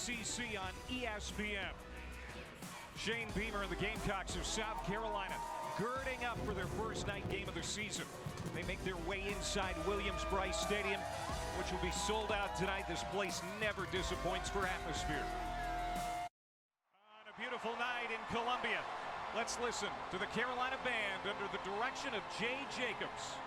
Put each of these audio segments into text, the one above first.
SEC on ESPN. Shane Beamer and the Gamecocks of South Carolina girding up for their first night game of the season. They make their way inside Williams-Brice Stadium, which will be sold out tonight. This place never disappoints for atmosphere. On a beautiful night in Columbia, let's listen to the Carolina band under the direction of Jay Jacobs.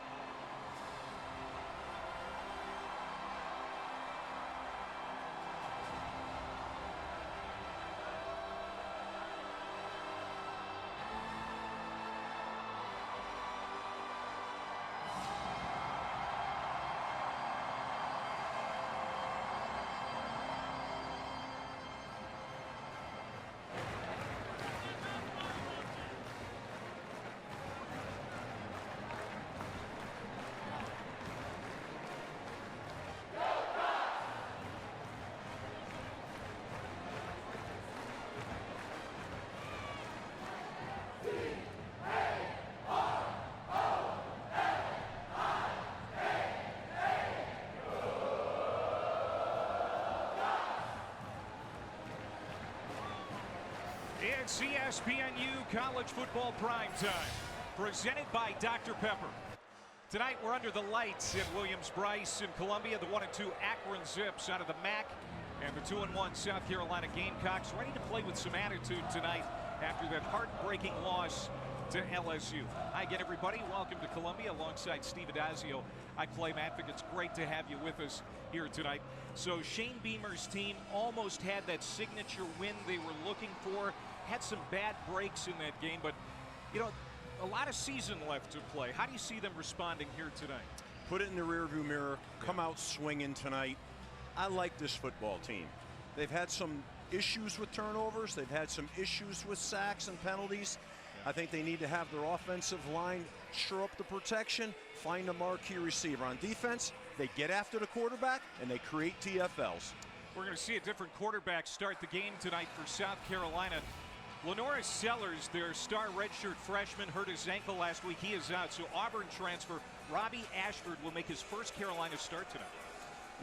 It's ESPNU College Football Primetime, presented by Dr. Pepper. Tonight we're under the lights at Williams-Brice in Columbia. The 1-2 Akron Zips out of the MAC, and the 2-1 South Carolina Gamecocks ready to play with some attitude tonight after that heartbreaking loss to LSU. Hi again, everybody. Welcome to Columbia alongside Steve Adazio. I play Matt. It's great to have you with us here tonight. So Shane Beamer's team almost had that signature win they were looking for. Had some bad breaks in that game, but you know, a lot of season left to play. How do you see them responding here tonight? Put it in the rearview mirror, come out swinging tonight. I like this football team. They've had some issues with turnovers. They've had some issues with sacks and penalties. I think they need to have their offensive line shore up the protection, find a marquee receiver. On defense, they get after the quarterback and they create TFLs. We're going to see a different quarterback start the game tonight for South Carolina. Lenoris Sellers, their star redshirt freshman, hurt his ankle last week. He is out. So Auburn transfer Robbie Ashford will make his first Carolina start tonight.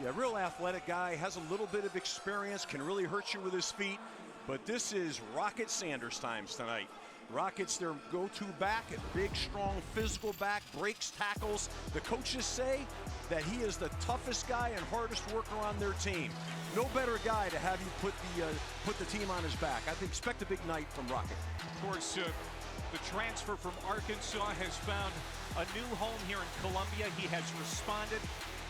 Yeah, real athletic guy, has a little bit of experience, can really hurt you with his feet. But this is Rocket Sanders times tonight. Rocket's their go-to back, a big, strong, physical back, breaks tackles. The coaches say that he is the toughest guy and hardest worker on their team. No better guy to have you put the team on his back. I think expect a big night from Rocket. Of course, the transfer from Arkansas has found a new home here in Columbia. He has responded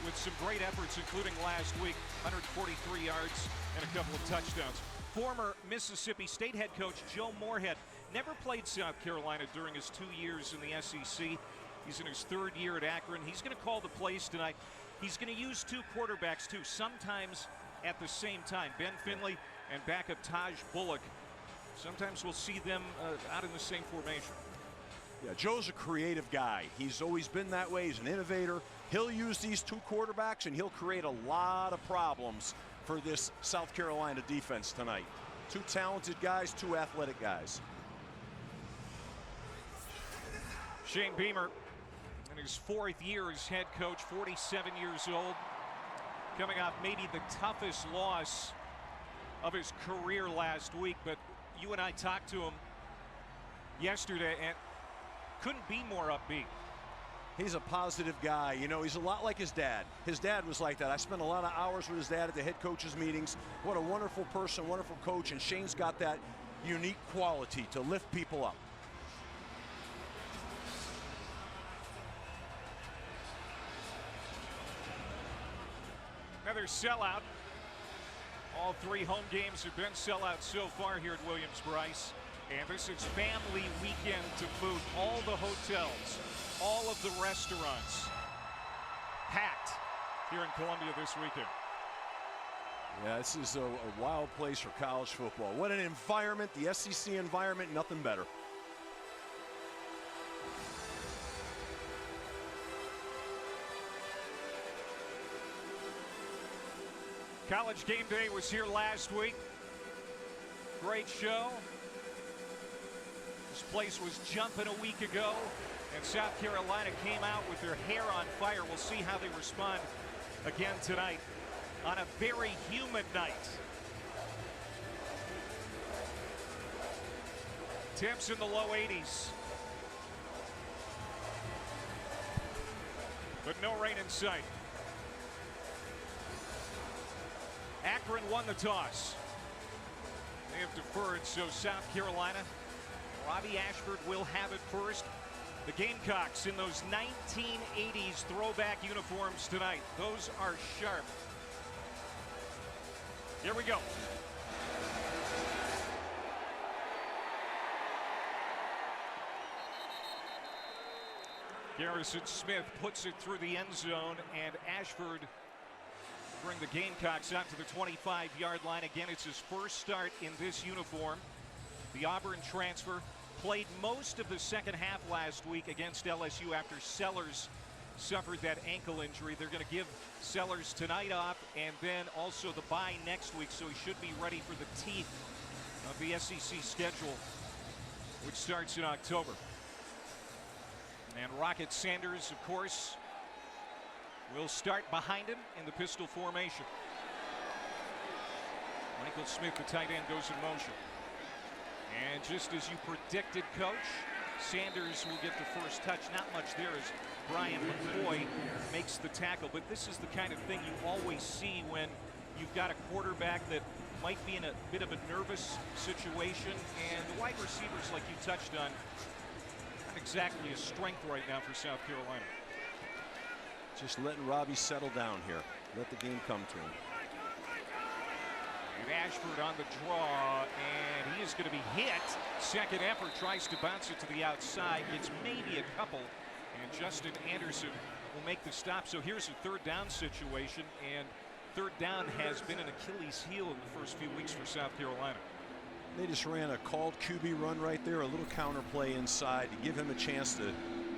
with some great efforts, including last week, 143 yards and a couple of touchdowns. Former Mississippi State head coach Joe Moorhead never played South Carolina during his 2 years in the SEC. He's in his third year at Akron. He's going to call the plays tonight. He's going to use two quarterbacks, too, sometimes at the same time. Ben Finley and backup Taj Bullock. Sometimes we'll see them out in the same formation. Yeah, Joe's a creative guy. He's always been that way. He's an innovator. He'll use these two quarterbacks, and he'll create a lot of problems for this South Carolina defense tonight. Two talented guys, two athletic guys. Shane Beamer, in his fourth year as head coach, 47 years old, coming off maybe the toughest loss of his career last week. But you and I talked to him yesterday and couldn't be more upbeat. He's a positive guy. You know, he's a lot like his dad. His dad was like that. I spent a lot of hours with his dad at the head coaches meetings. What a wonderful person, wonderful coach, and Shane's got that unique quality to lift people up. Another sellout. All three home games have been sellouts so far here at Williams-Brice. And this is family weekend to boot. All the hotels, all of the restaurants packed here in Columbia this weekend. Yeah, this is a wild place for college football. What an environment, the SEC environment, nothing better. College game day was here last week. Great show. This place was jumping a week ago, and South Carolina came out with their hair on fire. We'll see how they respond again tonight on a very humid night Temps in the low 80s. But no rain in sight. Akron won the toss. They have deferred, so South Carolina, Robbie Ashford will have it first. The Gamecocks in those 1980s throwback uniforms tonight. Those are sharp. Here we go. Garrison Smith puts it through the end zone, and Ashford bring the Gamecocks out to the 25-yard line. Again, it's his first start in this uniform. The Auburn transfer played most of the second half last week against LSU after Sellers suffered that ankle injury. They're going to give Sellers tonight off and then also the bye next week, so he should be ready for the teeth of the SEC schedule, which starts in October. And Rocket Sanders, of course, will start behind him in the pistol formation. Michael Smith, the tight end, goes in motion. And just as you predicted, Coach, Sanders will get the first touch. Not much there as Brian McCoy makes the tackle. But this is the kind of thing you always see when you've got a quarterback that might be in a bit of a nervous situation. And the wide receivers, like you touched on, not exactly a strength right now for South Carolina. Just letting Robbie settle down here. Let the game come to him. And Ashford on the draw, and he is going to be hit. Second effort, tries to bounce it to the outside. Gets maybe a couple, and Justin Anderson will make the stop. So here's a third down situation, and third down has been an Achilles heel in the first few weeks for South Carolina. They just ran a called QB run right there, a little counter play inside to give him a chance to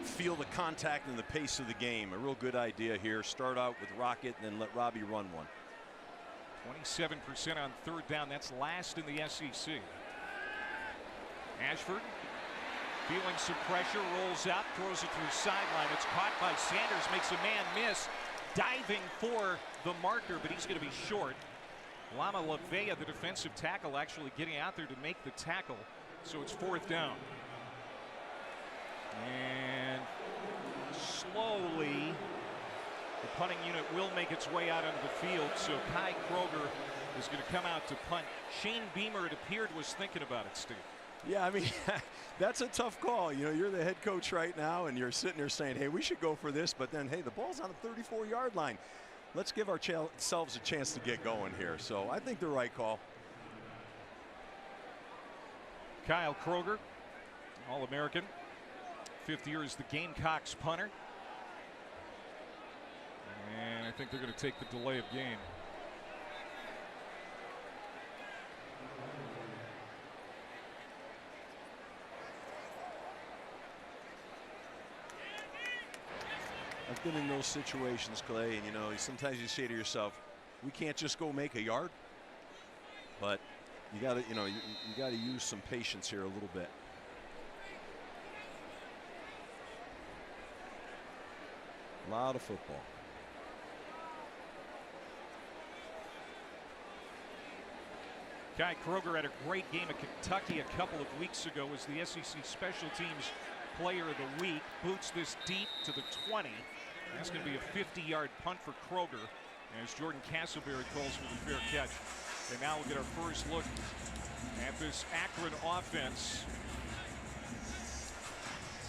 feel the contact and the pace of the game. A real good idea here. Start out with Rocket and then let Robbie run one. 27% on third down. That's last in the SEC. Ashford feeling some pressure, rolls out, throws it through sideline. It's caught by Sanders, makes a man miss, diving for the marker, but he's going to be short. Lama LaVea, the defensive tackle, actually getting out there to make the tackle. So it's fourth down. And slowly the punting unit will make its way out onto the field. So Kai Kroger is going to come out to punt. Shane Beamer, it appeared, was thinking about it, Steve. Yeah, I mean, that's a tough call. You know, you're the head coach right now, and you're sitting there saying, hey, we should go for this. But then, hey, the ball's on the 34-yard line. Let's give ourselves a chance to get going here. So I think the right call. Kyle Kroger, All-American. Fifth year as the Gamecocks punter. And I think they're going to take the delay of game. I've been in those situations, Clay, and you know, sometimes you say to yourself, we can't just go make a yard, but you got to, you know, you got to use some patience here a little bit. A lot of football. Kai Kroger had a great game at Kentucky a couple of weeks ago as the SEC Special Teams Player of the Week. Boots this deep to the 20. That's going to be a 50-yard punt for Kroger as Jordan Castleberry calls for the fair catch. And now we'll get our first look at this Akron offense.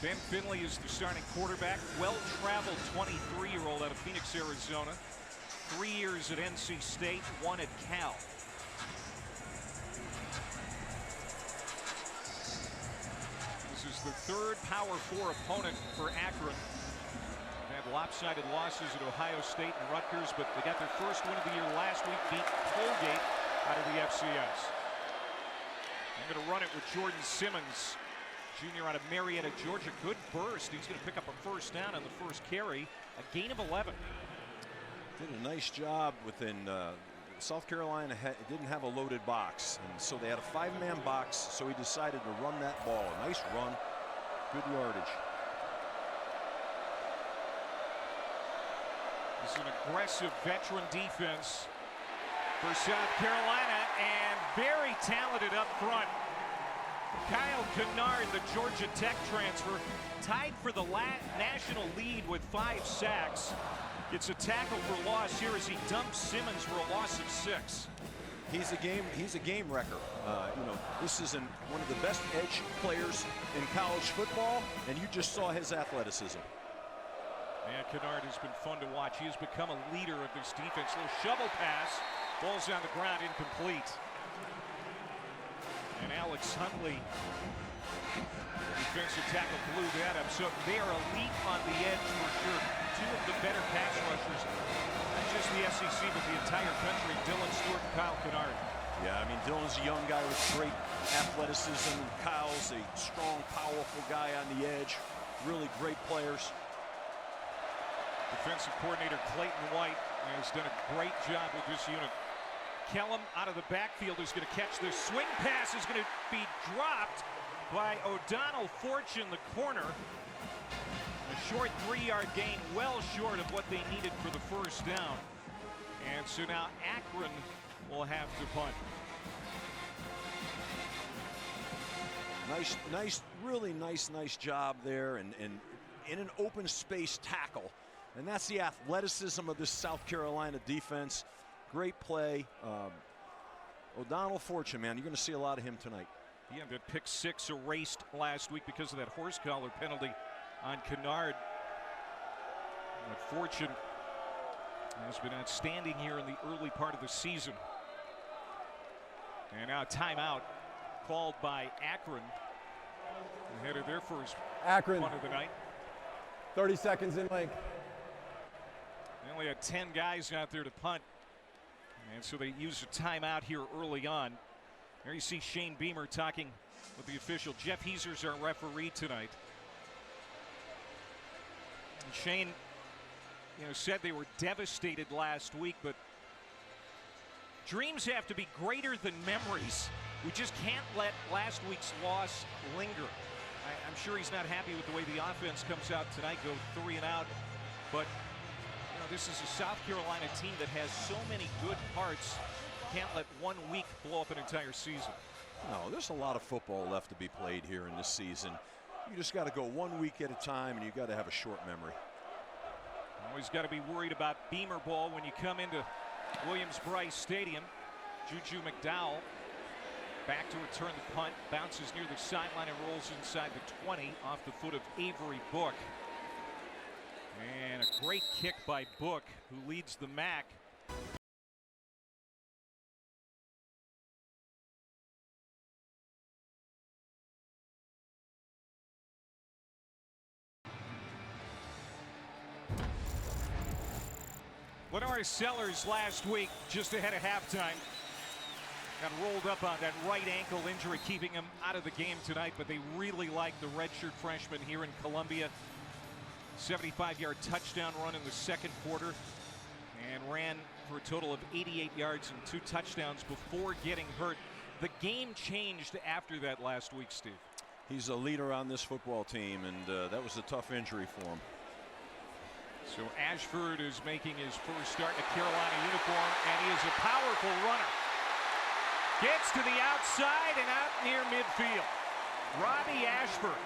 Ben Finley is the starting quarterback. Well-traveled 23-year-old out of Phoenix, Arizona. 3 years at NC State, 1 at Cal. This is the third Power 4 opponent for Akron. They had lopsided losses at Ohio State and Rutgers, but they got their first win of the year last week, beat Colgate out of the FCS. I'm going to run it with Jordan Simmons, junior out of Marietta, Georgia. Good burst. He's going to pick up a first down on the first carry, a gain of 11. Did a nice job within South Carolina didn't have a loaded box, and so they had a 5-man box, so he decided to run that ball. A nice run, good yardage. This is an aggressive veteran defense for South Carolina, and very talented up front. Kyle Kennard, the Georgia Tech transfer, tied for the national lead with 5 sacks. Gets a tackle for loss here as he dumps Simmons for a loss of 6. He's a game wrecker. This is one of the best edge players in college football, and you just saw his athleticism. And Kennard has been fun to watch. He has become a leader of this defense. Little shovel pass, ball's on the ground, incomplete. And Alex Huntley, defensive tackle, blew that up. So they are elite on the edge for sure. 2 of the better pass rushers, not just the SEC, but the entire country. Dylan Stewart and Kyle Kennard. Yeah, I mean, Dylan's a young guy with great athleticism. Kyle's a strong, powerful guy on the edge. Really great players. Defensive coordinator Clayton White has done a great job with this unit. Kellum out of the backfield is going to catch this. Swing pass is going to be dropped by O'Donnell Fortune, the corner. A short 3-yard gain, well short of what they needed for the first down. And so now Akron will have to punt. Really nice job there, and in an open space tackle. And that's the athleticism of this South Carolina defense. Great play. O'Donnell Fortune, man, you're going to see a lot of him tonight. Yeah, that pick 6 erased last week because of that horse collar penalty on Kennard. But Fortune has been outstanding here in the early part of the season. And now a timeout called by Akron. Headed there for his Akron punt of the night. 30 seconds in length. They only had 10 guys out there to punt. And so they used a timeout here early on. There you see Shane Beamer talking with the official. Jeff Heeser's our referee tonight. And Shane, said they were devastated last week, but dreams have to be greater than memories. We just can't let last week's loss linger. I'm sure he's not happy with the way the offense comes out tonight, go 3 and out. But this is a South Carolina team that has so many good parts. Can't let 1 week blow up an entire season. No, there's a lot of football left to be played here in this season. You just got to go 1 week at a time, and you got to have a short memory. Always got to be worried about Beamer ball when you come into Williams-Brice Stadium. Juju McDowell back to return the punt, bounces near the sideline and rolls inside the 20 off the foot of Avery Book. And a great kick by Book, who leads the MAC. Lenore Sellers last week, just ahead of halftime, got rolled up on that right ankle injury, keeping him out of the game tonight, but they really like the redshirt freshman here in Columbia. 75-yard touchdown run in the second quarter, and ran for a total of 88 yards and 2 touchdowns before getting hurt. The game changed after that last week, Steve. He's a leader on this football team, and that was a tough injury for him. So Ashford is making his first start in a Carolina uniform, and he is a powerful runner. Gets to the outside and out near midfield. Robbie Ashford.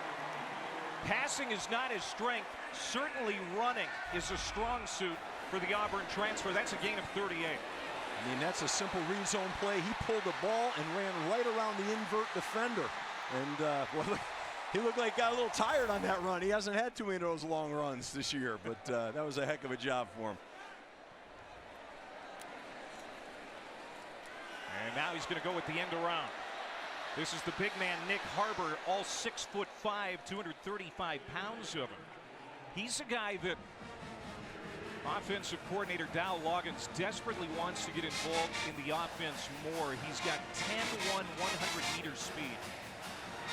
Passing is not his strength. Certainly running is a strong suit for the Auburn transfer. That's a gain of 38. I mean, that's a simple read zone play. He pulled the ball and ran right around the invert defender. And well, he looked like he got a little tired on that run. He hasn't had too many of those long runs this year, but that was a heck of a job for him. And now he's going to go with the end around. This is the big man, Nick Harbor, all 6'5", 235 pounds of him. He's a guy that offensive coordinator Dow Loggins desperately wants to get involved in the offense more. He's got 10-1 100-meter speed.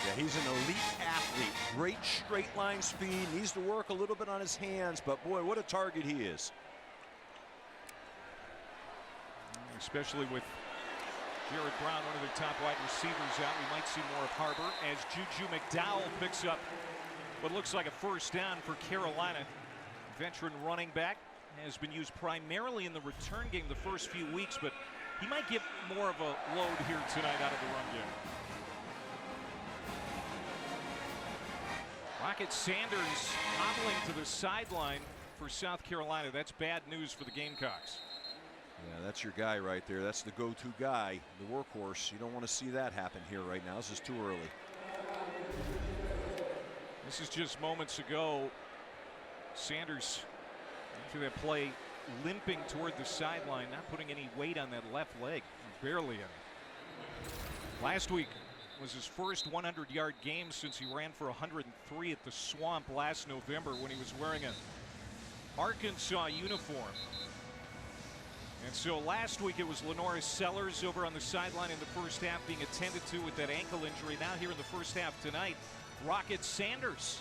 Yeah, he's an elite athlete. Great straight line speed. Needs to work a little bit on his hands, but boy, what a target he is. Especially with Jared Brown, one of their top wide receivers out. We might see more of Harbor as Juju McDowell picks up what looks like a first down for Carolina. Veteran running back has been used primarily in the return game the first few weeks, but he might get more of a load here tonight out of the run game. Rocket Sanders hobbling to the sideline for South Carolina. That's bad news for the Gamecocks. Yeah, that's your guy right there. That's the go-to guy, the workhorse. You don't want to see that happen here right now. This is too early. This is just moments ago. Sanders, after that play, limping toward the sideline, not putting any weight on that left leg, barely any. Last week was his first 100-yard game since he ran for 103 at the Swamp last November when he was wearing an Arkansas uniform. And so last week it was Lenora Sellers over on the sideline in the first half being attended to with that ankle injury. Now here in the first half tonight, Rocket Sanders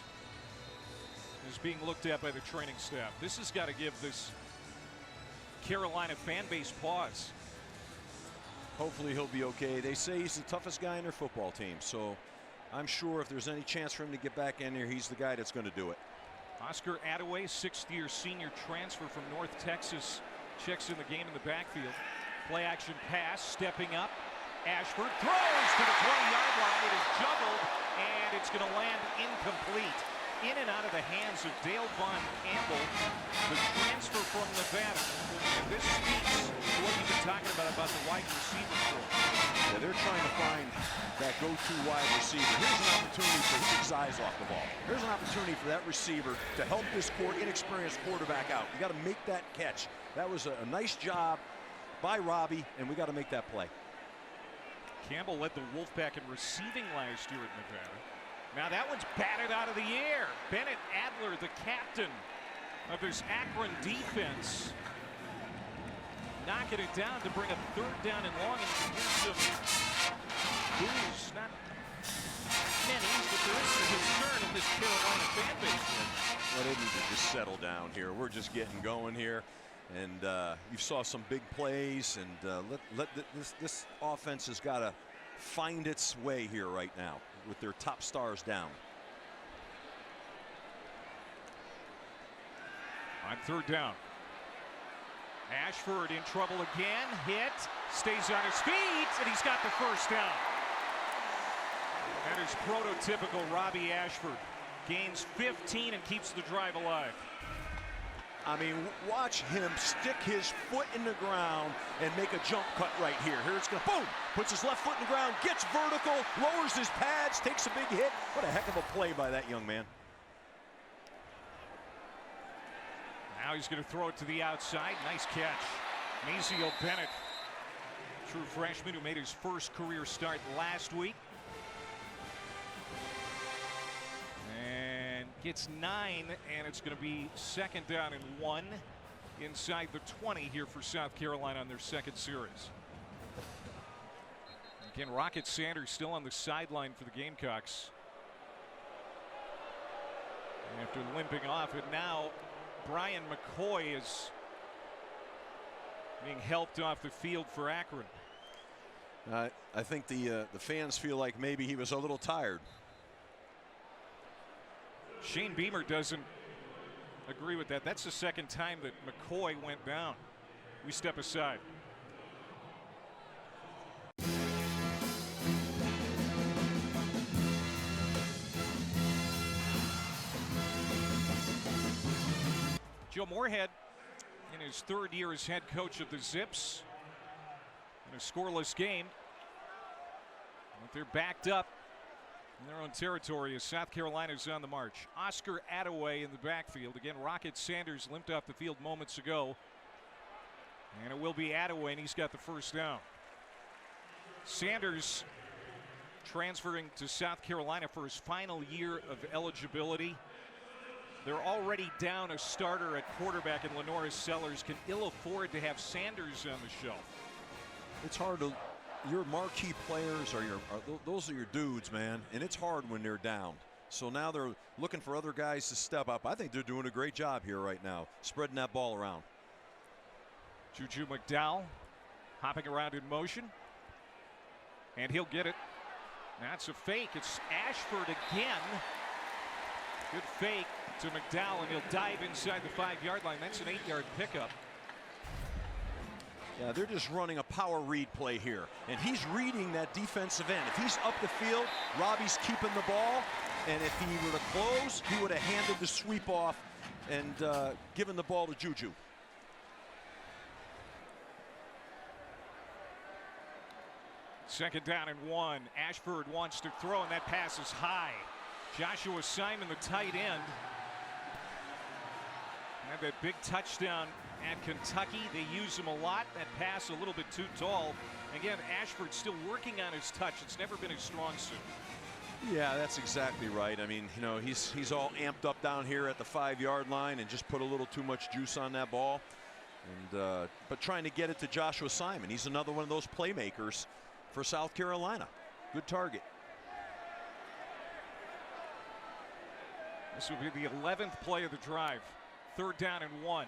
is being looked at by the training staff. This has got to give this Carolina fan base pause. Hopefully he'll be okay. They say he's the toughest guy in their football team, so I'm sure if there's any chance for him to get back in there, he's the guy that's going to do it. Oscar Attaway, sixth-year senior transfer from North Texas, checks in the game in the backfield. Play action pass, stepping up. Ashford throws to the 20-yard line. It is juggled, and it's going to land incomplete. In and out of the hands of Dale Von Campbell, the transfer from Nevada. And this speaks to what you've been talking about the wide receiver corps. Yeah, they're trying to find that go-to wide receiver. Here's an opportunity to take his eyes off the ball. Here's an opportunity for that receiver to help this inexperienced quarterback out. You got to make that catch. That was a nice job by Robbie, and we got to make that play. Campbell led the Wolfpack in receiving last year at Nevada. Now that one's batted out of the air. Bennett Adler, the captain of this Akron defense, knocking it down to bring up third down and long. And here's some boos, not many, but there is some concern in this Carolina fan base. Well, they need to just settle down here. We're just getting going here. And you saw some big plays, and this offense has got to find its way here right now with their top stars down. On third down, Ashford in trouble again. Hit, stays on his feet, and he's got the first down. That is prototypical Robbie Ashford. Gains 15 and keeps the drive alive. I mean, watch him stick his foot in the ground and make a jump cut right here. Here it's going to, boom, puts his left foot in the ground, gets vertical, lowers his pads, takes a big hit. What a heck of a play by that young man. Now he's going to throw it to the outside. Nice catch. Mazio Bennett, true freshman who made his first career start last week. Gets 9, and it's going to be second down and 1 inside the 20 here for South Carolina on their second series. Again, Rocket Sanders still on the sideline for the Gamecocks after limping off, and now Brian McCoy is being helped off the field for Akron. I think the fans feel like maybe he was a little tired. Shane Beamer doesn't agree with that. That's the second time that McCoy went down. We step aside. Joe Moorhead in his third year as head coach of the Zips in a scoreless game. But they're backed up in their own territory as South Carolina's on the march. Oscar Attaway in the backfield. Again, Rocket Sanders limped off the field moments ago. And it will be Attaway, and he's got the first down. Sanders transferring to South Carolina for his final year of eligibility. They're already down a starter at quarterback in Lenora Sellers. Can ill afford to have Sanders on the shelf. It's hard to, your marquee players are those are your dudes, man, and it's hard when they're down. So now they're looking for other guys to step up. I think they're doing a great job here right now, spreading that ball around. Juju McDowell hopping around in motion, and he'll get it. That's a fake. It's Ashford again. Good fake to McDowell, and he'll dive inside the 5-yard line. That's an 8-yard pickup. Yeah, they're just running a power read play here, and he's reading that defensive end. If he's up the field, Robbie's keeping the ball. and if he were to close, he would have handed the sweep off and given the ball to Juju. Second down and 1. Ashford wants to throw, and that pass is high. Joshua Simon, the tight end, had that big touchdown at Kentucky. They use him a lot. That pass a little bit too tall. Again, Ashford still working on his touch. It's never been his strong suit. Yeah, that's exactly right. I mean, you know, he's all amped up down here at the 5-yard line and just put a little too much juice on that ball. And but trying to get it to Joshua Simon. He's another one of those playmakers for South Carolina. Good target. This will be the 11th play of the drive. Third down and 1.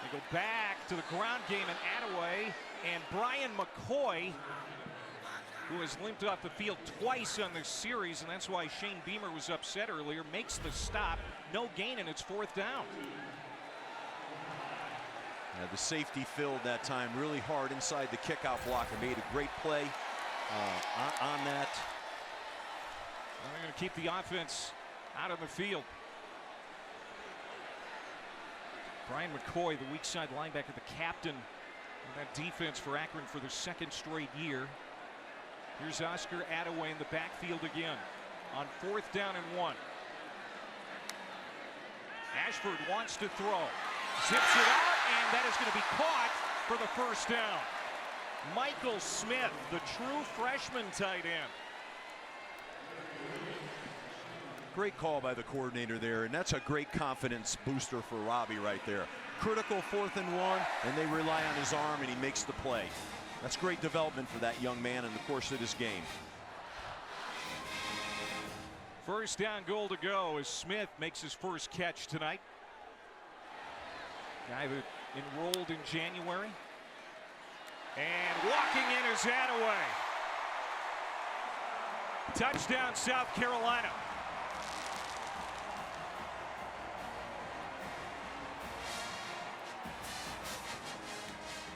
They go back to the ground game in Attaway, and Brian McCoy, who has limped off the field twice on this series, and that's why Shane Beamer was upset earlier, makes the stop. No gain, and it's 4th down. Yeah, the safety filled that time really hard inside the kickout block and made a great play on that. Well, they're going to keep the offense out on the field. Brian McCoy, the weak side linebacker, the captain of that defense for Akron for the 2nd straight year. Here's Oscar Attaway in the backfield again on 4th down and 1. Ashford wants to throw. Zips it out, and that is going to be caught for the 1st down. Michael Smith, the true freshman tight end. Great call by the coordinator there, and that's a great confidence booster for Robbie right there. Critical 4th and 1, and they rely on his arm, and he makes the play. That's great development for that young man in the course of this game. 1st down, goal to go as Smith makes his first catch tonight. Guy that enrolled in January. And walking in is Attaway. Touchdown, South Carolina.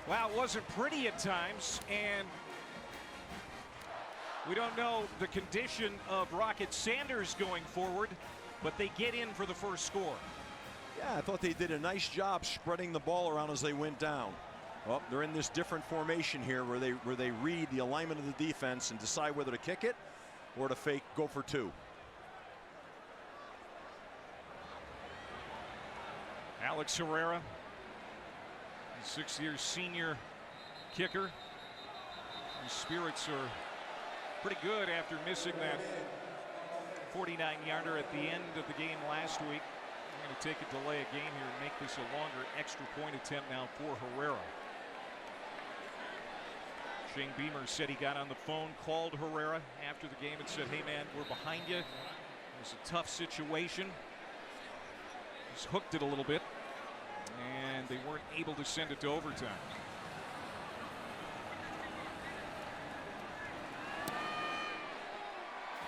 Well, it wasn't pretty at times, and we don't know the condition of Rocket Sanders going forward, but they get in for the first score. Yeah, I thought they did a nice job spreading the ball around as they went down. Well, they're in this different formation here where they read the alignment of the defense and decide whether to kick it or to fake, go for 2. Alex Herrera, 6-year senior kicker. His spirits are pretty good after missing that 49-yarder at the end of the game last week. They're going to take a delay of game here and make this a longer extra point attempt now for Herrera. Shane Beamer said he got on the phone, called Herrera after the game and said, hey man, we're behind you. It was a tough situation. Just hooked it a little bit, and they weren't able to send it to overtime.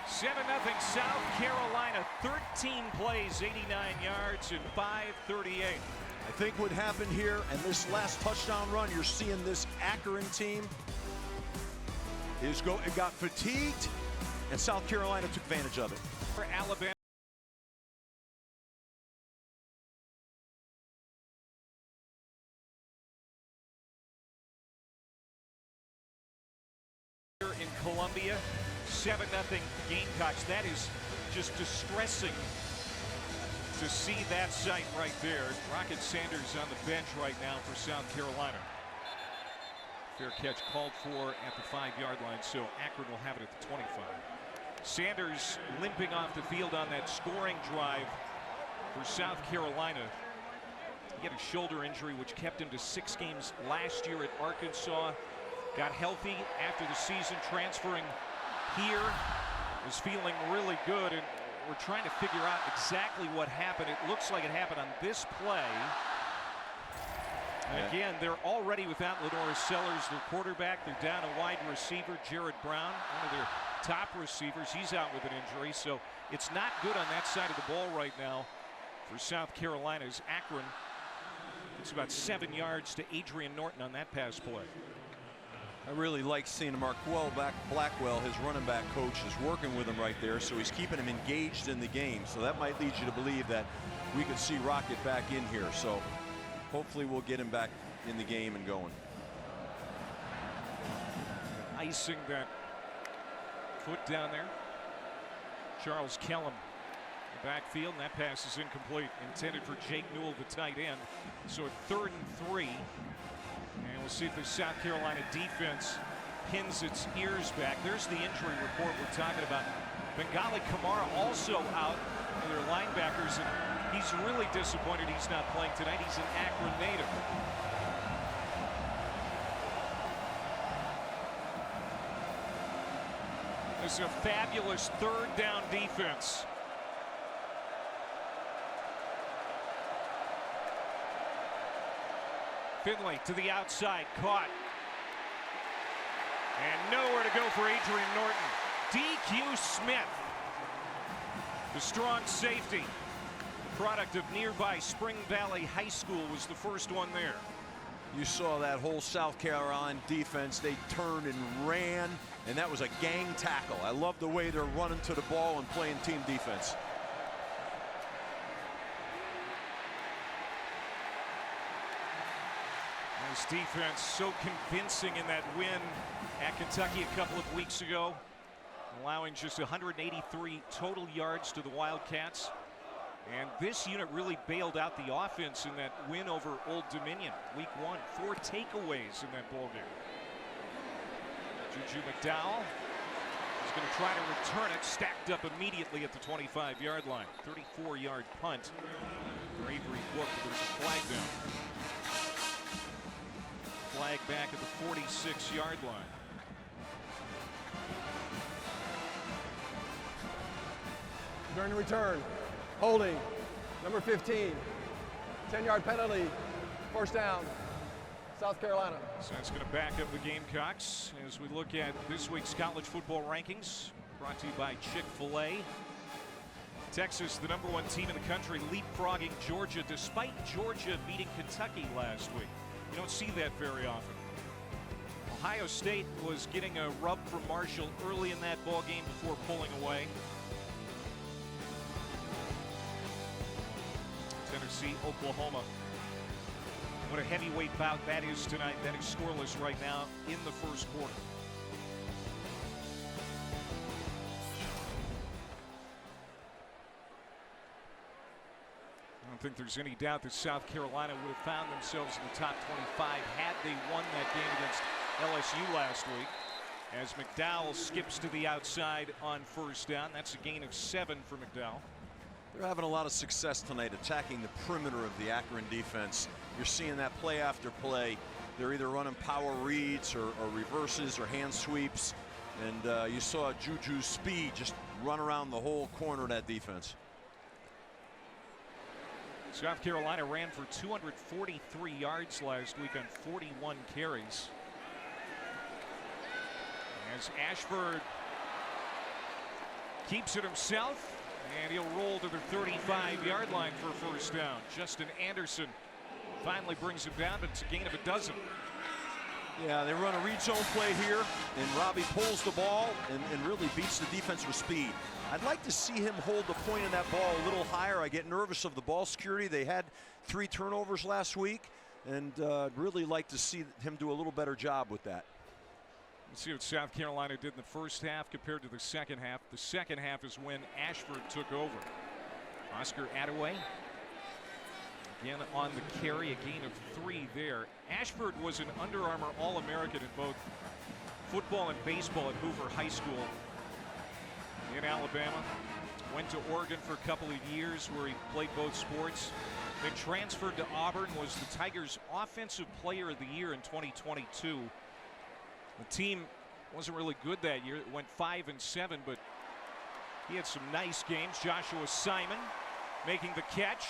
Seven 0 South Carolina, 13 plays, 89 yards, and 5:38. I think what happened here and this last touchdown run, you're seeing this Akron team got fatigued, and South Carolina took advantage of it. For Alabama. In Columbia, 7-0 Gamecocks. That is just distressing to see that sight right there. Rocket Sanders on the bench right now for South Carolina. Fair catch called for at the 5-yard line, so Akron will have it at the 25. Sanders limping off the field on that scoring drive for South Carolina. He had a shoulder injury which kept him to 6 games last year at Arkansas. Got healthy after the season, transferring here, is feeling really good, and we're trying to figure out exactly what happened. It looks like it happened on this play. And again, they're already without Lenora Sellers, their quarterback. They're down a wide receiver, Jared Brown, one of their top receivers. He's out with an injury, so it's not good on that side of the ball right now for South Carolina's Akron. It's about 7 yards to Adrian Norton on that pass play. I really like seeing Blackwell, his running back coach, is working with him right there, so he's keeping him engaged in the game. So that might lead you to believe that we could see Rocket back in here. So hopefully we'll get him back in the game and going. Icing that foot down there. Charles Kellum, the backfield, and that pass is incomplete. Intended for Jake Newell, the tight end. So at 3rd and 3. And we'll see if the South Carolina defense pins its ears back. There's the injury report we're talking about. Bengali Kamara also out for their linebackers, and he's really disappointed he's not playing tonight. He's an Akron native. This is a fabulous 3rd down defense. Finley to the outside, caught. And nowhere to go for Adrian Norton. DQ Smith, the strong safety, product of nearby Spring Valley High School, was the first one there. You saw that whole South Carolina defense. They turned and ran, and that was a gang tackle. I love the way they're running to the ball and playing team defense. This defense so convincing in that win at Kentucky a couple of weeks ago, allowing just 183 total yards to the Wildcats. And this unit really bailed out the offense in that win over Old Dominion week 1. 4 takeaways in that ball game. Juju McDowell is going to try to return it, stacked up immediately at the 25-yard line. 34-yard punt for Avery Book, but there's a flag down. Flag back at the 46-yard line. During the return, holding, number 15, 10-yard penalty, 1st down, South Carolina. So that's going to back up the Gamecocks as we look at this week's college football rankings, brought to you by Chick-fil-A. Texas, the #1 team in the country, leapfrogging Georgia despite Georgia beating Kentucky last week. You don't see that very often. Ohio State was getting a rub from Marshall early in that ball game before pulling away. Tennessee, Oklahoma. What a heavyweight bout that is tonight. That is scoreless right now in the first quarter. I don't think there's any doubt that South Carolina would have found themselves in the top 25 had they won that game against LSU last week. As McDowell skips to the outside on 1st down. That's a gain of 7 for McDowell. They're having a lot of success tonight attacking the perimeter of the Akron defense. You're seeing that play after play. They're either running power reads or reverses or hand sweeps. And you saw Juju's speed just run around the whole corner of that defense. South Carolina ran for 243 yards last week on 41 carries. As Ashford keeps it himself, and he'll roll to the 35-yard line for a 1st down. Justin Anderson finally brings him down, but it's a gain of 12. Yeah, they run a read zone play here, and Robbie pulls the ball and really beats the defense with speed. I'd like to see him hold the point of that ball a little higher. I get nervous of the ball security. They had 3 turnovers last week, and really like to see him do a little better job with that. Let's see what South Carolina did in the first half compared to the second half. The second half is when Ashford took over. Oscar Attaway again on the carry, a gain of 3 there. Ashford was an Under Armour All-American in both football and baseball at Hoover High School in Alabama. Went to Oregon for a couple of years where he played both sports. Then transferred to Auburn, was the Tigers' Offensive Player of the Year in 2022. The team wasn't really good that year. It went 5-7, but he had some nice games. Joshua Simon making the catch.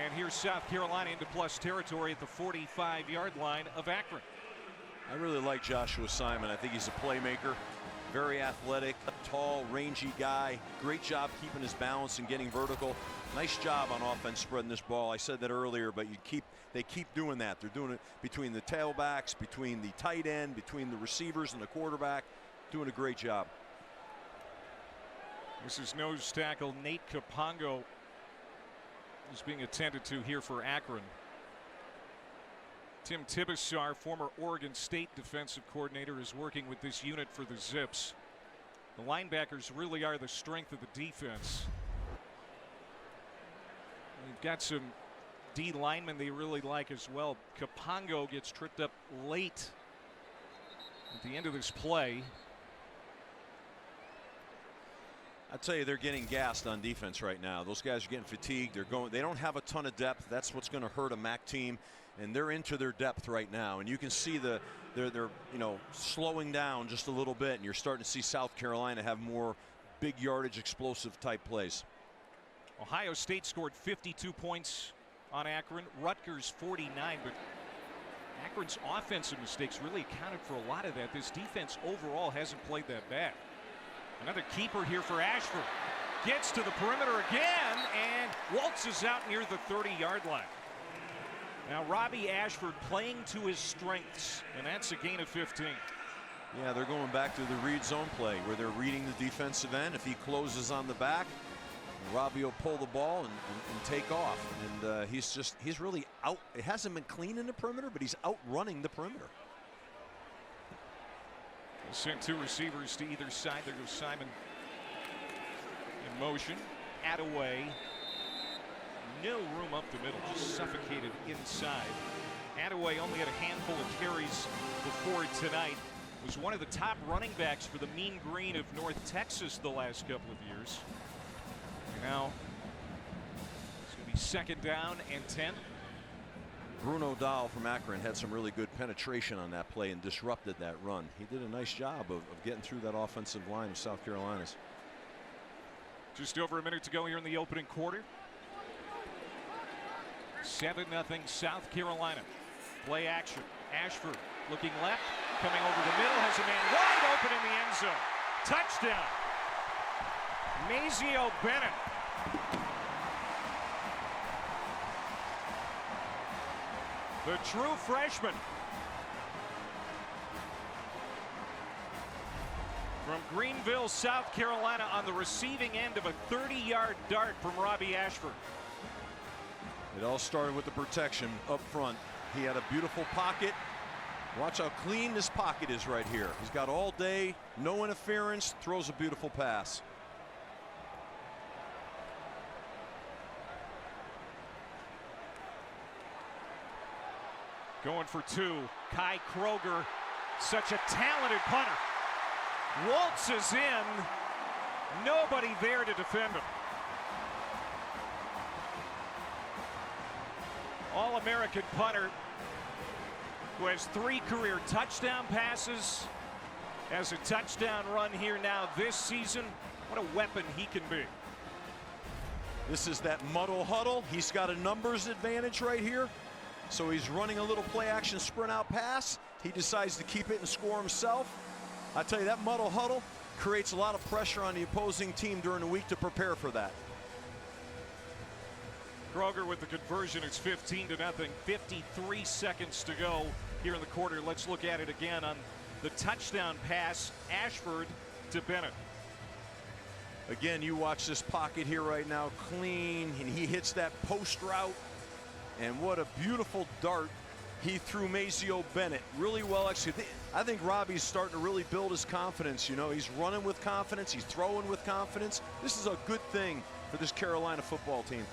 And here's South Carolina into plus territory at the 45-yard line of Akron. I really like Joshua Simon. I think he's a playmaker. Very athletic, tall, rangy guy. Great job keeping his balance and getting vertical. Nice job on offense spreading this ball. I said that earlier, but you keep they keep doing that. They're doing it between the tailbacks, between the tight end, between the receivers and the quarterback. Doing a great job. This is nose tackle Nate Kapongo, who's being attended to here for Akron. Tim Tibesar, former Oregon State defensive coordinator, is working with this unit for the Zips. The linebackers really are the strength of the defense. We've got some D linemen they really like as well. Kapongo gets tripped up late at the end of this play. I tell you, they're getting gassed on defense right now. Those guys are getting fatigued. They don't have a ton of depth. That's what's going to hurt a MAC team, and they're into their depth right now. And you can see they're slowing down just a little bit, and you're starting to see South Carolina have more big yardage, explosive type plays. Ohio State scored 52 points on Akron. Rutgers 49, but Akron's offensive mistakes really accounted for a lot of that. This defense overall hasn't played that bad. Another keeper here for Ashford. Gets to the perimeter again and waltzes out near the 30-yard line. Now Robbie Ashford playing to his strengths, and that's a gain of 15. Yeah, they're going back to the read zone play where they're reading the defensive end. If he closes on the back, Robbie will pull the ball and take off. And he's really out. It hasn't been clean in the perimeter, but he's outrunning the perimeter. Sent two receivers to either side. There goes Simon in motion. Attaway. No room up the middle. Just suffocated inside. Attaway only had a handful of carries before tonight. Was one of the top running backs for the Mean Green of North Texas the last couple of years. Now it's going to be second down and 10. Bruno Dahl from Akron had some really good penetration on that play and disrupted that run. He did a nice job of getting through that offensive line of South Carolina's. Just over a minute to go here in the opening quarter. 7-0 South Carolina. Play action. Ashford looking left, coming over the middle, has a man wide open in the end zone. Touchdown. Mazio Bennett. The true freshman from Greenville, South Carolina, on the receiving end of a 30-yard dart from Robbie Ashford. It all started with the protection up front. He had a beautiful pocket. Watch how clean this pocket is right here. He's got all day, no interference, throws a beautiful pass. Going for two. Kai Kroger, such a talented punter. Waltzes in. Nobody there to defend him. All-American punter who has 3 career touchdown passes. Has a touchdown run here now this season. What a weapon he can be. This is that muddle huddle. He's got a numbers advantage right here. So he's running a little play action sprint out pass. He decides to keep it and score himself. I tell you, that muddle huddle creates a lot of pressure on the opposing team during the week to prepare for that. Kroger with the conversion. It's 15-0. 53 seconds to go here in the quarter. Let's look at it again on the touchdown pass. Ashford to Bennett. Again, you watch this pocket here right now, clean, and he hits that post route. And what a beautiful dart he threw Mazio Bennett. Really well executed. I think Robbie's starting to really build his confidence. You know, he's running with confidence. He's throwing with confidence. This is a good thing for this Carolina football team.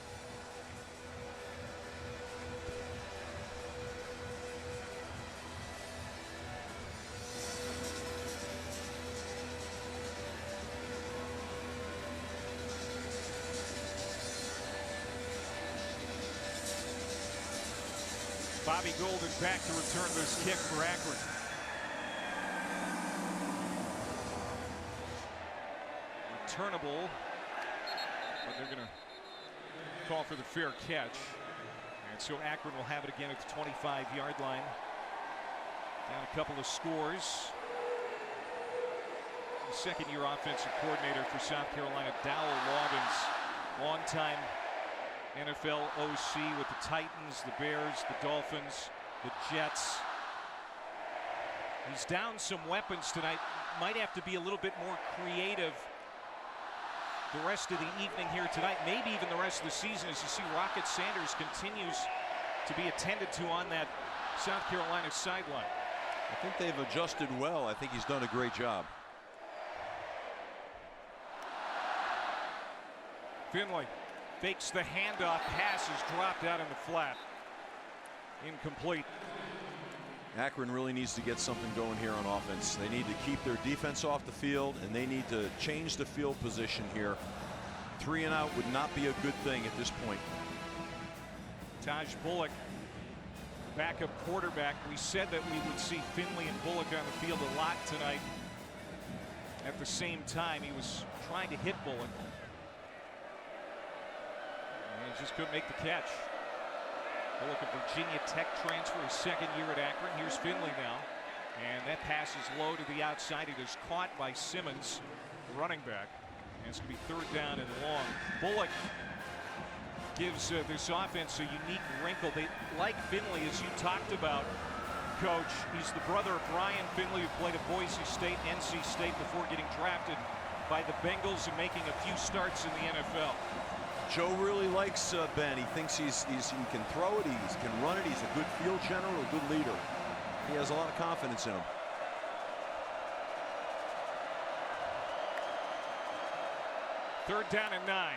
Bobby Golden back to return this kick for Akron. Returnable, but they're going to call for the fair catch. And so Akron will have it again at the 25-yard line. Down a couple of scores. The second-year offensive coordinator for South Carolina, Dowell Loggins, longtime NFL OC with the Titans, the Bears, the Dolphins, the Jets. He's down some weapons tonight. Might have to be a little bit more creative the rest of the evening here tonight, maybe even the rest of the season, as you see Rocket Sanders continues to be attended to on that South Carolina sideline. I think they've adjusted well. I think he's done a great job. Finley fakes the handoff, pass is dropped out in the flat. Incomplete. Akron really needs to get something going here on offense. They need to keep their defense off the field, and they need to change the field position here. 3 and out would not be a good thing at this point. Taj Bullock, backup quarterback. We said that we would see Finley and Bullock on the field a lot tonight. At the same time, he was trying to hit Bullock, and he just couldn't make the catch. Bullock, a Virginia Tech transfer, his second year at Akron. Here's Finley now. And that pass is low to the outside. It is caught by Simmons, the running back. And it's going to be 3rd down and long. Bullock gives this offense a unique wrinkle. They like Finley, as you talked about, Coach. He's the brother of Brian Finley, who played at Boise State, NC State before getting drafted by the Bengals and making a few starts in the NFL. Joe really likes Ben. He thinks he can throw it, he can run it, he's a good field general, a good leader. He has a lot of confidence in him. Third down and 9.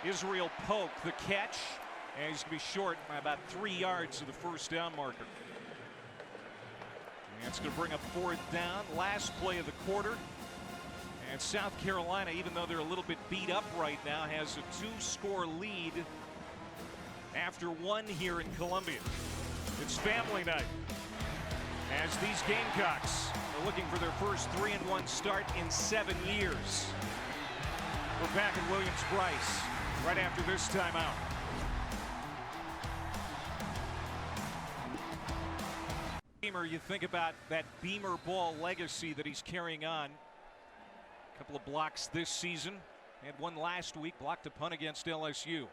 Israel Polk, the catch, and he's going to be short by about 3 yards of the first down marker. And it's going to bring up 4th down. Last play of the quarter. And South Carolina, even though they're a little bit beat up right now, has a 2-score lead after 1 here in Columbia. It's family night as these Gamecocks are looking for their first 3-1 start in 7 years. We're back at Williams-Brice right after this timeout. Beamer, you think about that Beamer ball legacy that he's carrying on. A couple of blocks this season. Had one last week, blocked a punt against LSU.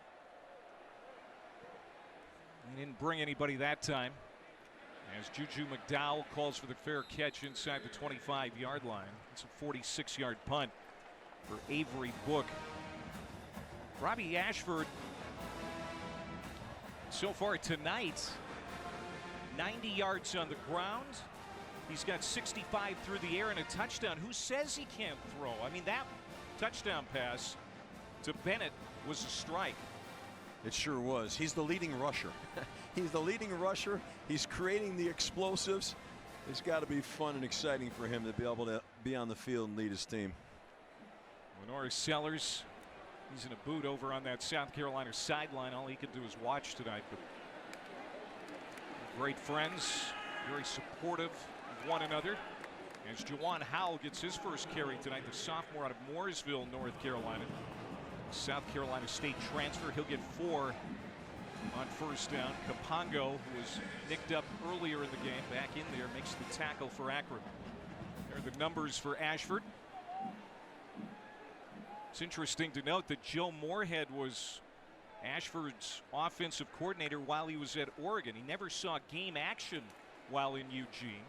He didn't bring anybody that time, as Juju McDowell calls for the fair catch inside the 25-yard line. It's a 46-yard punt for Avery Book. Robbie Ashford, so far tonight, 90 yards on the ground. He's got 65 through the air and a touchdown. Who says he can't throw? I mean, that touchdown pass to Bennett was a strike. It sure was. He's the leading rusher. He's the leading rusher. He's creating the explosives. It's got to be fun and exciting for him to be able to be on the field and lead his team. Lenore Sellers, he's in a boot over on that South Carolina sideline. All he can do is watch tonight. But great friends, very supportive of one another. As Juwan Howell gets his first carry tonight, the sophomore out of Mooresville, North Carolina. South Carolina State transfer. He'll get 4 on first down. Kapongo, who was nicked up earlier in the game, back in there, makes the tackle for Akron. There are the numbers for Ashford. It's interesting to note that Joe Moorhead was Ashford's offensive coordinator while he was at Oregon. He never saw game action while in Eugene.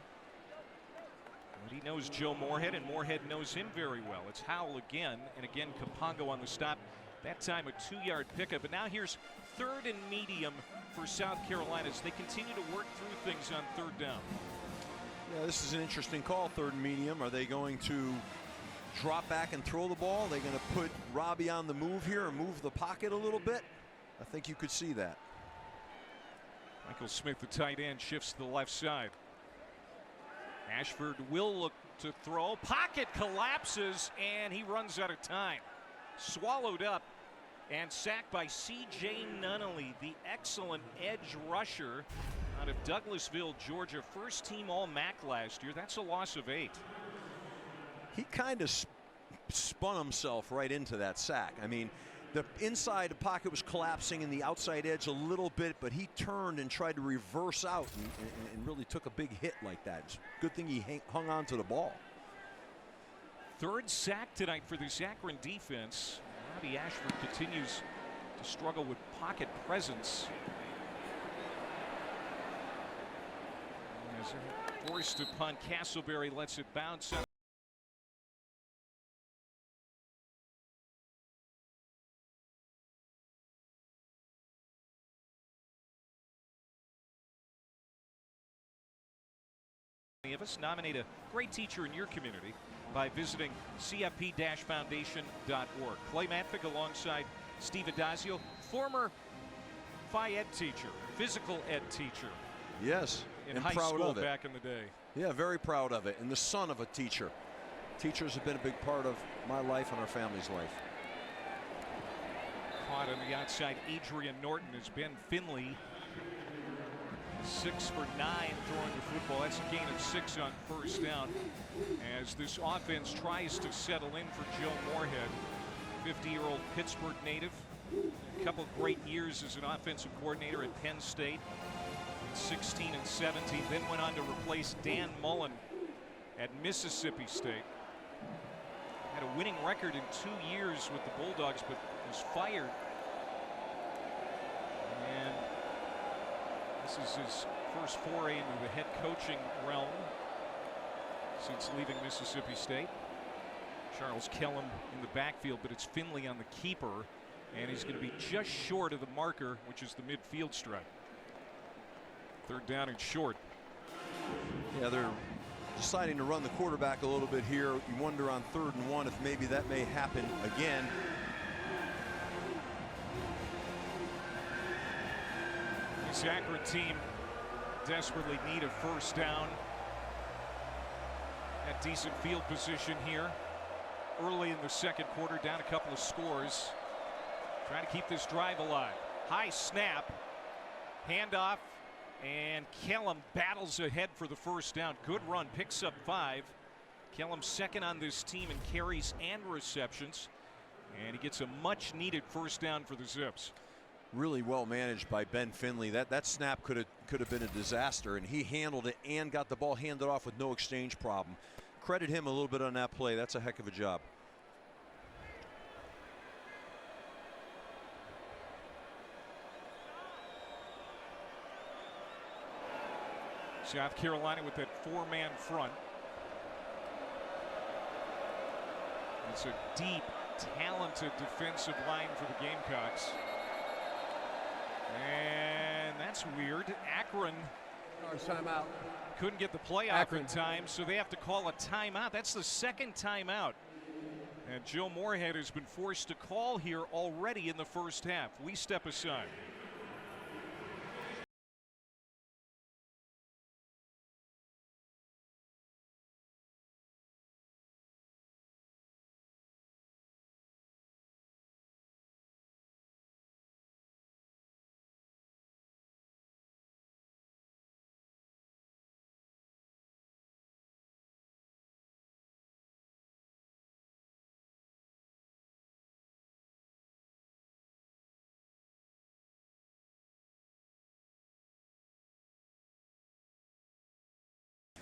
But he knows Joe Moorhead, and Moorhead knows him very well. It's Howell again, and again Kapongo on the stop. That time a 2-yard pickup. And now here's 3rd and medium for South Carolina as they continue to work through things on 3rd down. Yeah, this is an interesting call, 3rd and medium. Are they going to drop back and throw the ball? Are they going to put Robbie on the move here and move the pocket a little bit? I think you could see that. Michael Smith, the tight end, shifts to the left side. Ashford will look to throw. Pocket collapses, and he runs out of time. Swallowed up and sacked by C.J. Nunnally, the excellent edge rusher out of Douglasville, Georgia. First team All-MAC last year. That's a loss of 8. He kind of spun himself right into that sack. I mean, the inside the pocket was collapsing and the outside edge a little bit, but he turned and tried to reverse out and really took a big hit like that. It's a good thing he hung on to the ball. 3rd sack tonight for this Akron defense. Robbie Ashford continues to struggle with pocket presence. As they're forced upon Castleberry, lets it bounce out. Of us nominate a great teacher in your community by visiting cfp-foundation.org. Clay Matvick alongside Steve Adazio, former Phi Ed teacher, physical ed teacher. Yes, in and high proud school of it. Back in the day. Yeah, very proud of it. And the son of a teacher. Teachers have been a big part of my life and our family's life. Caught on the outside, Adrian Norton has Ben Finley. 6 for 9 throwing the football. That's a gain of 6 on first down as this offense tries to settle in for Joe Moorhead, 50-year-old Pittsburgh native. A couple great years as an offensive coordinator at Penn State in 16 and 17. Then went on to replace Dan Mullen at Mississippi State. Had a winning record in 2 years with the Bulldogs, but was fired. And this is his first foray into the head coaching realm since leaving Mississippi State. Charles Kellum in the backfield, but it's Finley on the keeper, and he's going to be just short of the marker, which is the midfield stripe. Third down and short. Yeah, they're deciding to run the quarterback a little bit here. You wonder on 3rd and 1 if maybe that may happen again. This Akron team desperately need a first down. At decent field position here early in the second quarter, down a couple of scores. Trying to keep this drive alive. High snap, handoff, and Kellum battles ahead for the first down. Good run, picks up 5. Kellum second on this team in carries and receptions, and he gets a much needed first down for the Zips. Really well managed by Ben Finley. That snap could have been a disaster, and he handled it and got the ball handed off with no exchange problem. Credit him a little bit on that play. That's a heck of a job. South Carolina with that 4-man front. It's a deep, talented defensive line for the Gamecocks. And that's weird. Akron Timeout. couldn't get the play off in time, so they have to call a timeout. That's the second timeout. And Joe Moorhead has been forced to call here already in the first half. We step aside.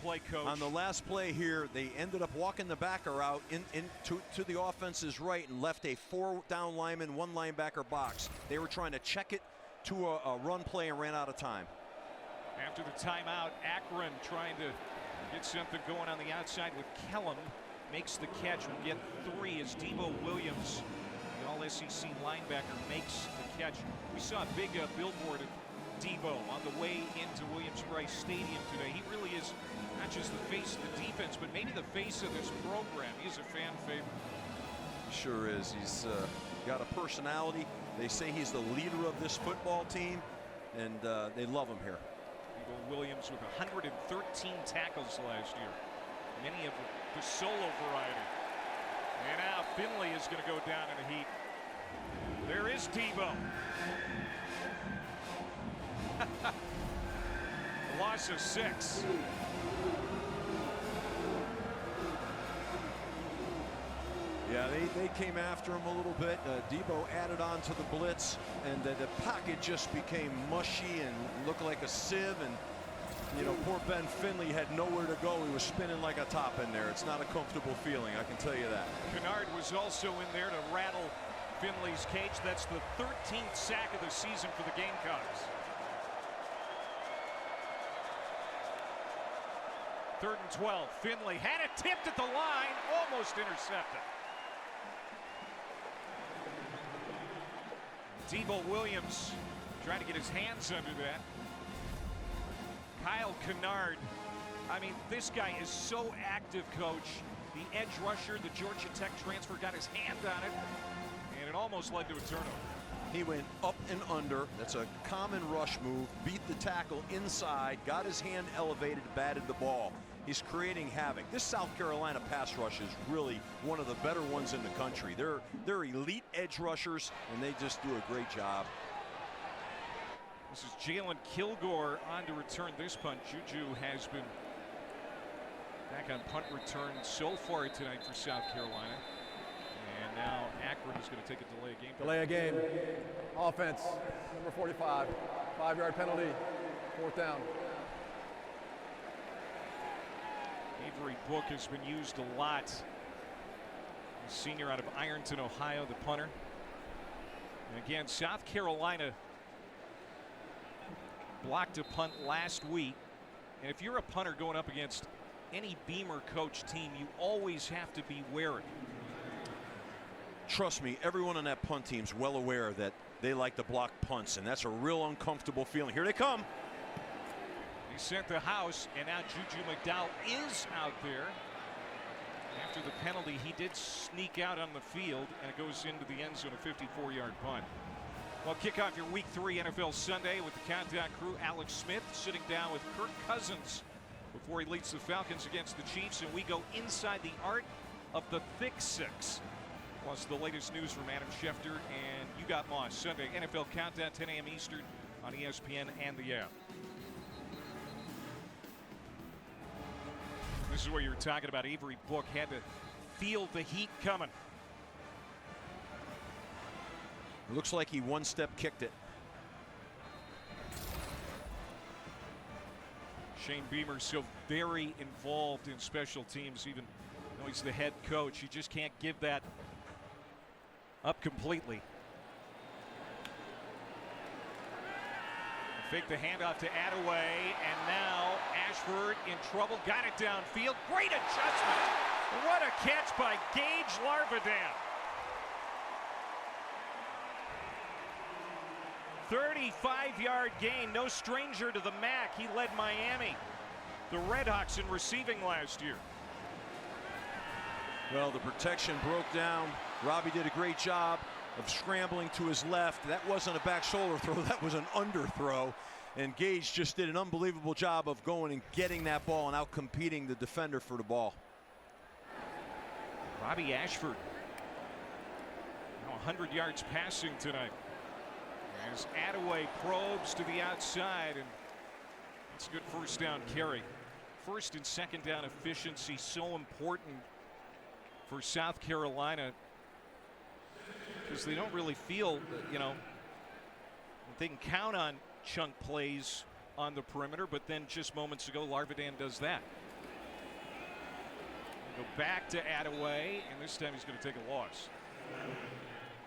Play, coach. On the last play here, they ended up walking the backer out to the offense's right and left a 4-down lineman, 1 linebacker box. They were trying to check it to a run play and ran out of time. After the timeout, Akron trying to get something going on the outside with Kellum. Makes the catch. Will get 3 as Debo Williams, the all-SEC linebacker, makes the catch. We saw a big billboard of Debo on the way into Williams-Brice Stadium today. He really is not just the face of the defense, but maybe the face of this program. He's a fan favorite. Sure is. He's got a personality. They say he's the leader of this football team, and they love him here. Debo Williams with 113 tackles last year, many of the solo variety. And now Finley is going to go down in a heap. There is Debo. Loss of 6. Yeah, they came after him a little bit. Debo added on to the blitz, and the pocket just became mushy and looked like a sieve. And, you know, poor Ben Finley had nowhere to go. He was spinning like a top in there. It's not a comfortable feeling, I can tell you that. Kennard was also in there to rattle Finley's cage. That's the 13th sack of the season for the Gamecocks. 3rd and 12. Finley had it tipped at the line, almost intercepted. Devo Williams trying to get his hands under that. Kyle Kennard. I mean, this guy is so active, Coach. The edge rusher, the Georgia Tech transfer, got his hand on it, and it almost led to a turnover. He went up and under. That's a common rush move. Beat the tackle inside, got his hand elevated, batted the ball. He's creating havoc. This South Carolina pass rush is really one of the better ones in the country. They're elite edge rushers, and they just do a great job. This is Jalen Kilgore on to return this punt. Juju has been back on punt return so far tonight for South Carolina. And now Akron is going to take a delay of game. Delay a game. Offense, number 45. 5-yard penalty. 4th down. Avery Book has been used a lot. The senior out of Ironton, Ohio, the punter. And again, South Carolina blocked a punt last week. And if you're a punter going up against any Beamer coach team, you always have to be wary. Trust me, everyone on that punt team's well aware that they like to block punts, and that's a real uncomfortable feeling. Here they come. He sent the house, and now Juju McDowell is out there. After the penalty, he did sneak out on the field, and it goes into the end zone, a 54-yard punt. Well, kick off your Week 3 NFL Sunday with the Countdown crew. Alex Smith sitting down with Kirk Cousins before he leads the Falcons against the Chiefs, and we go inside the art of the Thick Six. Plus the latest news from Adam Schefter and You Got Moss. Sunday NFL Countdown, 10 a.m. Eastern on ESPN and the app. This is what you were talking about. Avery Book had to feel the heat coming. Looks like he one-step kicked it. Shane Beamer so very involved in special teams, even though he's the head coach. You just can't give that up completely. Fake the handoff to Attaway, and now Ashford in trouble. Got it downfield. Great adjustment. What a catch by Gage Larvadan. 35-yard gain. No stranger to the MAC. He led Miami, the Redhawks, in receiving last year. Well, the protection broke down. Robbie did a great job of scrambling to his left. That wasn't a back shoulder throw. That was an underthrow. And Gage just did an unbelievable job of going and getting that ball and out competing the defender for the ball. Robbie Ashford, now 100 yards passing tonight. As Attaway probes to the outside, and it's a good first down carry. First and second down efficiency so important for South Carolina, because they don't really feel, you know, they can count on chunk plays on the perimeter, but then just moments ago Larvadan does that. Go back to Attaway, and this time he's going to take a loss.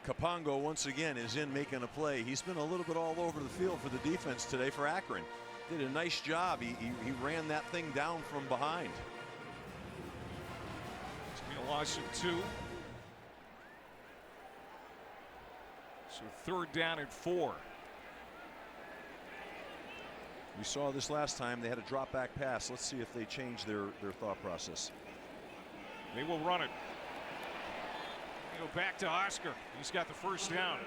Kapongo once again is in making a play. He's been a little bit all over the field for the defense today for Akron. Did a nice job. He ran that thing down from behind. It's going to be a loss of 2. So 3rd down and 4. We saw this last time. They had a drop back pass. Let's see if they change their thought process. They will run it. They go back to Oscar. He's got the first down.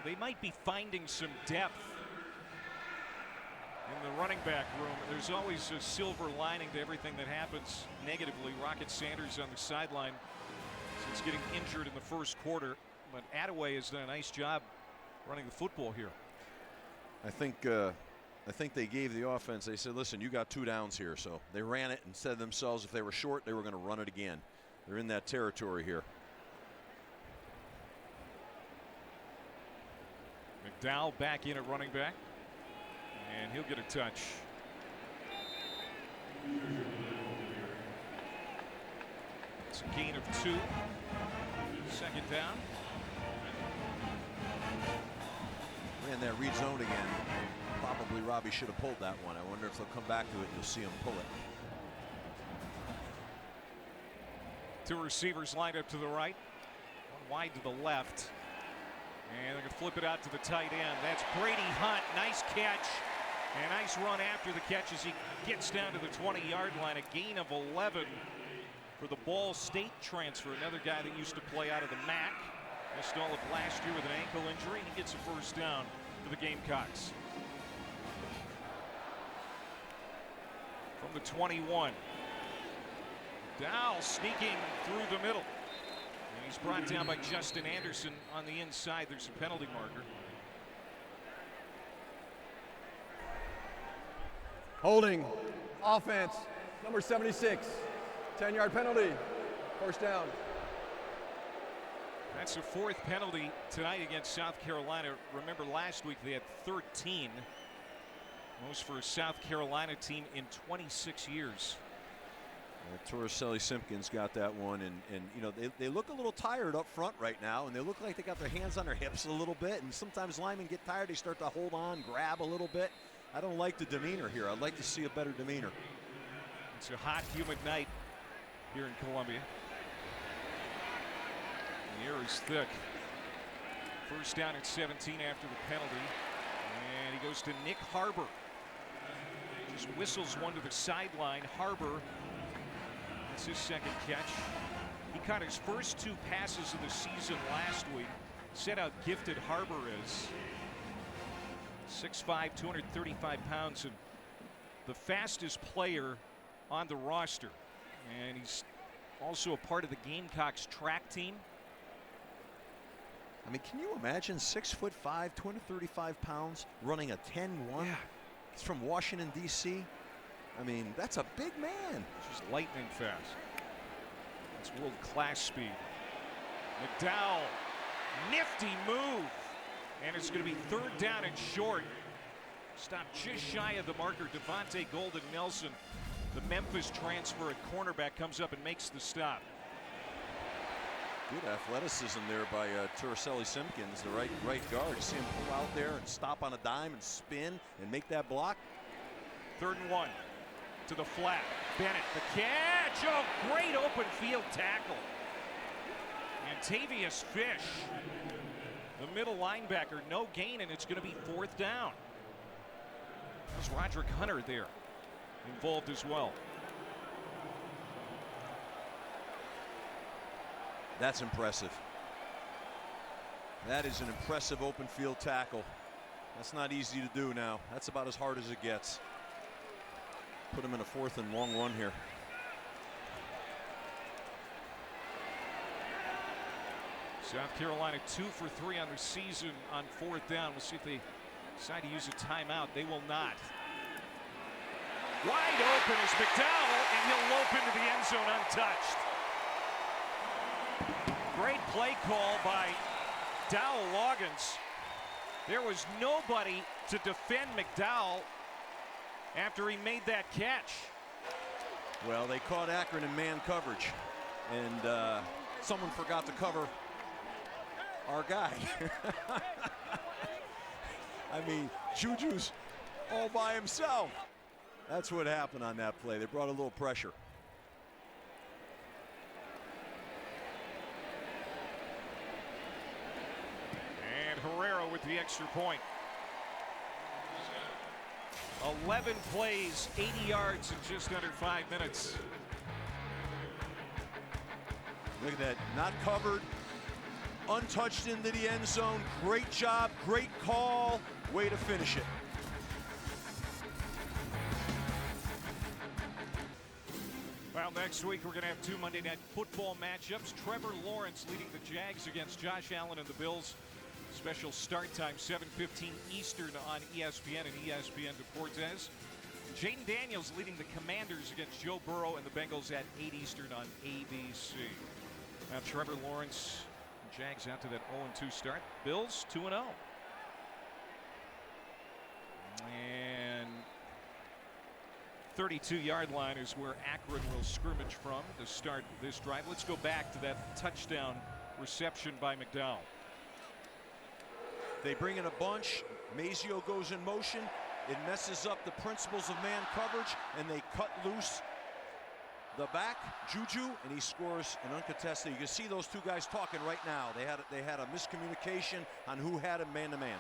They might be finding some depth in the running back room. There's always a silver lining to everything that happens negatively. Rocket Sanders on the sideline since getting injured in the first quarter. But Attaway has done a nice job running the football here. I think they gave the offense, they said, listen, you got 2 downs here. So they ran it and said themselves if they were short, they were going to run it again. They're in that territory here. McDowell back in at running back, and he'll get a touch. It's a gain of 2. Second down. Ran that read zone again. Probably Robbie should have pulled that one. I wonder if they'll come back to it and you'll see him pull it. 2 receivers lined up to the right, 1 wide to the left. And they're going to flip it out to the tight end. That's Brady Hunt. Nice catch. And nice run after the catch as he gets down to the 20-yard line. A gain of 11 for the Ball State transfer. Another guy that used to play out of the MAC. Missed all of last year with an ankle injury. He gets a first down for the Gamecocks. From the 21. Dow sneaking through the middle. And he's brought down by Justin Anderson on the inside. There's a penalty marker. Holding. Offense. Number 76. 10-yard penalty. First down. That's the 4th penalty tonight against South Carolina. Remember last week they had 13. Most for a South Carolina team in 26 years. Torricelli Simpkins got that one, and you know they look a little tired up front right now, and they look like they got their hands on their hips a little bit, and sometimes linemen get tired, they start to hold on, grab a little bit. I don't like the demeanor here. I'd like to see a better demeanor. It's a hot, humid night here in Columbia. The air is thick. First down at 17 after the penalty, and he goes to Nick Harbor. Just whistles one to the sideline. Harbor, that's his second catch. He caught his first 2 passes of the season last week. Said how gifted Harbor is. 6'5", 235 pounds, and the fastest player on the roster. And he's also a part of the Gamecocks track team. I mean, can you imagine 6'5", 235 pounds, running a 10-1? Yeah. He's from Washington, D.C. I mean, that's a big man. Just lightning fast. That's world-class speed. McDowell, nifty move. And it's going to be 3rd down and short. Stopped just shy of the marker. Devontae Golden Nelson, the Memphis transfer at cornerback, comes up and makes the stop. Good athleticism there by Torricelli Simpkins, the right guard. You see him pull out there and stop on a dime and spin and make that block. 3rd and 1 to the flat. Bennett, the catch. Oh, great open field tackle. Antavius Fish, the middle linebacker, no gain, and it's going to be 4th down. There's Roderick Hunter there, involved as well. That's impressive. That is an impressive open field tackle. That's not easy to do now. That's about as hard as it gets. Put him in a 4th and long one here. South Carolina 2 for 3 on the season on 4th down. We'll see if they decide to use a timeout. They will not. Wide open is McDowell, and he'll lope into the end zone untouched. Great play call by Dowell Loggins. There was nobody to defend McDowell after he made that catch. Well, they caught Akron in man coverage, and someone forgot to cover our guy. I mean, Juju's all by himself. That's what happened on that play. They brought a little pressure. And Herrera with the extra point. 11 plays, 80 yards in just under 5 minutes. Look at that, not covered, untouched into the end zone. Great job, great call, way to finish it. Well, next week we're going to have 2 Monday Night Football matchups. Trevor Lawrence leading the Jags against Josh Allen and the Bills. Special start time, 7:15 Eastern on ESPN and ESPN Deportes. Jaden Daniels leading the Commanders against Joe Burrow and the Bengals at 8 Eastern on ABC. Now Trevor Lawrence, Jags out to that 0-2 start. Bills 2-0. And 32-yard line is where Akron will scrimmage from to start this drive. Let's go back to that touchdown reception by McDowell. They bring in a bunch. Mazio goes in motion. It messes up the principles of man coverage, and they cut loose the back, Juju, and he scores an uncontested. You can see those two guys talking right now. They had a miscommunication on who had him man-to-man.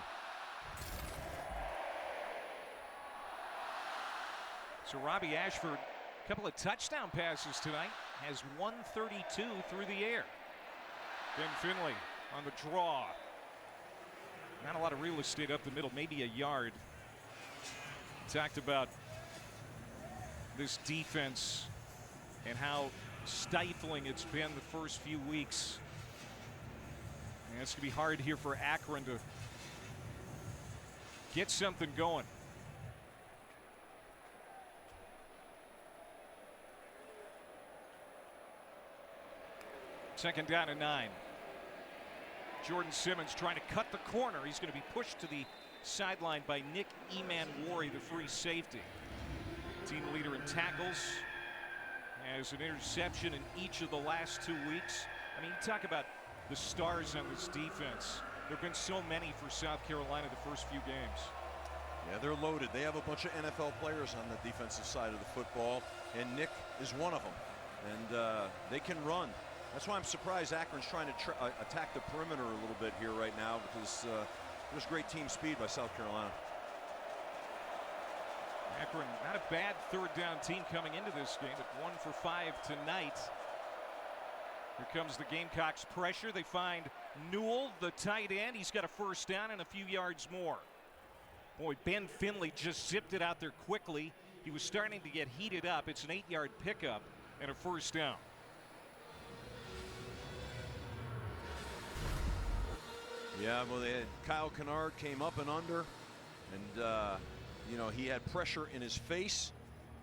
So Robbie Ashford, a couple of touchdown passes tonight, has 132 through the air. Ben Finley on the draw. Not a lot of real estate up the middle, maybe a yard. Talked about this defense and how stifling it's been the first few weeks. And it's going to be hard here for Akron to get something going. Second down and 9. Jordan Simmons trying to cut the corner. He's going to be pushed to the sideline by Nick Emanwari, the free safety. Team leader in tackles. Has an interception in each of the last 2 weeks. I mean, you talk about the stars on this defense. There have been so many for South Carolina the first few games. Yeah, they're loaded. They have a bunch of NFL players on the defensive side of the football, and Nick is one of them. And they can run. That's why I'm surprised Akron's trying to attack the perimeter a little bit here right now, because there's great team speed by South Carolina. Akron, not a bad third down team coming into this game, but 1 for 5 tonight. Here comes the Gamecocks pressure. They find Newell, the tight end. He's got a first down and a few yards more. Boy, Ben Finley just zipped it out there quickly. He was starting to get heated up. It's an 8-yard pickup and a first down. Yeah, well, Kyle Kennard came up and under, and you know, he had pressure in his face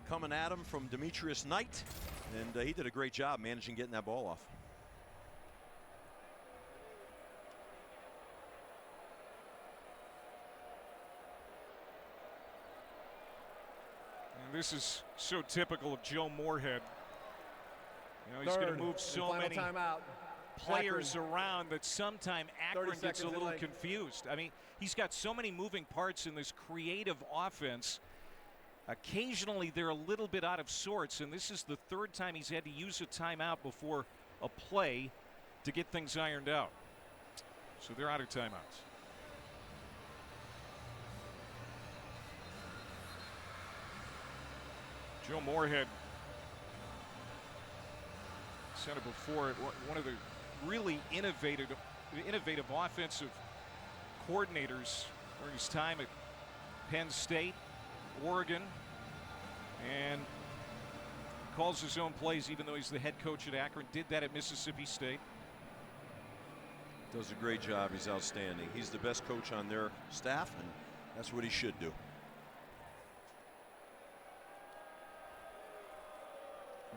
coming at him from Demetrius Knight, and he did a great job managing getting that ball off. And this is so typical of Joe Moorhead. You know, he's going to move so many players around that sometime Akron gets a little confused. I mean, he's got so many moving parts in this creative offense. Occasionally they're a little bit out of sorts, and this is the third time he's had to use a timeout before a play to get things ironed out. So they're out of timeouts. Joe Moorhead said it before, one of the really innovative offensive coordinators during his time at Penn State, Oregon, and calls his own plays even though he's the head coach at Akron. Did that at Mississippi State. Does a great job. He's outstanding. He's the best coach on their staff, and that's what he should do.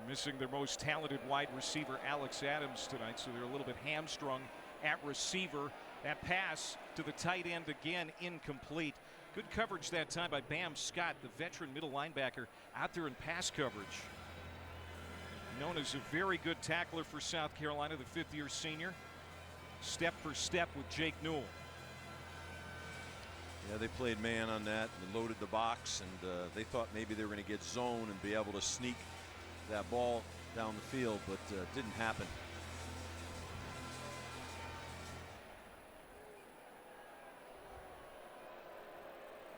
Missing their most talented wide receiver, Alex Adams, tonight, so they're a little bit hamstrung at receiver. That pass to the tight end again, incomplete. Good coverage that time by Bam Scott, the veteran middle linebacker, out there in pass coverage. Known as a very good tackler for South Carolina, the fifth-year senior. Step for step with Jake Newell. Yeah, they played man on that and loaded the box, and they thought maybe they were going to get zone and be able to sneak that ball down the field, but didn't happen.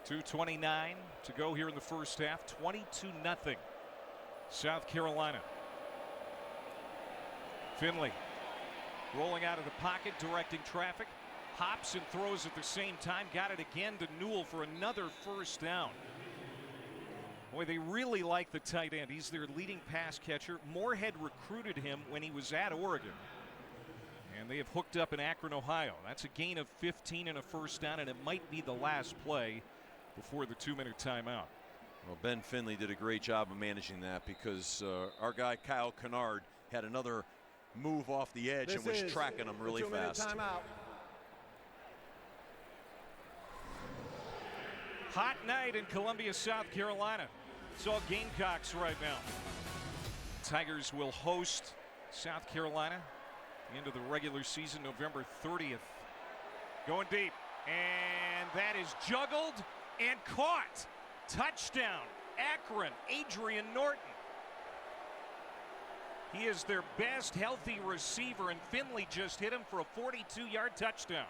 .229 to go here in the first half. 22-0 South Carolina. Finley rolling out of the pocket, directing traffic, hops and throws at the same time. Got it again to Newell for another first down. Boy, they really like the tight end. He's their leading pass catcher. Moorhead recruited him when he was at Oregon. And they have hooked up in Akron, Ohio. That's a gain of 15 and a first down, and it might be the last play before the 2-minute timeout. Well, Ben Finley did a great job of managing that, because our guy Kyle Kennard had another move off the edge and was tracking him really fast. Hot night in Columbia, South Carolina. It's all Gamecocks right now. Tigers will host South Carolina the end of the regular season, November 30th. Going deep, and that is juggled and caught. Touchdown, Akron, Adrian Norton. He is their best healthy receiver, and Finley just hit him for a 42-yard touchdown.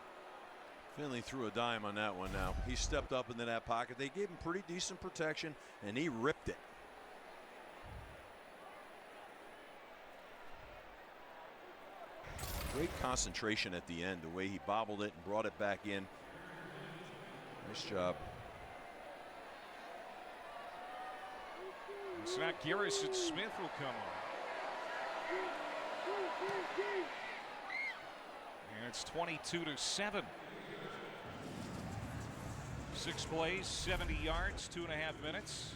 Finley threw a dime on that one now. He stepped up into that pocket. They gave him pretty decent protection, and he ripped it. Great concentration at the end, the way he bobbled it and brought it back in. Nice job. It's not Garrison Smith will come on. And it's 22-7. 6 plays, 70 yards, 2.5 minutes.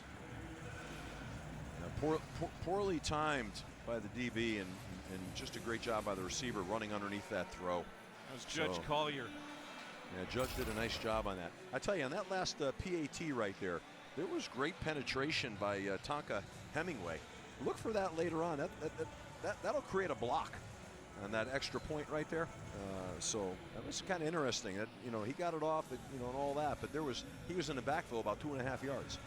Poorly timed by the DB, and just a great job by the receiver running underneath that throw. That was Judge Collier. Yeah, Judge did a nice job on that. I tell you, on that last PAT right there was great penetration by Tonka Hemingway. Look for that later on. That'll create a block on that extra point right there. So that was kind of interesting. That he got it off, and all that, but he was in the backfield about 2.5 yards.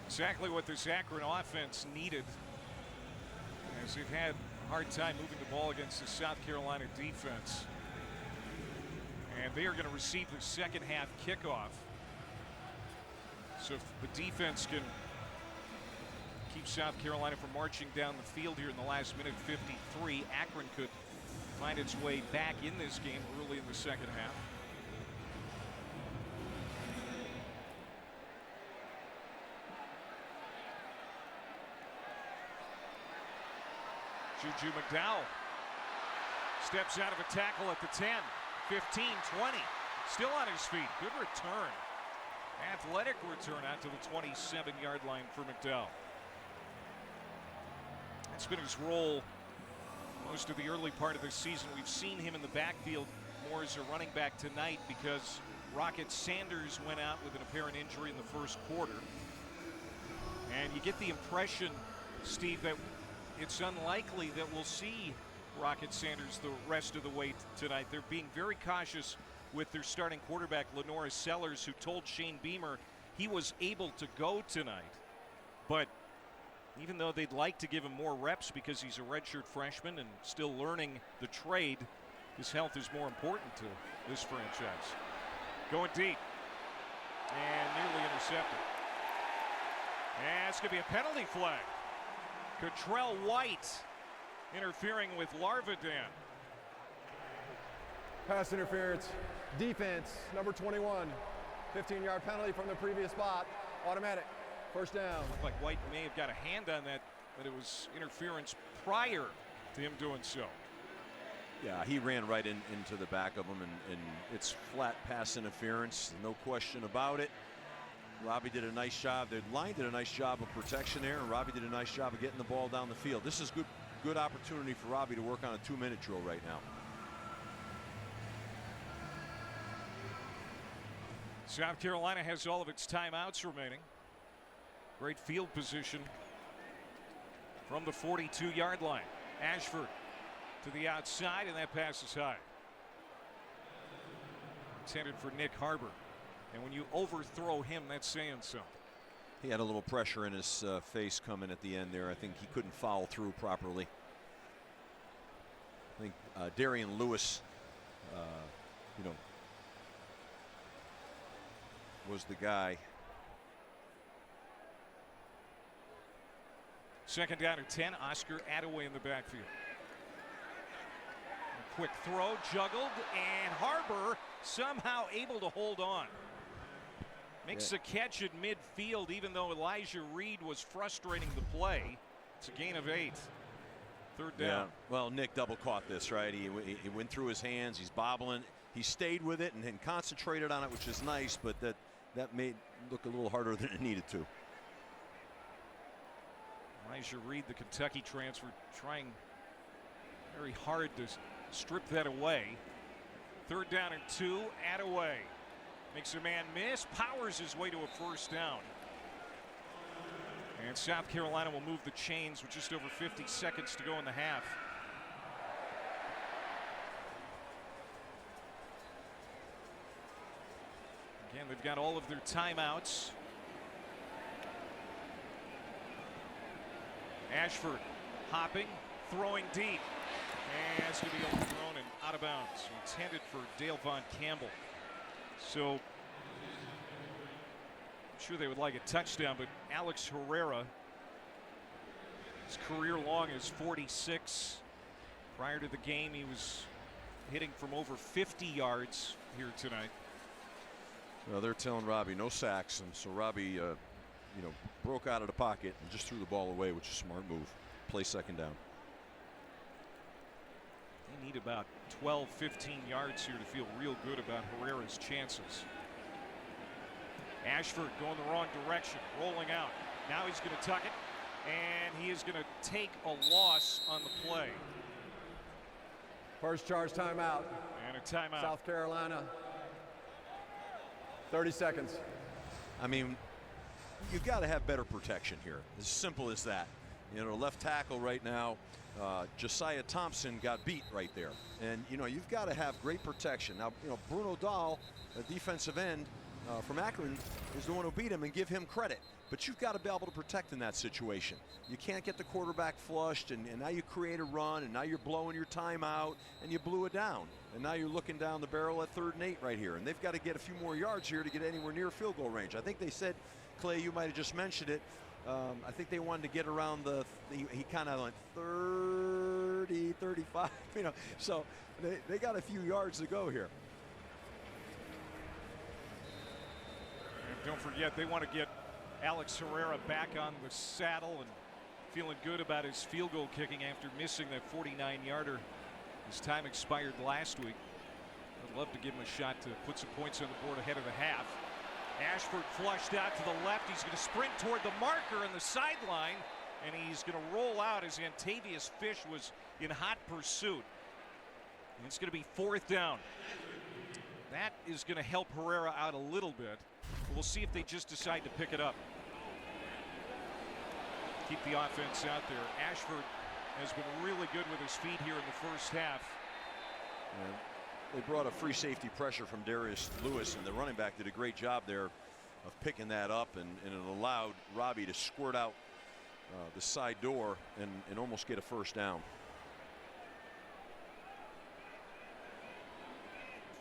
Exactly what this Akron offense needed, as they've had a hard time moving the ball against the South Carolina defense. And they are going to receive the second half kickoff. So if the defense can keep South Carolina from marching down the field here in the last minute 53, Akron could find its way back in this game early in the second half. Juju McDowell steps out of a tackle at the 10, 15, 20, still on his feet. Good return. Athletic return out to the 27-yard line for McDowell. It's been his role most of the early part of the season. We've seen him in the backfield more as a running back tonight because Rocket Sanders went out with an apparent injury in the first quarter. And you get the impression, Steve, that it's unlikely that we'll see Rocket Sanders the rest of the way tonight. They're being very cautious with their starting quarterback, Lenora Sellers, who told Shane Beamer he was able to go tonight. But even though they'd like to give him more reps because he's a redshirt freshman and still learning the trade, his health is more important to this franchise. Going deep and nearly intercepted. And it's going to be a penalty flag. Cottrell White interfering with Larvadan. Pass interference. Defense, number 21. 15-yard penalty from the previous spot. Automatic. First down. Looked like White may have got a hand on that, but it was interference prior to him doing so. Yeah, he ran right into the back of him, and it's flat pass interference, no question about it. Robbie did a nice job. The line did a nice job of protection there, and Robbie did a nice job of getting the ball down the field. This is good opportunity for Robbie to work on a 2-minute drill right now. South Carolina has all of its timeouts remaining. Great field position from the 42-yard line. Ashford to the outside, and that pass is high. Intended for Nick Harbor. And when you overthrow him, that's saying something. He had a little pressure in his face coming at the end there. I think he couldn't foul through properly. I think Darian Lewis, was the guy. Second down and 10. Oscar Attaway in the backfield. A quick throw, juggled, and Harbor somehow able to hold on. Makes a catch at midfield, even though Elijah Reed was frustrating the play. It's a gain of 8. Third down. Yeah. Well, Nick double caught this, right? He went through his hands. He's bobbling. He stayed with it and concentrated on it, which is nice, but that made it look a little harder than it needed to. Elijah Reed, the Kentucky transfer, trying very hard to strip that away. Third down and 2. Attaway Makes a man miss, powers his way to a first down. And South Carolina will move the chains with just over 50 seconds to go in the half. Again, they've got all of their timeouts. Ashford hopping, throwing deep. And it's going to be overthrown and out of bounds. Intended for Dale Von Campbell. So I'm sure they would like a touchdown, but Alex Herrera, his career long is 46. Prior to the game, he was hitting from over 50 yards here tonight. Well, they're telling Robbie no sacks, and so Robbie, broke out of the pocket and just threw the ball away, which is a smart move. Play second down. They need about 12, 15 yards here to feel real good about Herrera's chances. Ashford going the wrong direction, rolling out. Now he's going to tuck it, and he is going to take a loss on the play. First charge timeout. And a timeout. South Carolina. 30 seconds. I mean, you've got to have better protection here. As simple as that. Left tackle right now, Josiah Thompson got beat right there. And, you've got to have great protection. Now, Bruno Dahl, a defensive end from Akron, is the one who beat him, and give him credit. But you've got to be able to protect in that situation. You can't get the quarterback flushed, and now you create a run, and now you're blowing your time out, and you blew it down. And now you're looking down the barrel at 3rd and 8 right here. And they've got to get a few more yards here to get anywhere near field goal range. I think they said, Clay, you might have just mentioned it, I think they wanted to get around he kind of went 30, 35, so they got a few yards to go here. And don't forget, they want to get Alex Herrera back on the saddle and feeling good about his field goal kicking after missing that 49-yarder. His time expired last week. I'd love to give him a shot to put some points on the board ahead of the half. Ashford flushed out to the left. He's going to sprint toward the marker on the sideline, and he's going to roll out as Antavius Fish was in hot pursuit. And it's going to be 4th down. That is going to help Herrera out a little bit. We'll see if they just decide to pick it up. Keep the offense out there. Ashford has been really good with his feet here in the first half. And they brought a free safety pressure from Darius Lewis, and the running back did a great job there of picking that up, and it allowed Robbie to squirt out the side door and almost get a first down.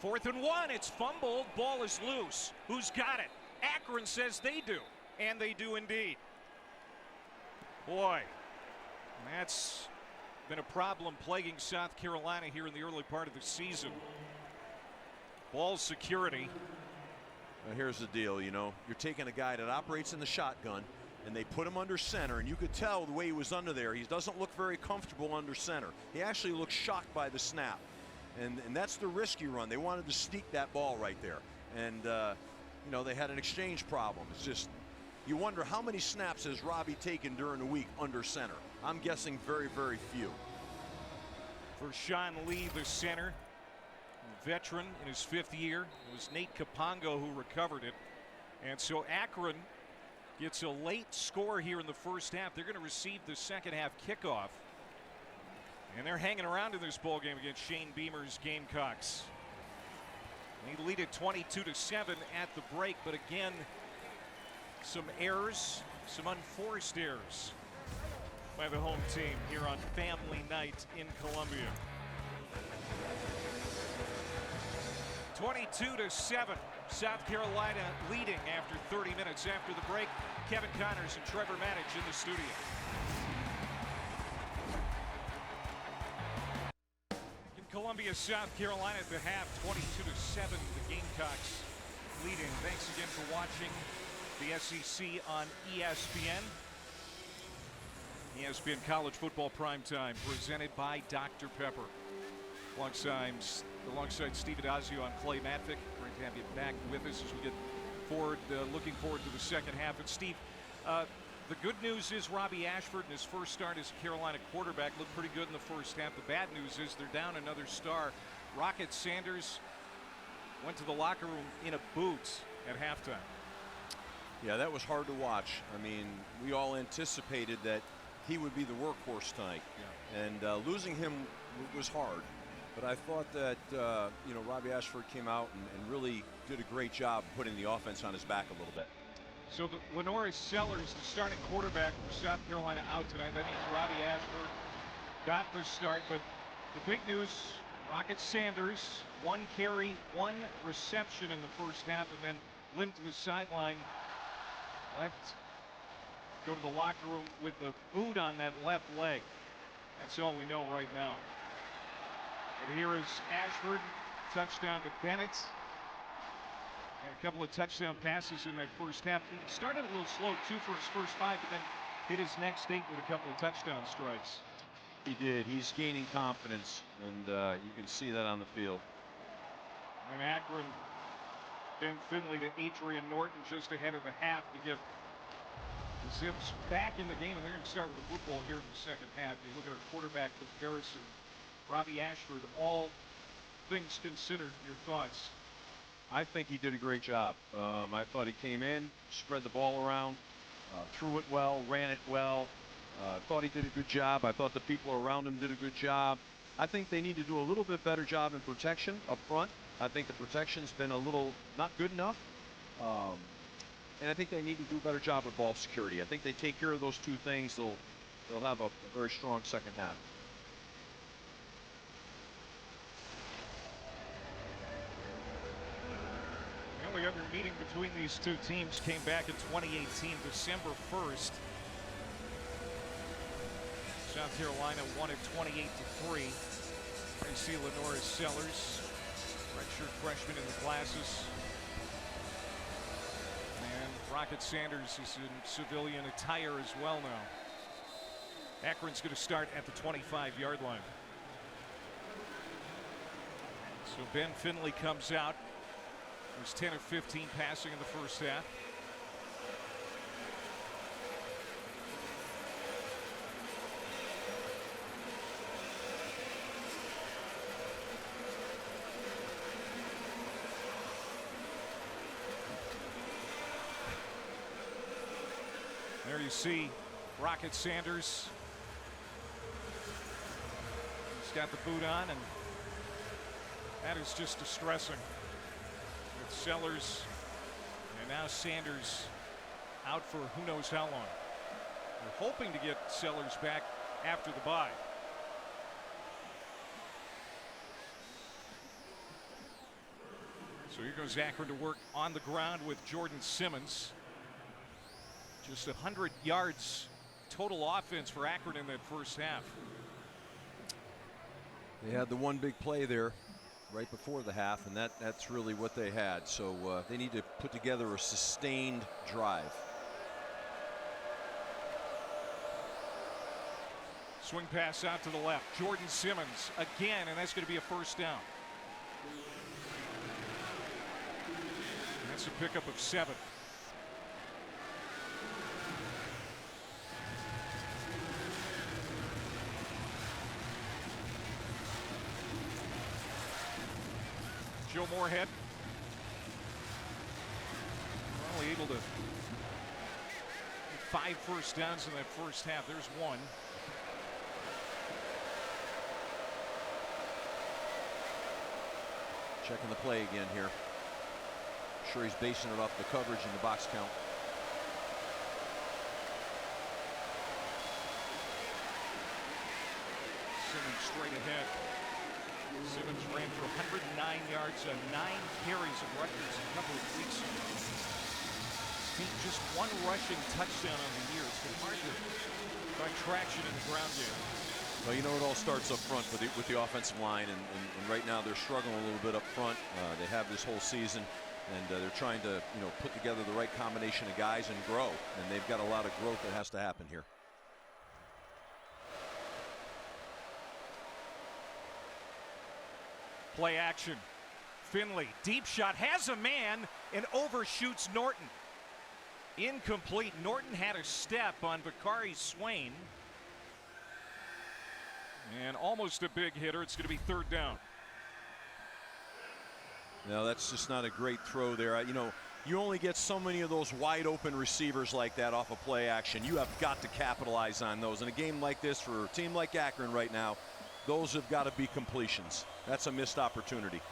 4th and 1. It's fumbled. Ball is loose. Who's got it? Akron says they do, and they do indeed. Boy, that's been a problem plaguing South Carolina here in the early part of the season. Ball security. Now here's the deal, you're taking a guy that operates in the shotgun, and they put him under center, and you could tell the way he was under there. He doesn't look very comfortable under center. He actually looks shocked by the snap. And that's the risk you run. They wanted to sneak that ball right there. And, they had an exchange problem. It's just, you wonder how many snaps has Robbie taken during the week under center. I'm guessing very, very few. For Sean Lee, the center, veteran in his 5th year. It was Nate Capongo who recovered it. And so Akron gets a late score here in the first half. They're going to receive the second half kickoff. And they're hanging around in this ball game against Shane Beamer's Gamecocks. They lead it 22-7 at the break, but again, some errors, some unforced errors by the home team here on family night in Columbia. 22-7, South Carolina leading after 30 minutes. After the break, Kevin Connors and Trevor Manage in the studio. Columbia, South Carolina at the half, 22-7. The Gamecocks leading. Thanks again for watching the SEC on ESPN. ESPN College Football Primetime, presented by Dr. Pepper. Alongside Steve Adazio, I'm Clay Matvick. Great to have you back with us as we get forward, looking forward to the second half. And Steve, the good news is Robbie Ashford in his first start as a Carolina quarterback looked pretty good in the first half. The bad news is they're down another star. Rocket Sanders went to the locker room in a boot at halftime. Yeah, that was hard to watch. I mean, we all anticipated that he would be the workhorse tonight. Yeah. And losing him was hard. But I thought that, Robbie Ashford came out and really did a great job putting the offense on his back a little bit. So the Lenore Sellers, the starting quarterback for South Carolina, out tonight. That means Robbie Ashford got the start. But the big news, Rocket Sanders, 1 carry, 1 reception in the first half, and then limped to the sideline. Left, go to the locker room with the boot on that left leg. That's all we know right now. And here is Ashford, touchdown to Bennett. And a couple of touchdown passes in that first half. He started a little slow, too, for his first 5, but then hit his next 8 with a couple of touchdown strikes. He did. He's gaining confidence, and you can see that on the field. And Akron, Ben Finley to Adrian Norton just ahead of the half to get the Zips back in the game, and they're going to start with the football here in the second half. You look at a quarterback comparison. Robbie Ashford, all things considered, your thoughts? I think he did a great job. I thought he came in, spread the ball around, threw it well, ran it well. Thought he did a good job. I thought the people around him did a good job. I think they need to do a little bit better job in protection up front. I think the protection's been a little not good enough. And I think they need to do a better job with ball security. I think they take care of those 2 things, they'll have a very strong second half. The only other meeting between these 2 teams came back in 2018, December 1st. South Carolina won it 28-3. You see Lenore Sellers, redshirt freshman in the classes. And Rocket Sanders is in civilian attire as well now. Akron's going to start at the 25-yard line. So Ben Finley comes out. There's 10 or 15 passing in the first half. There you see Rocket Sanders. He's got the boot on, and that is just distressing. With Sellers and now Sanders out for who knows how long. They're hoping to get Sellers back after the bye. So here goes Akron to work on the ground with Jordan Simmons. Just 100 yards total offense for Akron in that first half. They had the one big play there right before the half, and that's really what they had. So they need to put together a sustained drive. Swing pass out to the left. Jordan Simmons again, and that's going to be a first down. And that's a pickup of 7. Joe Moorhead only able to get 5 first downs in that first half. There's 1. Checking the play again here. Sure, he's basing it off the coverage and the box count. Simmons straight ahead. Simmons ran for 109 yards on 9 carries at Rutgers a couple of weeks ago. Just 1 rushing touchdown on the year. It's been hard to find traction in the ground game. Well, you know, it all starts up front with the offensive line, and right now they're struggling a little bit up front. They have this whole season, and they're trying to, put together the right combination of guys and grow. And they've got a lot of growth that has to happen here. Play action. Finley, deep shot, has a man and overshoots Norton. Incomplete. Norton had a step on Bakari Swain. And almost a big hitter. It's going to be 3rd down. No, that's just not a great throw there. You know, you only get so many of those wide open receivers like that off of play action. You have got to capitalize on those. In a game like this, for a team like Akron right now, those have got to be completions. That's a missed opportunity.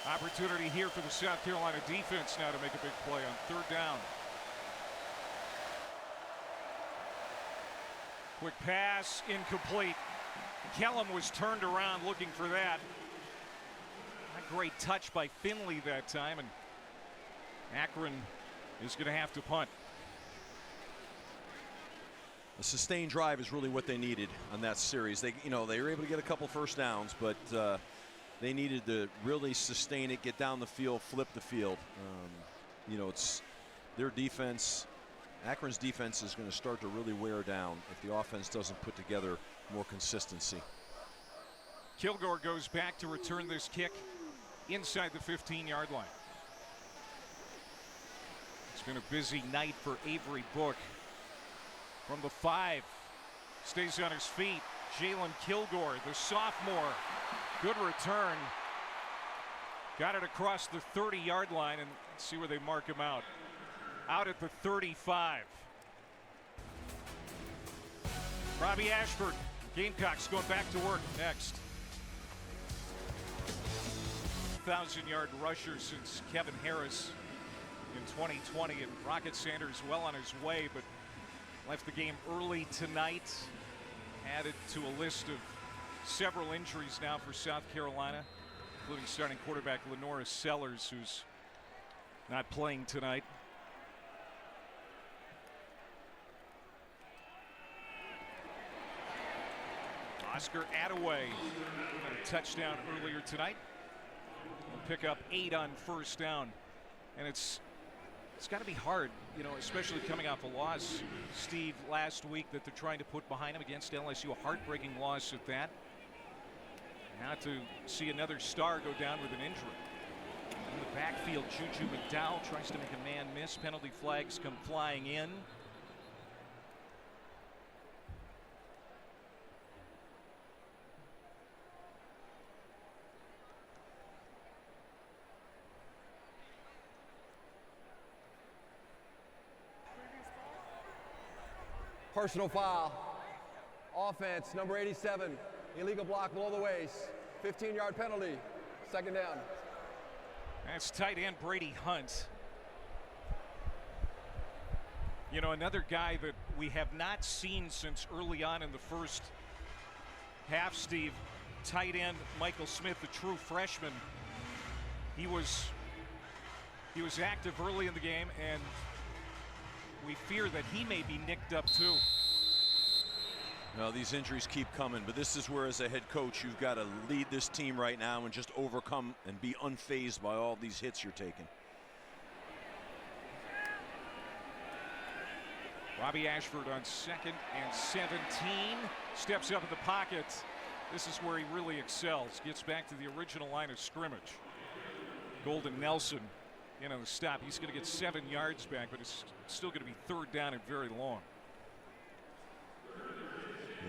Opportunity here for the South Carolina defense now to make a big play on 3rd down. Quick pass, incomplete. Kellum was turned around looking for that. A great touch by Finley that time, and Akron is going to have to punt. A sustained drive is really what they needed on that series. They were able to get a couple first downs, but they needed to really sustain it, get down the field, flip the field. It's their defense. Akron's defense is going to start to really wear down if the offense doesn't put together more consistency. Kilgore goes back to return this kick inside the 15-yard line. It's been a busy night for Avery Book. From the 5, stays on his feet. Jalen Kilgore, the sophomore. Good return. Got it across the 30-yard line, and let's see where they mark him out. Out at the 35. Robbie Ashford, Gamecocks going back to work next. 1,000-yard rusher since Kevin Harris in 2020, and Rocket Sanders well on his way, but left the game early tonight. Added to a list of several injuries now for South Carolina, including starting quarterback Lenora Sellers, who's not playing tonight. Oscar Attaway had a touchdown earlier tonight. He'll pick up 8 on 1st down. And it's got to be hard, especially coming off a loss, Steve, last week that they're trying to put behind him against LSU. A heartbreaking loss at that. Now to see another star go down with an injury. In the backfield, Juju McDowell tries to make a man miss. Penalty flags come flying in. Personal foul. Offense, number 87. Illegal block below the waist. 15-yard penalty. 2nd down. That's tight end Brady Hunt. Another guy that we have not seen since early on in the first half, Steve. Tight end Michael Smith, the true freshman. He was active early in the game, and we fear that he may be nicked up too. No, these injuries keep coming, but this is where, as a head coach, you've got to lead this team right now and just overcome and be unfazed by all these hits you're taking. Robbie Ashford on 2nd and 17. Steps up in the pocket. This is where he really excels. Gets back to the original line of scrimmage. Golden Nelson in on the stop. He's going to get 7 yards back, but it's still going to be 3rd down and very long.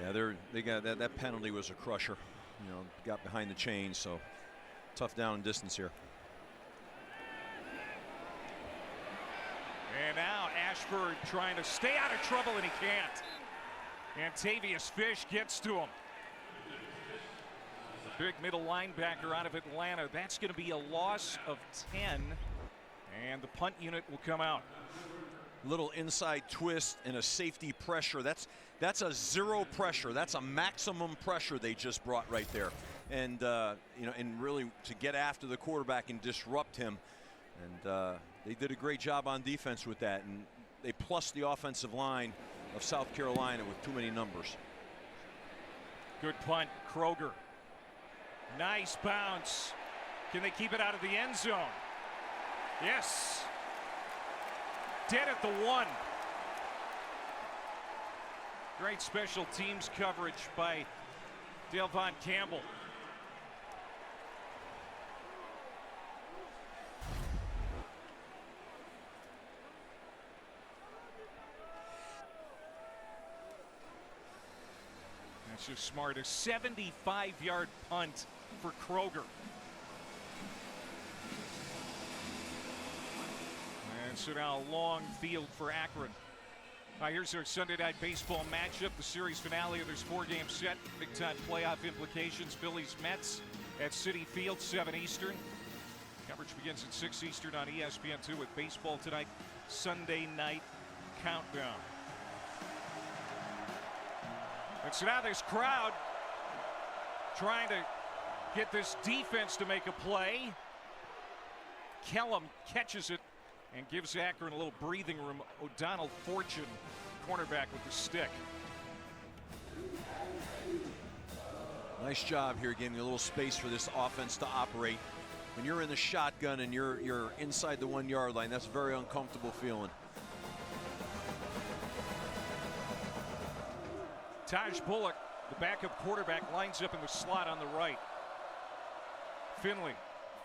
Yeah, they got that penalty was a crusher. Got behind the chains, so tough down and distance here. And now Ashford trying to stay out of trouble, and he can't. Antavius Fish gets to him. The big middle linebacker out of Atlanta. That's going to be a loss of 10, and the punt unit will come out. Little inside twist and a safety pressure. That's a zero pressure. That's a maximum pressure they just brought right there. And and really to get after the quarterback and disrupt him. And they did a great job on defense with that. And they plussed the offensive line of South Carolina with too many numbers. Good punt, Kroger. Nice bounce. Can they keep it out of the end zone? Yes. Dead at the 1. Great special teams coverage by Delvon Campbell. He's just smart. A 75-yard punt for Kroger. And so now a long field for Akron. Here's our Sunday Night Baseball matchup, the series finale of this four-game set. Big-time playoff implications. Phillies Mets at Citi Field, 7 Eastern. Coverage begins at 6 Eastern on ESPN2 with Baseball Tonight Sunday Night Countdown. And so now this crowd trying to get this defense to make a play. Kellum catches it and gives Akron a little breathing room. O'Donnell Fortune, cornerback, with the stick. Nice job here, getting a little space for this offense to operate. When you're in the shotgun and you're inside the 1 yard line, that's a very uncomfortable feeling. Taj Bullock, the backup quarterback, lines up in the slot on the right. Finley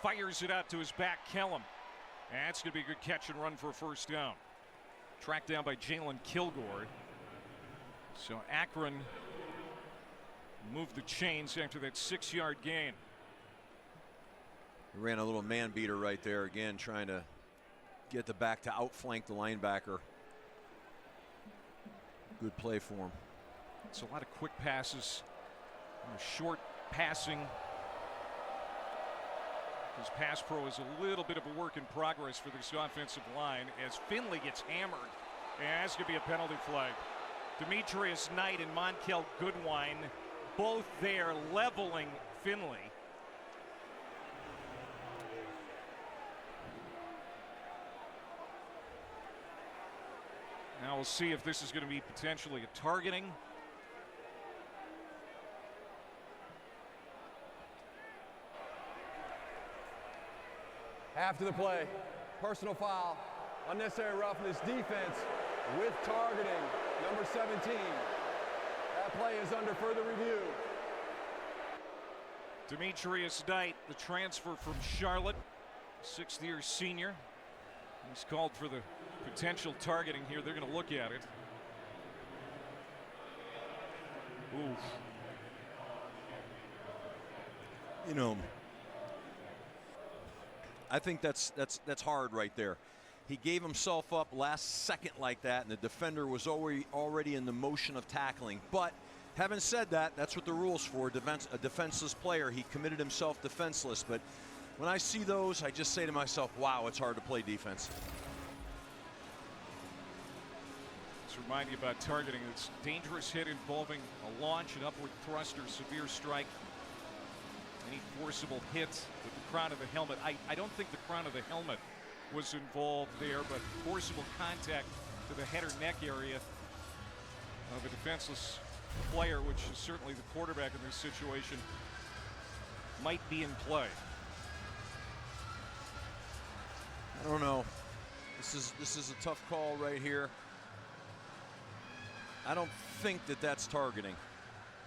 fires it out to his back, Kellum. And that's going to be a good catch and run for a first down. Tracked down by Jalen Kilgore. So Akron moved the chains after that 6-yard gain. He ran a little man beater right there again, trying to get the back to outflank the linebacker. Good play for him. It's a lot of quick passes, short passing. His pass pro is a little bit of a work in progress for this offensive line as Finley gets hammered. And that's going to be a penalty flag. Demetrius Knight and Monkel Goodwine both there leveling Finley. Now we'll see if this is going to be potentially a targeting. After the play, personal foul, unnecessary roughness, defense with targeting, number 17. That play is under further review. Demetrius Knight, the transfer from Charlotte, 6th-year senior. He's called for the potential targeting here. They're going to look at it. Oof. You know, I think that's hard right there. He gave himself up last second like that, and the defender was already in the motion of tackling. But having said that, that's what the rule's for. A defenseless player, he committed himself defenseless. But when I see those, I just say to myself, wow, it's hard to play defense. Let's remind you about targeting. It's a dangerous hit involving a launch, an upward thrust, or severe strike. Any forcible hit with the crown of the helmet. I don't think the crown of the helmet was involved there, but forcible contact to the head or neck area of a defenseless player, which is certainly the quarterback in this situation, might be in play. I don't know. This is a tough call right here. I don't think that that's targeting,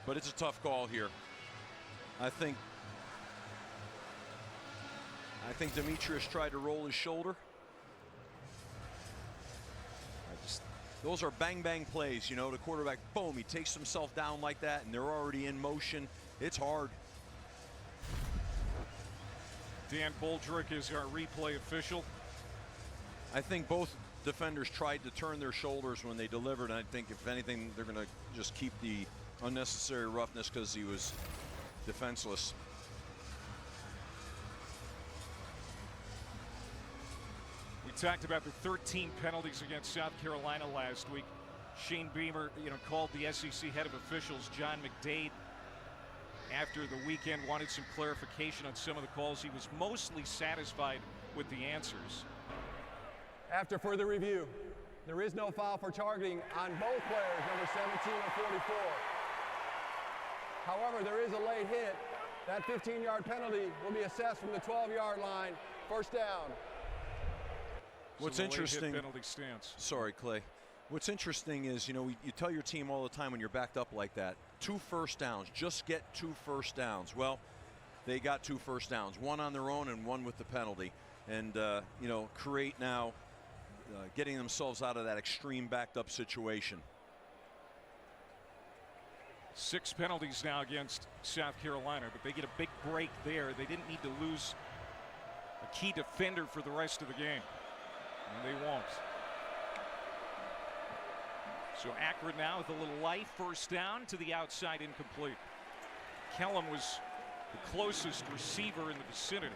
but it's a tough call here. I think Demetrius tried to roll his shoulder. Those are bang plays, you know. The quarterback, boom, he takes himself down like that, and they're already in motion. It's hard. Dan Boldrick is our replay official. I think both defenders tried to turn their shoulders when they delivered, and I think if anything, they're going to just keep the unnecessary roughness because he was defenseless. We talked about the 13 penalties against South Carolina last week. Shane Beamer, called the SEC head of officials, John McDade, after the weekend, wanted some clarification on some of the calls. He was mostly satisfied with the answers. After further review, there is no foul for targeting on both players, number 17 and 44. However, there is a late hit. That 15-yard penalty will be assessed from the 12-yard line. First down. What's interesting, penalty stance. Sorry, Clay. What's interesting is, you tell your team all the time when you're backed up like that, 2 first downs, just get 2 first downs. Well, they got 2 first downs, one on their own and one with the penalty. And, create now getting themselves out of that extreme backed up situation. 6 penalties now against South Carolina, but they get a big break there. They didn't need to lose a key defender for the rest of the game, and they won't. So Akron now with a little life. First down to the outside, incomplete. Kellum was the closest receiver in the vicinity.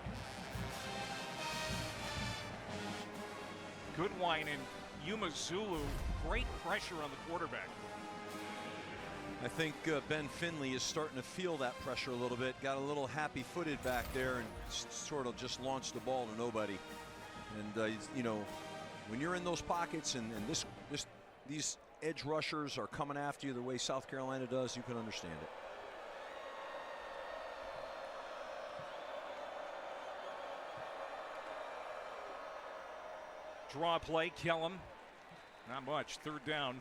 Goodwine and Yuma Zulu, great pressure on the quarterback. I think Ben Finley is starting to feel that pressure a little bit. Got a little happy-footed back there and sort of just launched the ball to nobody. And you know, when you're in those pockets and these edge rushers are coming after you the way South Carolina does, you can understand it. Draw play, Kellum. Not much. Third down.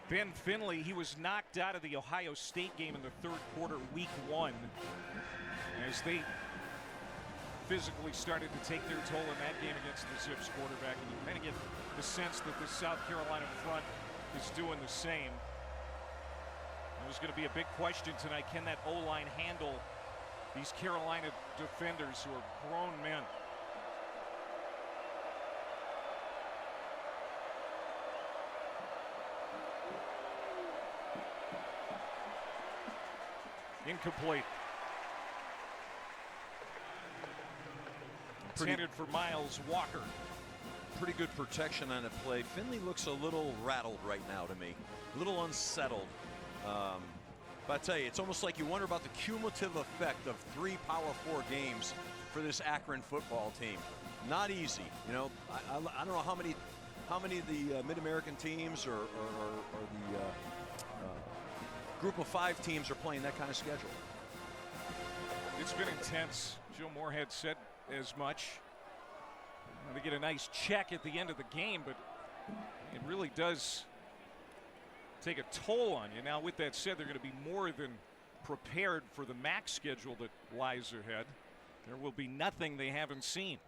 Ben Finley, he was knocked out of the Ohio State game in the third quarter, week 1, as they physically started to take their toll in that game against the Zips quarterback. And you kind of get the sense that the South Carolina front is doing the same. There's going to be a big question tonight. Can that O-line handle these Carolina defenders who are grown men? Incomplete. Intended for Miles Walker. Pretty good protection on the play. Finley looks a little rattled right now to me, a little unsettled. But I tell you, it's almost like you wonder about the cumulative effect of 3 Power 4 games for this Akron football team. Not easy, you know. I don't know how many of the Mid-American teams or the Group of 5 teams are playing that kind of schedule. It's been intense. Joe Moorhead said as much. They get a nice check at the end of the game, but it really does take a toll on you. Now, with that said, they're going to be more than prepared for the MAC schedule that lies ahead. There will be nothing they haven't seen.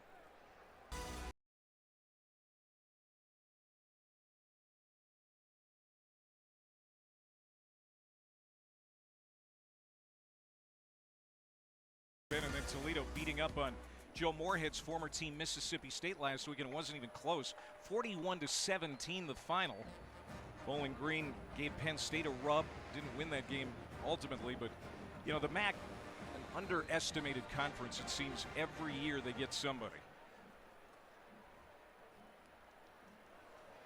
And then Toledo beating up on Joe Moorhead's former team Mississippi State last week, and it wasn't even close. 41-17 the final. Bowling Green gave Penn State a rub. Didn't win that game ultimately, but you know, the MAC, an underestimated conference. It seems every year they get somebody.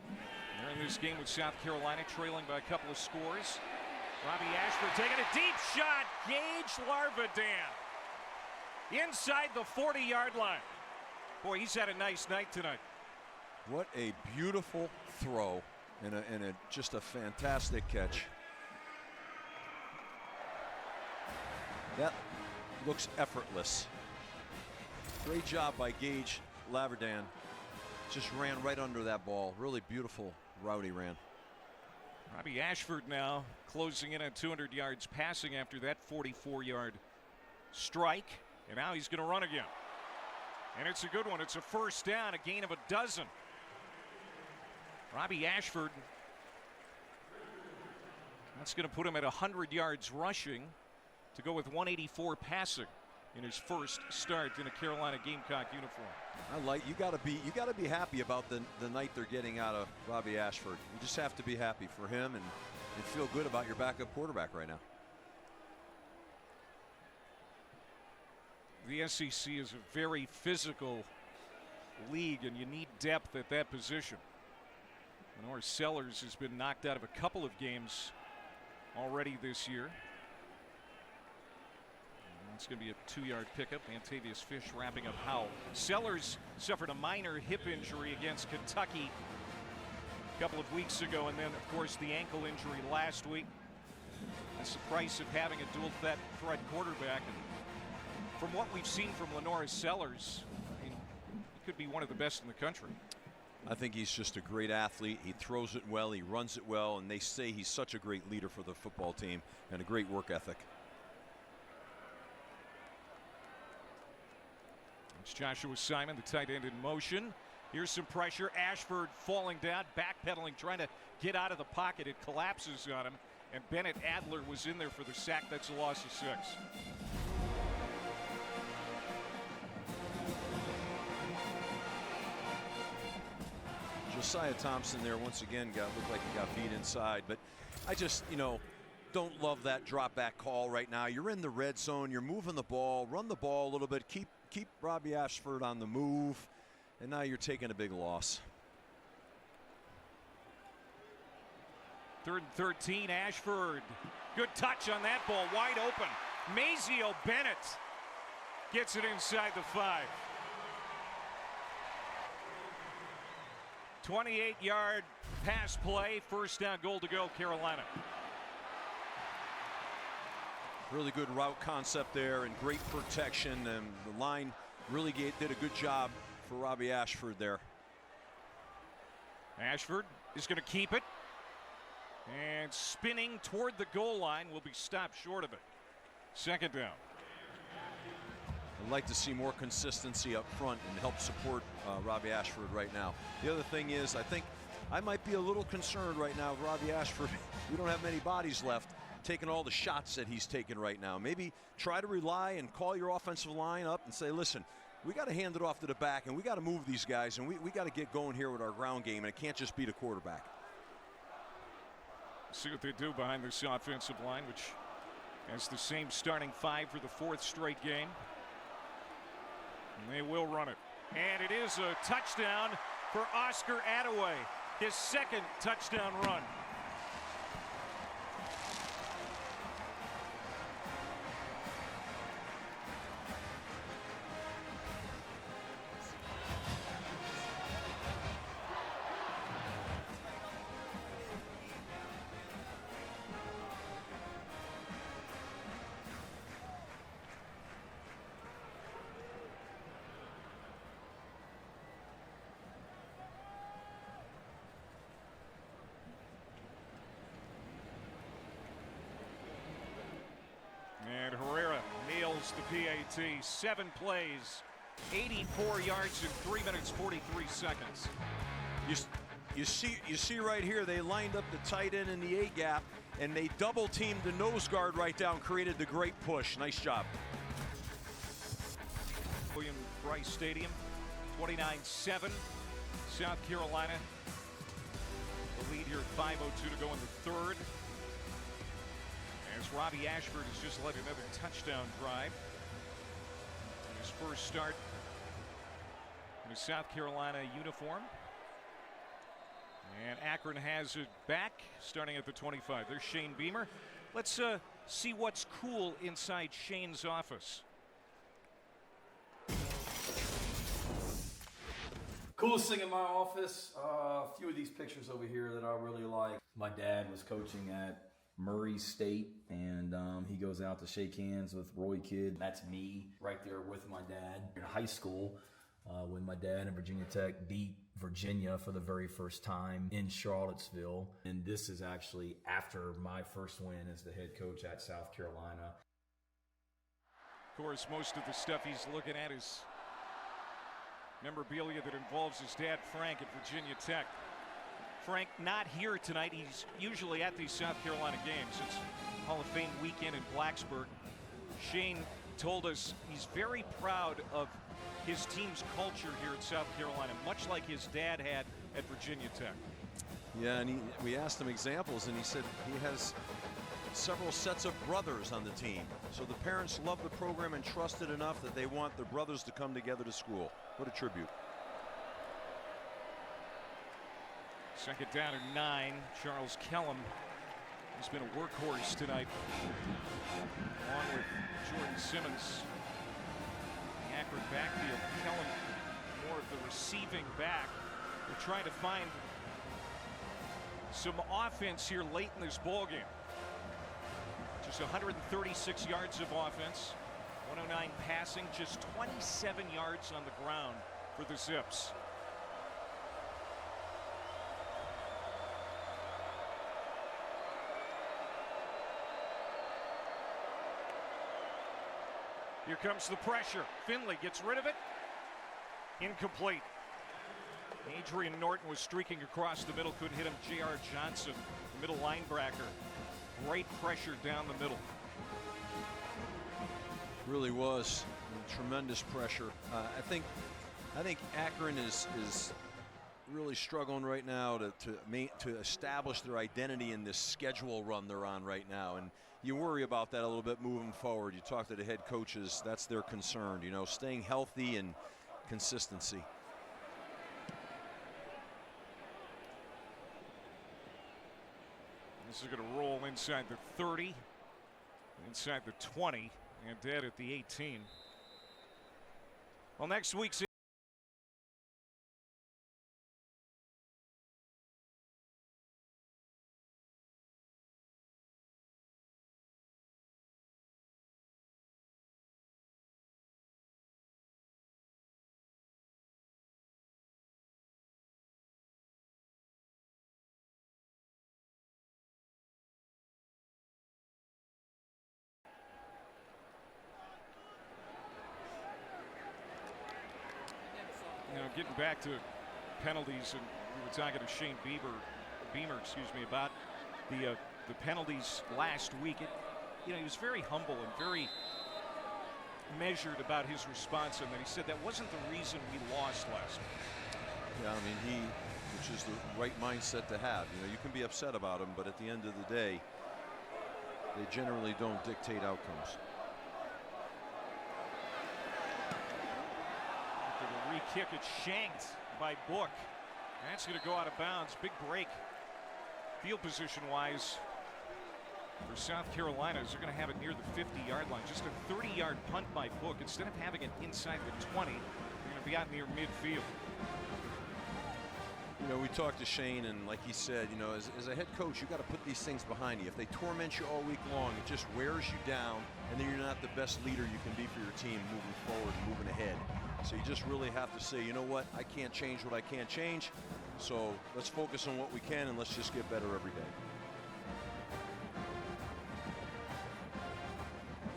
They're in this game with South Carolina, trailing by a couple of scores. Robbie Ashford taking a deep shot. Gage Larvadan inside the 40-yard line. Boy, he's had a nice night tonight. What a beautiful throw and just a fantastic catch. That looks effortless. Great job by Gage Larvadan. Just ran right under that ball. Really beautiful route he ran. Robbie Ashford now closing in on 200 yards passing after that 44-yard strike. And now he's going to run again. And it's a good one. It's a first down, a gain of a dozen. Robbie Ashford, that's going to put him at 100 yards rushing to go with 184 passing in his first start in a Carolina Gamecock uniform. You got to be happy about the night they're getting out of Robbie Ashford. You just have to be happy for him and feel good about your backup quarterback right now. The SEC is a very physical league, and you need depth at that position. Lenore Sellers has been knocked out of a couple of games already this year. It's going to be a 2-yard pickup. Antavius Fish wrapping up Howell. Sellers suffered a minor hip injury against Kentucky a couple of weeks ago, and then, of course, the ankle injury last week. That's the price of having a dual threat quarterback. And from what we've seen from Lenore Sellers, I mean, he could be one of the best in the country. I think he's just a great athlete. He throws it well, he runs it well, and they say he's such a great leader for the football team and a great work ethic. It's Joshua Simon, the tight end, in motion. Here's some pressure. Ashford falling down, backpedaling, trying to get out of the pocket. It collapses on him, And Bennett Adler was in there for the sack. That's a loss of 6. Josiah Thompson there once again looked like he got beat inside, but I just, don't love that drop back call right now. You're in the red zone, you're moving the ball, run the ball a little bit, keep Robbie Ashford on the move, and now you're taking a big loss. 3rd and 13, Ashford. Good touch on that ball, wide open. Mazio Bennett gets it inside the 5. 28-yard pass play, first down, goal to go, Carolina. Really good route concept there and great protection, and the line really did a good job for Robbie Ashford there. Ashford is going to keep it, and spinning toward the goal line, will be stopped short of it. 2nd down. I'd like to see more consistency up front and help support Robbie Ashford right now. The other thing is, I think I might be a little concerned right now with Robbie Ashford. We don't have many bodies left taking all the shots that he's taking right now. Maybe try to rely and call your offensive line up and say, listen, we got to hand it off to the back, and we got to move these guys, and we got to get going here with our ground game, and it can't just be the quarterback. See what they do behind this offensive line, which has the same starting 5 for the 4th straight game. And they will run it. And it is a touchdown for Oscar Attaway, his 2nd touchdown run. And Herrera nails the PAT. 7 plays, 84 yards in 3 minutes 43 seconds. You see right here, they lined up the tight end in the A gap, and they double teamed the nose guard right down, created the great push. Nice job. William Bryce Stadium, 29-7, South Carolina. The lead here at 5:02 to go in the 3rd. As Robbie Ashford has just led another touchdown drive in his first start in a South Carolina uniform. And Akron has it back, starting at the 25. There's Shane Beamer. Let's see what's cool inside Shane's office. Coolest thing in my office, a few of these pictures over here that I really like. My dad was coaching at Murray State, and he goes out to shake hands with Roy Kidd. That's me right there with my dad. In high school, when my dad and Virginia Tech beat Virginia for the very first time in Charlottesville. And this is actually after my first win as the head coach at South Carolina. Of course, most of the stuff he's looking at is memorabilia that involves his dad, Frank, at Virginia Tech. Frank not here tonight. He's usually at these South Carolina games. It's Hall of Fame weekend in Blacksburg. Shane told us he's very proud of his team's culture here at South Carolina, much like his dad had at Virginia Tech. Yeah, and we asked him examples, and he said he has several sets of brothers on the team. So the parents love the program and trust it enough that they want their brothers to come together to school. What a tribute. 2nd down and 9. Charles Kellum has been a workhorse tonight, along with Jordan Simmons. The Akron backfield, Kellum more of the receiving back. They're trying to find some offense here late in this ball game. Just 136 yards of offense, 109 passing, just 27 yards on the ground for the Zips. Here comes the pressure. Finley gets rid of it. Incomplete. Adrian Norton was streaking across the middle, couldn't hit him. J.R. Johnson, the middle linebacker, Great pressure down the middle. Really was tremendous pressure. I think Akron is really struggling right now to establish their identity in this schedule run they're on right now, and you worry about that a little bit moving forward. You talk to the head coaches, that's their concern, you know, staying healthy and consistency. This is going to roll inside the 30, inside the 20, and dead at the 18. Well, next week's getting back to penalties, and we were talking to Shane Beamer, about the penalties last week. He was very humble and very measured about his response, and then he said that wasn't the reason we lost last week. Yeah, I mean, which is the right mindset to have. You know, you can be upset about them, but at the end of the day, they generally don't dictate outcomes. Kick it shanked by Book. That's going to go out of bounds. Big break field position wise for South Carolina. They're going to have it near the 50-yard line. Just a 30-yard punt by Book. Instead of having it inside the 20, they're going to be out near midfield. You know, we talked to Shane, and like he said, you know, as a head coach, you got to put these things behind you. If they torment you all week long, it just wears you down, and then you're not the best leader you can be for your team moving forward, moving ahead. So you just really have to say, you know what, I can't change what I can't change, so let's focus on what we can, and let's just get better every day.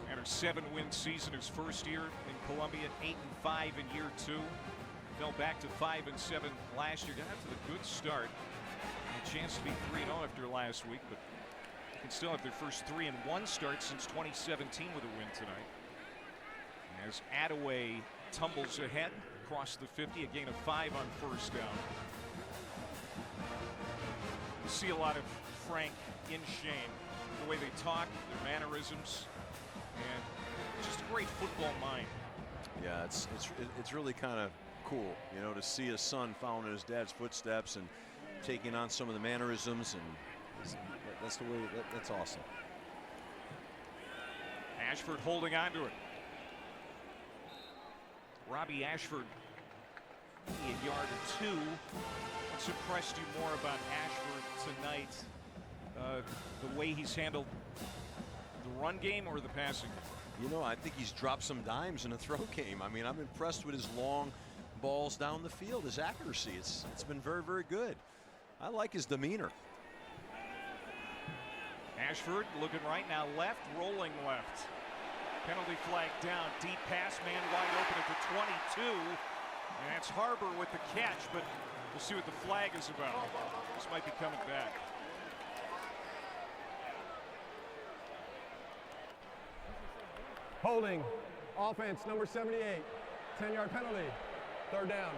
And a 7-win season his first year in Columbia, 8-5 in year 2. Fell back to 5-7 last year. Got out to the good start. A chance to be 3-0 after last week, but they can still have their first 3-1 start since 2017 with a win tonight. As Attaway tumbles ahead across the 50, a gain of 5 on first down. You see a lot of Frank in Shane, the way they talk, their mannerisms, and just a great football mind. Yeah, it's really kind of cool, you know, to see his son following in his dad's footsteps and taking on some of the mannerisms, and that's the way. That's awesome. Ashford holding on to it. Robbie Ashford, a yard or 2. What's impressed you more about Ashford tonight? The way he's handled the run game or the passing game? You know, I think he's dropped some dimes in the throw game. I mean, I'm impressed with his long balls down the field, his accuracy. It's been very, very good. I like his demeanor. Ashford looking right now, left, rolling left. Penalty flag down, deep pass, man wide open at the 22. And that's Harbor with the catch, but we'll see what the flag is about. This might be coming back. Holding, offense, number 78, 10-yard penalty, 3rd down.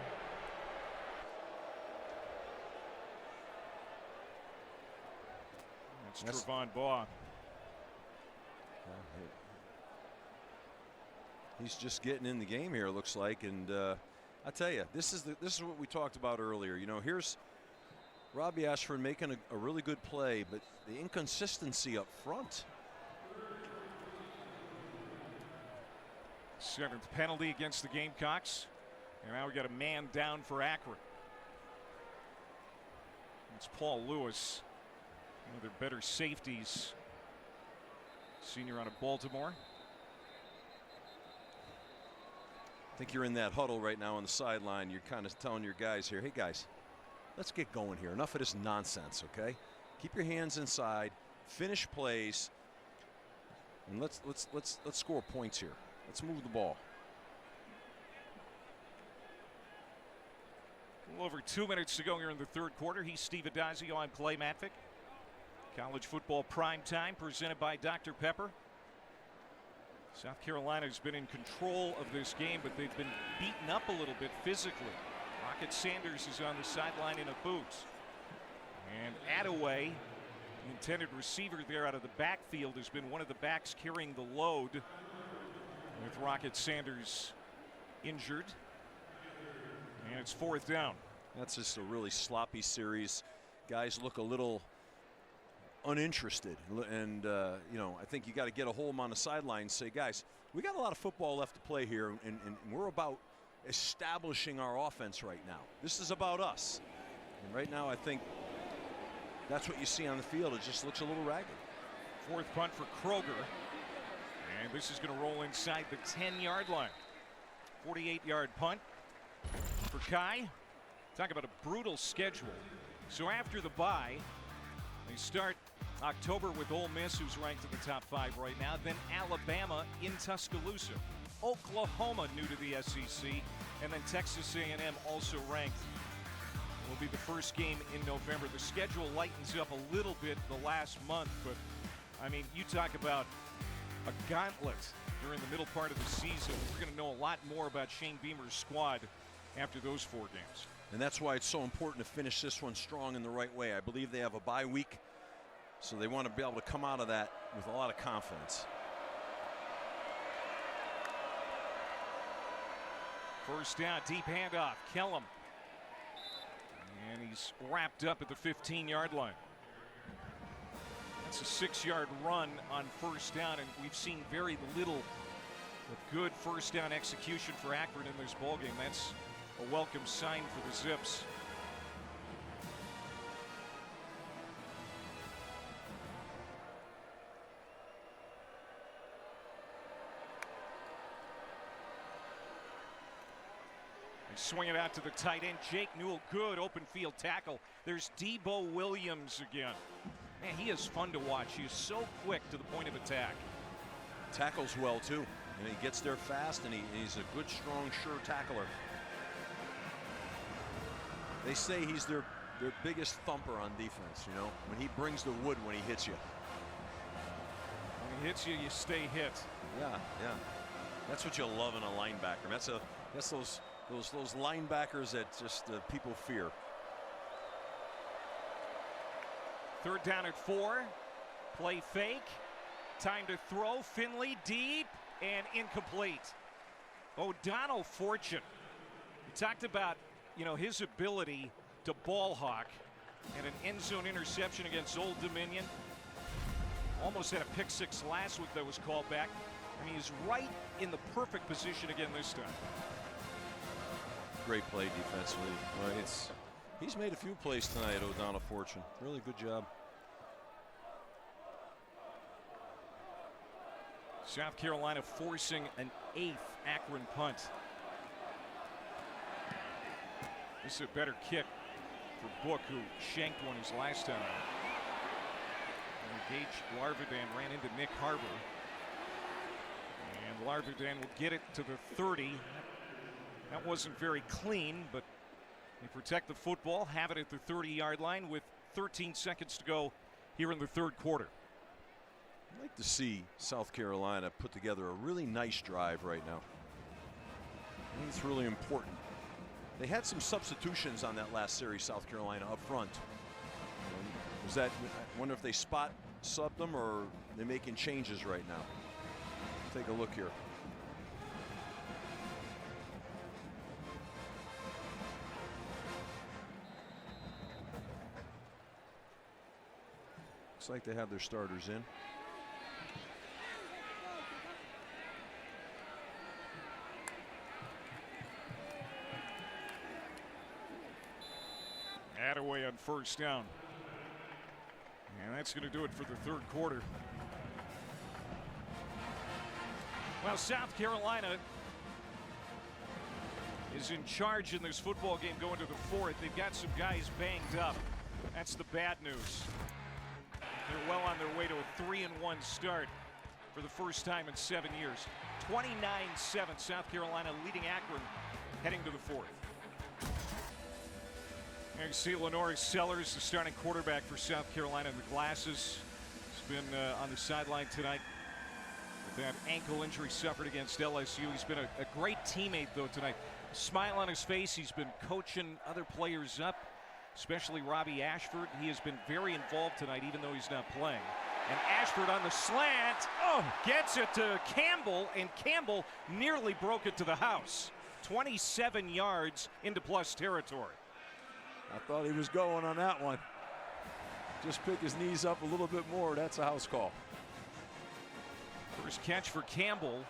That's Trevon Baugh. He's just getting in the game here, it looks like, and I tell you, this is what we talked about earlier. You know, here's Robbie Ashford making a really good play, but the inconsistency up front. 7th penalty against the Gamecocks, and now we got a man down for Akron. It's Paul Lewis, one of their better safeties, senior out of Baltimore. I think you're in that huddle right now on the sideline. You're kind of telling your guys here, hey guys, let's get going here. Enough of this nonsense, okay? Keep your hands inside, finish plays, and let's score points here. Let's move the ball. A little over 2 minutes to go here in the 3rd quarter. He's Steve Adazio. I'm Clay Matvick. College football prime time presented by Dr. Pepper. South Carolina's been in control of this game, but they've been beaten up a little bit physically. Rocket Sanders is on the sideline in a boot. And Attaway, the intended receiver there out of the backfield, has been one of the backs carrying the load with Rocket Sanders injured. And it's 4th down. That's just a really sloppy series. Guys look a little uninterested, and you know, I think you got to get a hold of them on the sideline and say, guys, we got a lot of football left to play here, and we're about establishing our offense right now. This is about us. And right now, I think that's what you see on the field. It just looks a little ragged. 4th punt for Kroger, and this is going to roll inside the 10-yard line. 48-yard punt for Kai. Talk about a brutal schedule. So after the bye, they start October with Ole Miss, who's ranked in the top 5 right now. Then Alabama in Tuscaloosa. Oklahoma, new to the SEC. And then Texas A&M, also ranked. Will be the first game in November. The schedule lightens up a little bit the last month, but I mean, you talk about a gauntlet during the middle part of the season. We're going to know a lot more about Shane Beamer's squad after those 4 games. And that's why it's so important to finish this one strong in the right way. I believe they have a bye week, so they want to be able to come out of that with a lot of confidence. First down, deep handoff, Kellum. And he's wrapped up at the 15-yard line. That's a 6-yard run on first down, and we've seen very little of good first down execution for Akron in this ballgame. That's a welcome sign for the Zips. They swing it out to the tight end, Jake Newell. Good open field tackle. There's Debo Williams again. Man, he is fun to watch. He is so quick to the point of attack. Tackles well too, and he gets there fast, and he's a good, strong, sure tackler. They say he's their biggest thumper on defense, you know, when he brings the wood when he hits you. When he hits you, you stay hit. Yeah, yeah. That's what you love in a linebacker. That's those linebackers that just people fear. 3rd down at 4. Play fake. Time to throw. Finley deep and incomplete. O'Donnell Fortune. We talked about, you know, his ability to ball hawk, and an end zone interception against Old Dominion. Almost had a pick 6 last week that was called back. I mean, he's right in the perfect position again this time. Great play defensively. Well, he's made a few plays tonight, O'Donnell Fortune. Really good job. South Carolina forcing an 8th Akron punt. This is a better kick for Book, who shanked one his last time out. And Gage Larvidan ran into Nick Harbor. And Larvidan will get it to the 30. That wasn't very clean, but they protect the football, have it at the 30-yard line with 13 seconds to go here in the 3rd quarter. I'd like to see South Carolina put together a really nice drive right now. I think it's really important. They had some substitutions on that last series, South Carolina, up front. Was that, I wonder if they spot subbed them or they're making changes right now. Take a look here. Looks like they have their starters in. Attaway on first down. And that's going to do it for the 3rd quarter. Well, South Carolina is in charge in this football game going to the 4th. They've got some guys banged up. That's the bad news. They're well on their way to a 3-1 start for the first time in 7 years. 29-7, South Carolina leading Akron heading to the 4th. There you see Lenore Sellers, the starting quarterback for South Carolina in the glasses. He's been on the sideline tonight with that ankle injury suffered against LSU. He's been a great teammate, though, tonight. A smile on his face. He's been coaching other players up, especially Robbie Ashford. He has been very involved tonight, even though he's not playing. And Ashford on the slant, gets it to Campbell, and Campbell nearly broke it to the house. 27 yards into plus territory. I thought he was going on that one. Just pick his knees up a little bit more. That's a house call. First catch for Campbell.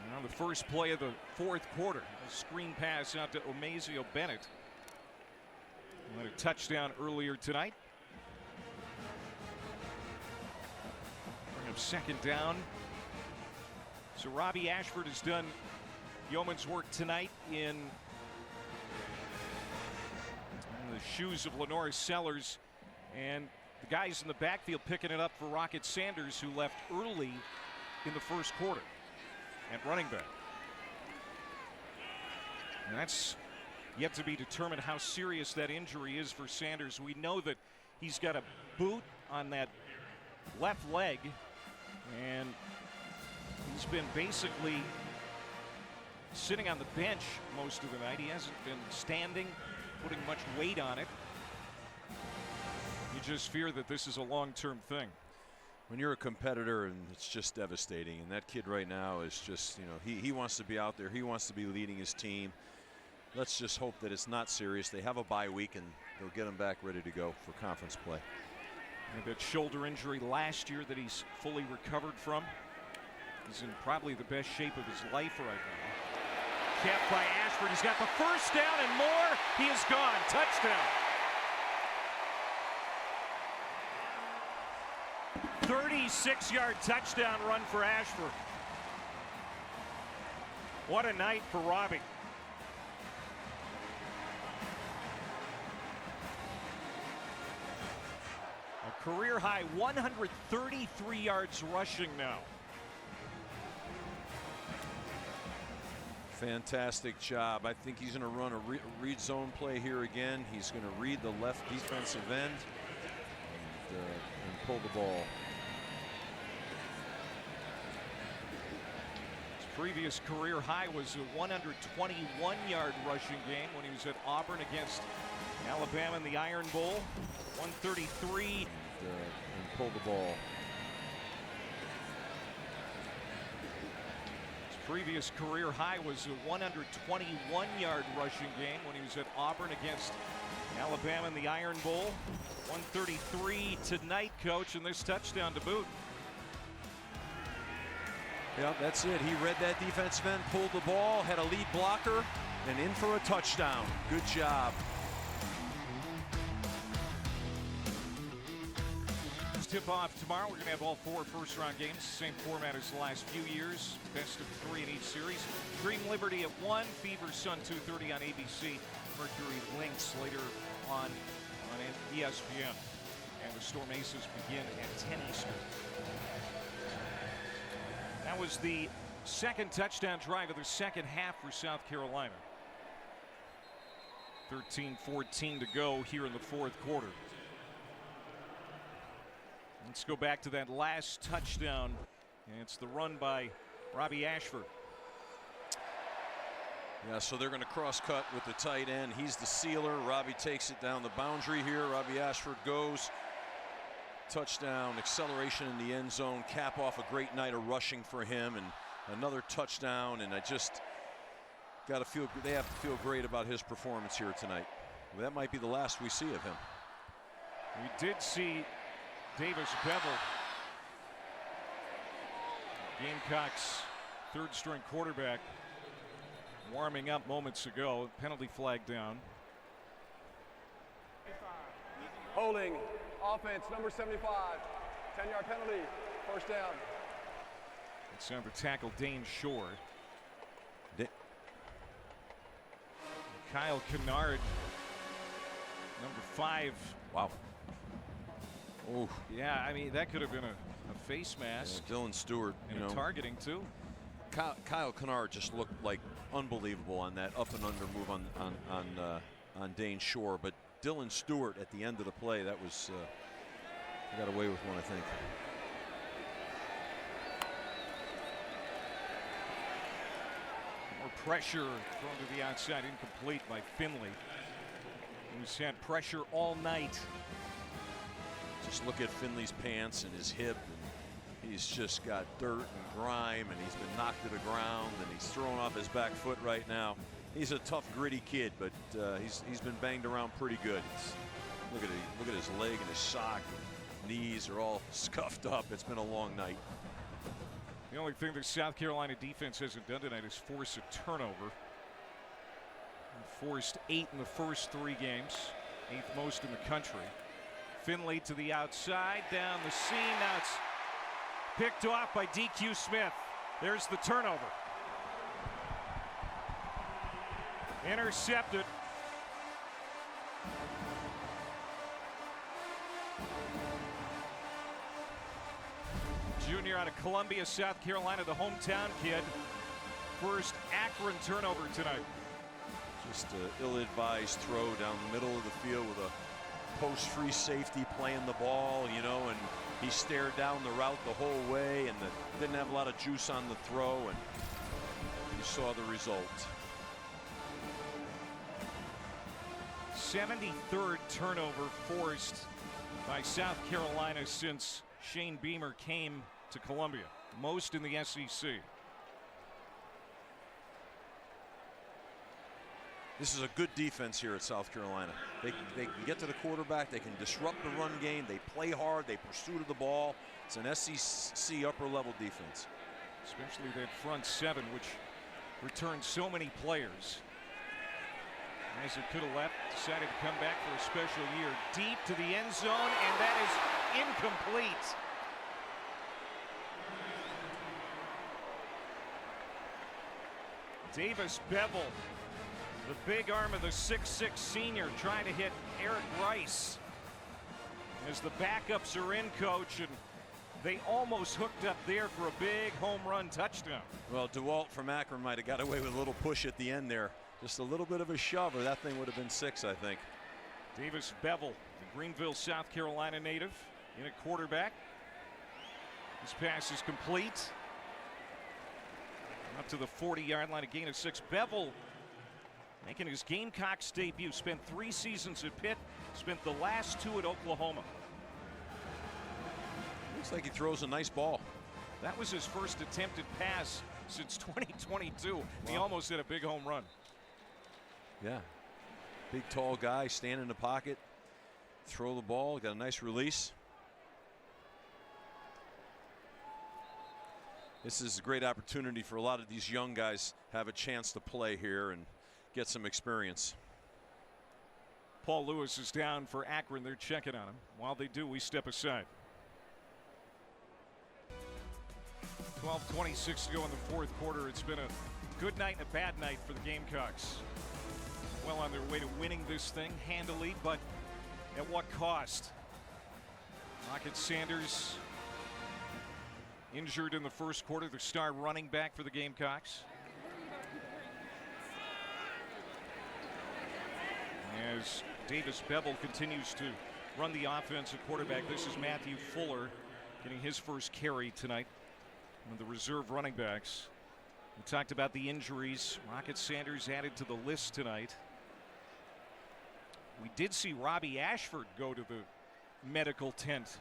And on the first play of the fourth quarter, a screen pass out to Omazio Bennett. He had a touchdown earlier tonight. Bring up second down. So Robbie Ashford has done yeoman's work tonight in the shoes of Lenore Sellers, and the guys in the backfield picking it up for Rocket Sanders, who left early in the first quarter at running back. And that's yet to be determined how serious that injury is for Sanders. We know that he's got a boot on that left leg, and he's been basically sitting on the bench most of the night. He hasn't been standing, putting much weight on it. You just fear that this is a long-term thing. When you're a competitor, and it's just devastating, and that kid right now is just, you know, he wants to be out there. He wants to be leading his team. Let's just hope that it's not serious. They have a bye week, and they'll get him back ready to go for conference play. And that shoulder injury last year that he's fully recovered from. He's in probably the best shape of his life right now. Kept by Ashford. He's got the first down and more. He is gone. Touchdown. 36-yard touchdown run for Ashford. What a night for Robbie. A career high 133 yards rushing now. Fantastic job. I think he's going to run a read zone play here again. He's going to read the left defensive end and pull the ball. His previous career high was a 121-yard rushing game when he was at Auburn against Alabama in the Iron Bowl. 133. And pull the ball. Previous career high was a 121-yard rushing game when he was at Auburn against Alabama in the Iron Bowl. 133 tonight, Coach, and this touchdown to boot. Yeah, that's it. He read that defensive end, pulled the ball, had a lead blocker, and in for a touchdown. Good job. Tip-off tomorrow. We're going to have all 4 first-round games, same format as the last few years, best of 3 in each series. Dream Liberty at 1, Fever Sun 2:30 on ABC, Mercury Lynx later on ESPN, and the Storm Aces begin at 10 Eastern. That was the second touchdown drive of the second half for South Carolina. 13-14 to go here in the fourth quarter. Let's go back to that last touchdown, and it's the run by Robbie Ashford. Yeah, so they're going to cross-cut with the tight end. He's the sealer. Robbie takes it down the boundary here. Robbie Ashford goes. Touchdown, acceleration in the end zone, cap off a great night of rushing for him, and another touchdown. And I just got to feel, they have to feel great about his performance here tonight. Well, that might be the last we see of him. We did see Davis Bevel, Gamecocks third-string quarterback, warming up moments ago. Penalty flag down. Holding, offense, number 75. 10-yard penalty, first down. It's on the tackle, Dane Shore. Kyle Kennard, number 5. Wow. Oh, yeah, I mean, that could have been a face mask. Yeah, Dylan Stewart, and a targeting, too. Kyle Kennard just looked like unbelievable on that up and under move on Dane Shore. But Dylan Stewart at the end of the play, that was he got away with one, I think. More pressure thrown to the outside, incomplete by Finley, who's had pressure all night. Just look at Finley's pants and his hip, and he's just got dirt and grime, and he's been knocked to the ground, and he's thrown off his back foot right now. He's a tough, gritty kid, but he's been banged around pretty good. Look at his leg and his sock. Knees are all scuffed up. It's been a long night. The only thing the South Carolina defense hasn't done tonight is force a turnover. Forced 8 in the first 3 games, 8th most in the country. Finley to the outside, down the seam. Now it's picked off by DQ Smith. There's the turnover. Intercepted. Junior out of Columbia, South Carolina, the hometown kid. First Akron turnover tonight. Just an ill-advised throw down the middle of the field with a post-free safety playing the ball, you know, and he stared down the route the whole way and didn't have a lot of juice on the throw, and you saw the result. 73rd turnover forced by South Carolina since Shane Beamer came to Columbia, most in the SEC. This is a good defense here at South Carolina. They can get to the quarterback. They can disrupt the run game. They play hard. They pursue the ball. It's an SEC upper-level defense. Especially that front 7, which returned so many players. Guys that could have left decided to come back for a special year. Deep to the end zone, and that is incomplete. Davis Bevel, the big arm of the 6'6" senior, trying to hit Eric Rice. As the backups are in, coach, and they almost hooked up there for a big home run touchdown. Well, DeWalt from Akron might have got away with a little push at the end there. Just a little bit of a shove, or that thing would have been 6, I think. Davis Bevel, the Greenville, South Carolina native, in at quarterback. His pass is complete. Up to the 40-yard line, a gain of 6. Bevel making his Gamecocks debut. Spent 3 seasons at Pitt. Spent the last 2 at Oklahoma. Looks like he throws a nice ball. That was his first attempted pass since 2022. Wow. He almost hit a big home run. Yeah. Big, tall guy, stand in the pocket, throw the ball, got a nice release. This is a great opportunity for a lot of these young guys to have a chance to play here and get some experience. Paul Lewis is down for Akron. They're checking on him. While they do, we step aside. 12:26 to go in the fourth quarter. It's been a good night and a bad night for the Gamecocks. Well on their way to winning this thing handily, but at what cost? Rocket Sanders injured in the first quarter, the star running back for the Gamecocks. As Davis Bevel continues to run the offense at quarterback, this is Matthew Fuller getting his first carry tonight. One of the reserve running backs. We talked about the injuries. Rocket Sanders added to the list tonight. We did see Robbie Ashford go to the medical tent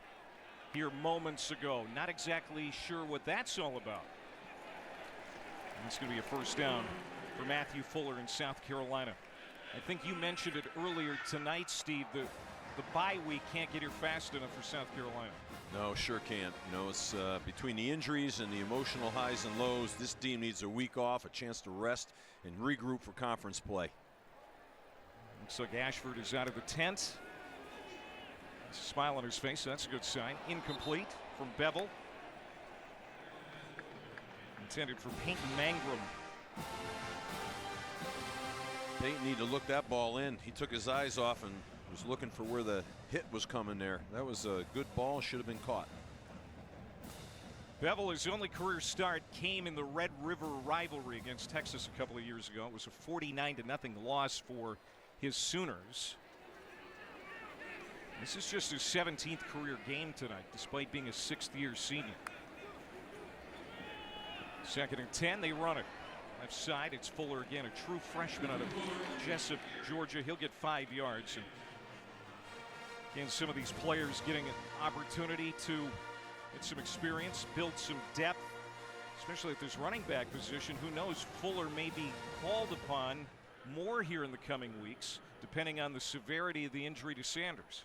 here moments ago. Not exactly sure what that's all about. And it's going to be a first down for Matthew Fuller in South Carolina. I think you mentioned it earlier tonight, Steve. The bye week can't get here fast enough for South Carolina. No, sure can't. You know, it's between the injuries and the emotional highs and lows, this team needs a week off, a chance to rest and regroup for conference play. Looks like Ashford is out of the tent. A smile on his face, so that's a good sign. Incomplete from Bevel. Intended for Peyton Mangrum. Peyton needed to look that ball in. He took his eyes off and was looking for where the hit was coming there. That was a good ball, should have been caught. Bevel, his only career start came in the Red River rivalry against Texas a couple of years ago. It was a 49-0 loss for his Sooners. This is just his 17th career game tonight, despite being a 6th-year senior. 2nd and 10, they run it. Left side, it's Fuller again, a true freshman out of Jessup, Georgia. He'll get 5 yards. And again, some of these players getting an opportunity to get some experience, build some depth, especially at this running back position. Who knows, Fuller may be called upon more here in the coming weeks, depending on the severity of the injury to Sanders.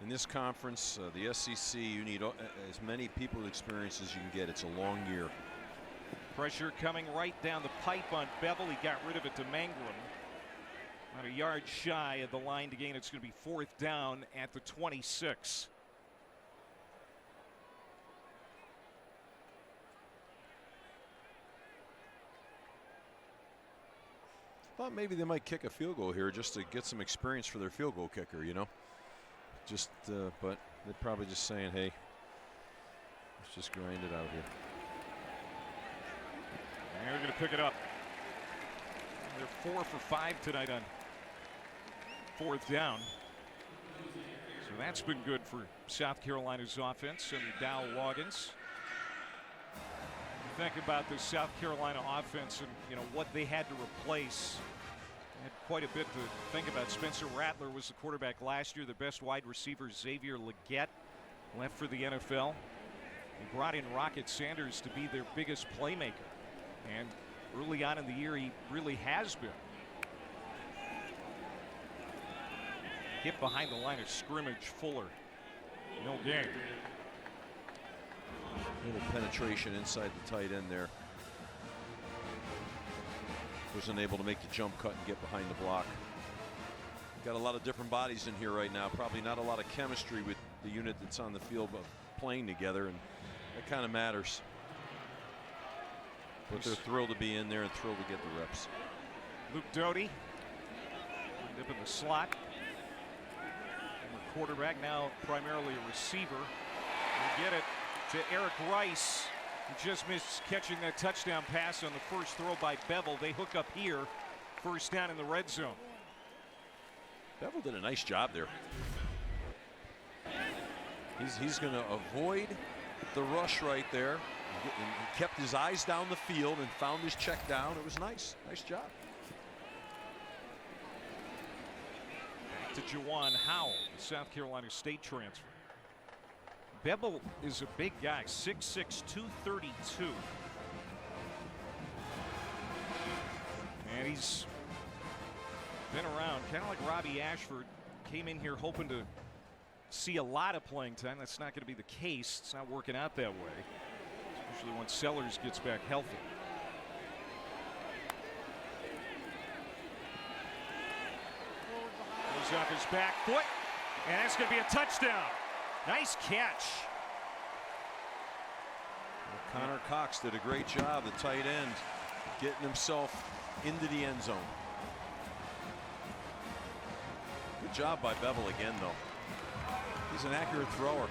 In this conference, the SEC, you need as many people with experience as you can get. It's a long year. Pressure coming right down the pipe on Bevel. He got rid of it to Mangrum. About a yard shy of the line to gain. It's going to be 4th down at the 26. Thought maybe they might kick a field goal here just to get some experience for their field goal kicker, you know. Just, but they're probably just saying, hey, let's just grind it out here. And they're going to pick it up. They're 4 for 5 tonight on 4th down. So that's been good for South Carolina's offense and Dow Loggins. Think about the South Carolina offense and what they had to replace. They had quite a bit to think about. Spencer Rattler was the quarterback last year. The best wide receiver, Xavier Legette, left for the NFL. They brought in Rocket Sanders to be their biggest playmaker, and early on in the year he really has been. Hit behind the line of scrimmage. Fuller, no gain. Little penetration inside the tight end there. Wasn't able to make the jump cut and get behind the block. Got a lot of different bodies in here right now. Probably not a lot of chemistry with the unit that's on the field but playing together, and that kind of matters. But they're thrilled to be in there and thrilled to get the reps. Luke Doty up in the slot. Quarterback, now primarily a receiver. We'll get it to Eric Rice, who just missed catching that touchdown pass on the first throw by Bevel. They hook up here, 1st down in the red zone. Bevel did a nice job there. He's going to avoid the rush right there. He kept his eyes down the field and found his check down. It was nice. Nice job. To Juwan Howell, the South Carolina State transfer. Bevel is a big guy, 6'6", 232. And he's been around, kind of like Robbie Ashford. Came in here hoping to see a lot of playing time. That's not going to be the case. It's not working out that way, especially once Sellers gets back healthy. Goes off his back foot, and that's going to be a touchdown. Nice catch. Well, Connor Cox did a great job, the tight end, getting himself into the end zone. Good job by Bevel again, though. He's an accurate thrower.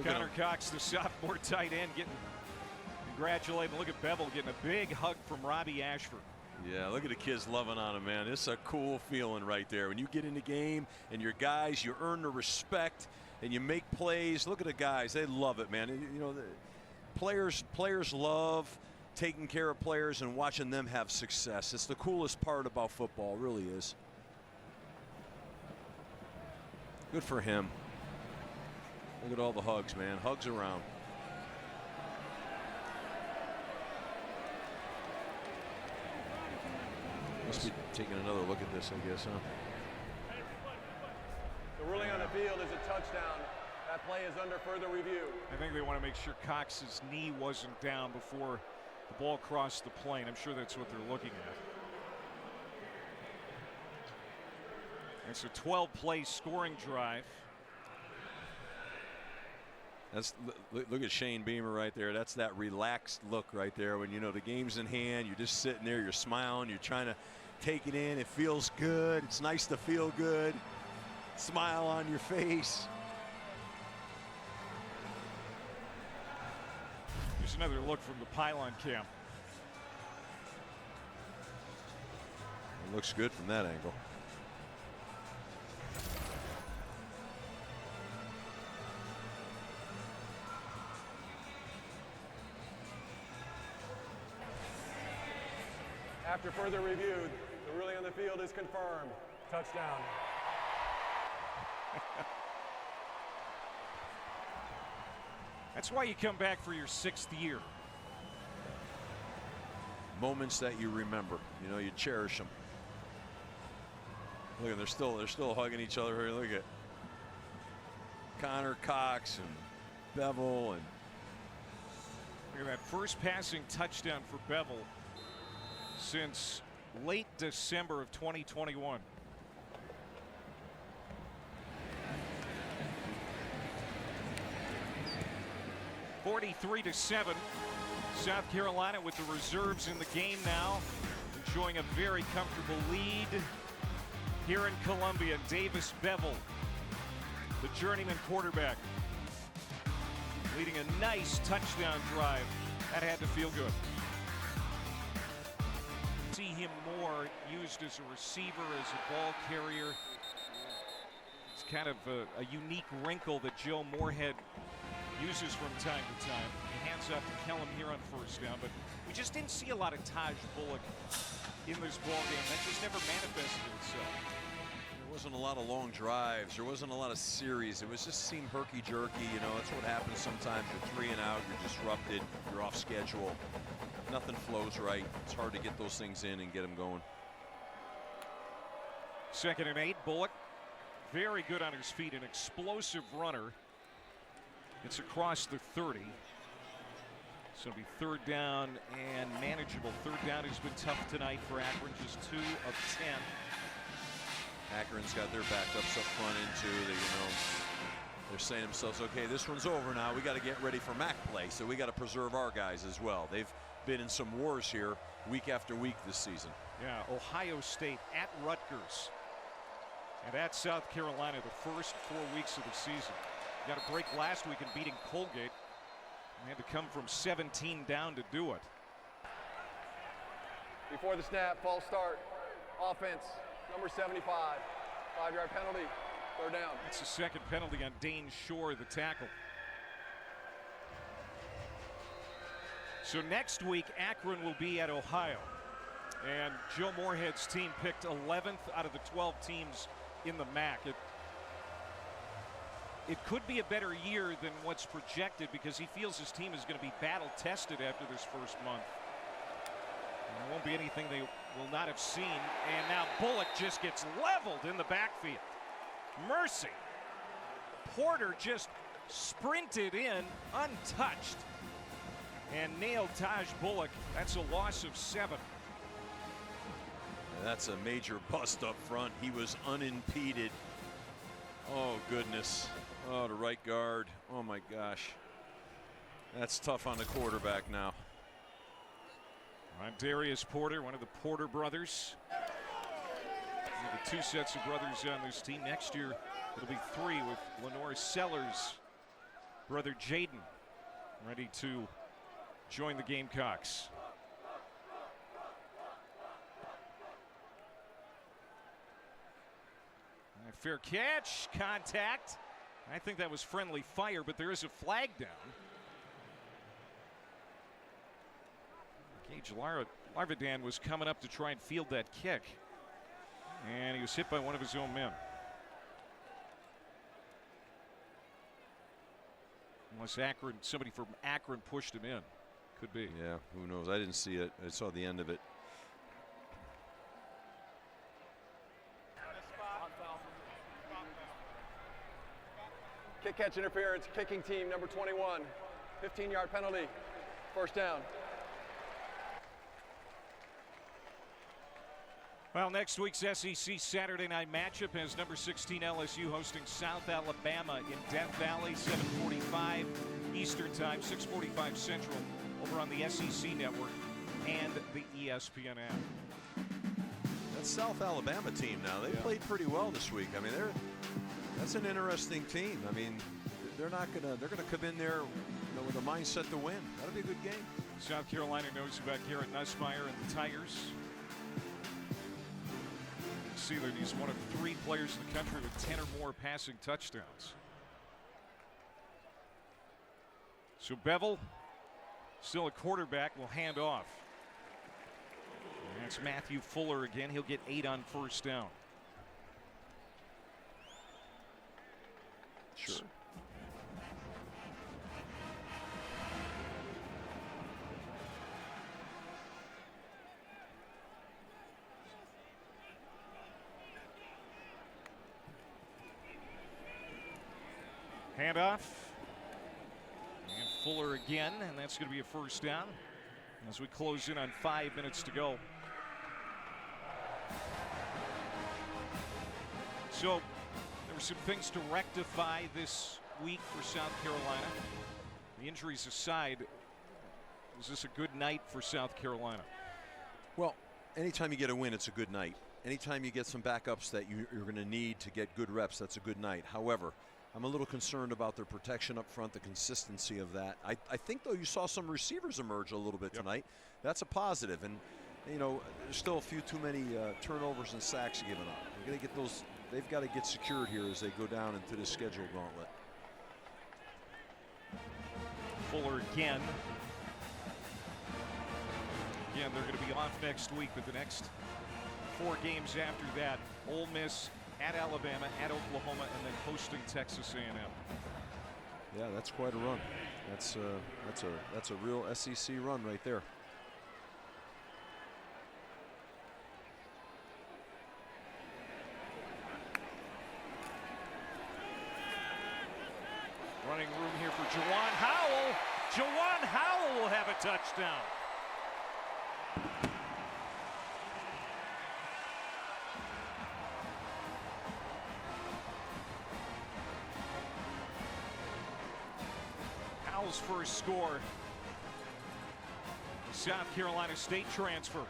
Connor Cox, the sophomore tight end, getting congratulated. Look at Bevel getting a big hug from Robbie Ashford. Yeah, look at the kids loving on him, man. It's a cool feeling right there. When you get in the game and your guys, you earn the respect and you make plays. Look at the guys. They love it, man. You know, the players love taking care of players and watching them have success. It's the coolest part about football, it really is. Good for him. Look at all the hugs, man. Hugs around. Must be taking another look at this, I guess, huh? The ruling on the field is a touchdown. That play is under further review. I think they want to make sure Cox's knee wasn't down before the ball crossed the plane. I'm sure that's what they're looking at. It's a 12-play scoring drive. That's look at Shane Beamer right there. That's that relaxed look right there. When you know the game's in hand, you're just sitting there, you're smiling, you're trying to take it in. It feels good. It's nice to feel good. Smile on your face. Here's another look from the pylon cam. It looks good from that angle. After further review, the ruling on the field is confirmed. Touchdown. That's why you come back for your 6th year. Moments that you remember, you know, you cherish them. Look, they're still hugging each other here. Look at Connor, Cox, and Bevel, and Look at that first passing touchdown for Bevel since late December of 2021. (43-7). South Carolina with the reserves in the game now, enjoying a very comfortable lead here in Columbia. Davis Bevel, the journeyman quarterback, leading a nice touchdown drive. That had to feel good. See him more used as a receiver, as a ball carrier. It's kind of a unique wrinkle that Joe Moorhead uses from time to time. He hands off to Kellum here on first down, but we just didn't see a lot of Taj Bullock in this ball game. That just never manifested itself. there wasn't a lot of long drives. There wasn't a lot of series. It was just seemed herky-jerky. You know, that's what happens sometimes. You're 3 and out. You're disrupted. You're off schedule. Nothing flows right. It's hard to get those things in and get them going. 2nd and 8. Bullock, very good on his feet, an explosive runner. It's across the 30. So it'll be 3rd down and manageable. 3rd down has been tough tonight for Akron, just 2 of 10. Akron's got their backups up front into the, they're saying to themselves, okay, this one's over now. We got to get ready for MAC play, so we got to preserve our guys as well. They've been in some wars here week after week this season. Yeah, Ohio State at Rutgers and at South Carolina the first 4 weeks of the season. Got a break last week in beating Colgate. They had to come from 17 down to do it. Before the snap, false start, offense, number 75, 5-yard penalty, 3rd down. That's the 2nd penalty on Dane Shore, the tackle. So next week, Akron will be at Ohio. And Joe Moorhead's team picked 11th out of the 12 teams in the MAC. It could be a better year than what's projected because he feels his team is going to be battle tested after this first month. And there won't be anything they will not have seen. And now Bullock just gets leveled in the backfield. Mercy. Porter just sprinted in untouched and nailed Taj Bullock. That's a loss of 7. That's a major bust up front. He was unimpeded. Oh, goodness. Oh, the right guard. Oh, my gosh. That's tough on the quarterback now. Darius Porter, one of the Porter brothers. The 2 sets of brothers on this team. Next year, it'll be 3 with Lenore Sellers' brother Jaden ready to join the Gamecocks. Fair catch, contact. I think that was friendly fire, but there is a flag down. Gage Larvidan was coming up to try and field that kick, and he was hit by one of his own men. Unless Akron, somebody from Akron pushed him in. Could be. Yeah, who knows? I didn't see it. I saw the end of it. Kick catch interference, kicking team number 21, 15-yard penalty, 1st down. Well, next week's SEC Saturday night matchup has number 16 LSU hosting South Alabama in Death Valley, 7:45 Eastern Time, 6:45 Central, over on the SEC Network and the ESPN app. That South Alabama team now, they played pretty well this week. I mean, that's an interesting team. I mean, they're gonna come in there, with a mindset to win. That'll be a good game. South Carolina knows about Garrett Nussmeier and the Tigers. See that he's one of 3 players in the country with 10 or more passing touchdowns. So Bevel, still a quarterback, will hand off. And that's Matthew Fuller again. He'll get 8 on first down. Sure. Handoff. And Fuller again, and that's going to be a first down as we close in on 5 minutes to go. So there were some things to rectify this week for South Carolina. The injuries aside, is this a good night for South Carolina? Well, anytime you get a win, it's a good night. Anytime you get some backups that you're going to need to get good reps, that's a good night. However, I'm a little concerned about their protection up front, the consistency of that. I think, though, you saw some receivers emerge a little bit tonight. That's a positive. And, there's still a few too many turnovers and sacks given up. They're going to get those. They've got to get secured here as they go down into the schedule gauntlet. Fuller again. Again, they're going to be off next week, but the next 4 games after that, Ole Miss, at Alabama, at Oklahoma, and then hosting Texas A&M. Yeah, that's quite a run. That's a real SEC run right there. Running room here for Juwan Howell. Juwan Howell will have a touchdown. Howell's first score. South Carolina State transfer.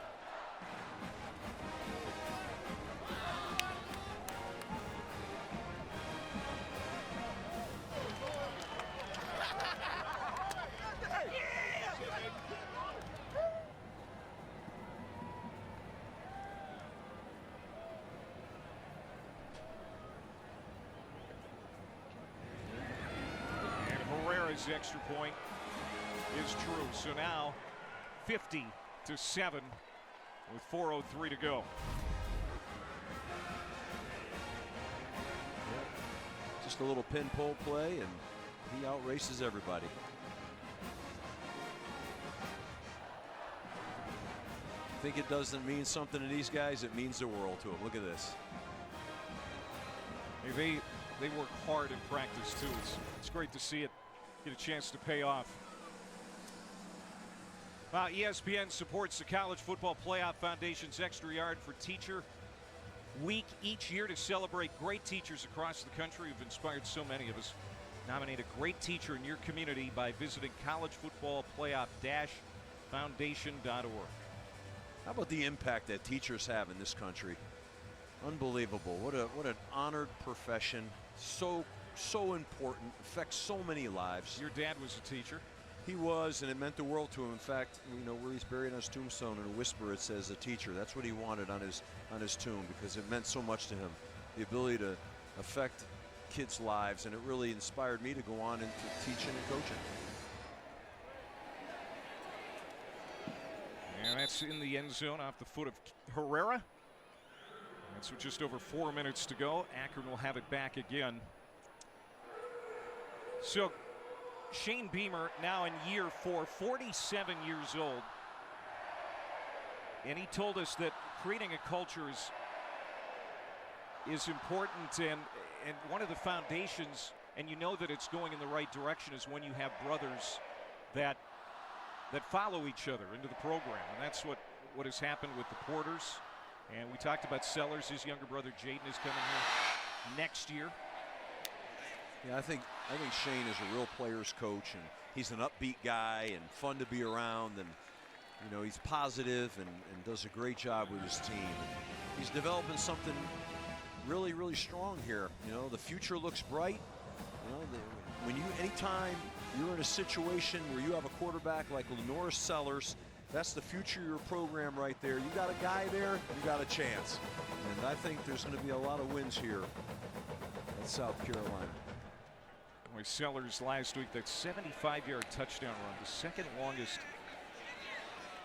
Herrera's extra point is true. So now 50-7 with 4:03 to go. Just a little pin pull play, and he outraces everybody. I think it doesn't mean something to these guys. It means the world to them. Look at this. They work hard in practice too. It's great to see it get a chance to pay off. ESPN supports the College Football Playoff Foundation's Extra Yard for Teacher Week each year to celebrate great teachers across the country who've inspired so many of us. Nominate a great teacher in your community by visiting collegefootballplayoff-foundation.org. How about the impact that teachers have in this country? Unbelievable. What an honored profession. So important. Affects so many lives. Your dad was a teacher. He was, and it meant the world to him. In fact, where he's buried on his tombstone, in a whisper it says a teacher. That's what he wanted on his tomb, because it meant so much to him. The ability to affect kids' lives, and it really inspired me to go on into teaching and coaching. And that's in the end zone off the foot of Herrera. That's with just over 4 minutes to go. Akron will have it back again. So Shane Beamer now in year 4, 47 years old. And he told us that creating a culture is important, and one of the foundations, and you know that it's going in the right direction, is when you have brothers that follow each other into the program. And that's what has happened with the Porters. And we talked about Sellers. His younger brother Jaden is coming here next year. Yeah, I think Shane is a real player's coach, and he's an upbeat guy and fun to be around. And You know, he's positive and does a great job with his team. He's developing something really, really strong here. You know, the future looks bright. You know, anytime you're in a situation where you have a quarterback like Lenore Sellers, that's the future of your program right there. You got a guy there, you got a chance. And I think there's going to be a lot of wins here at South Carolina. Boy, Sellers last week, that 75-yard touchdown run, the second longest,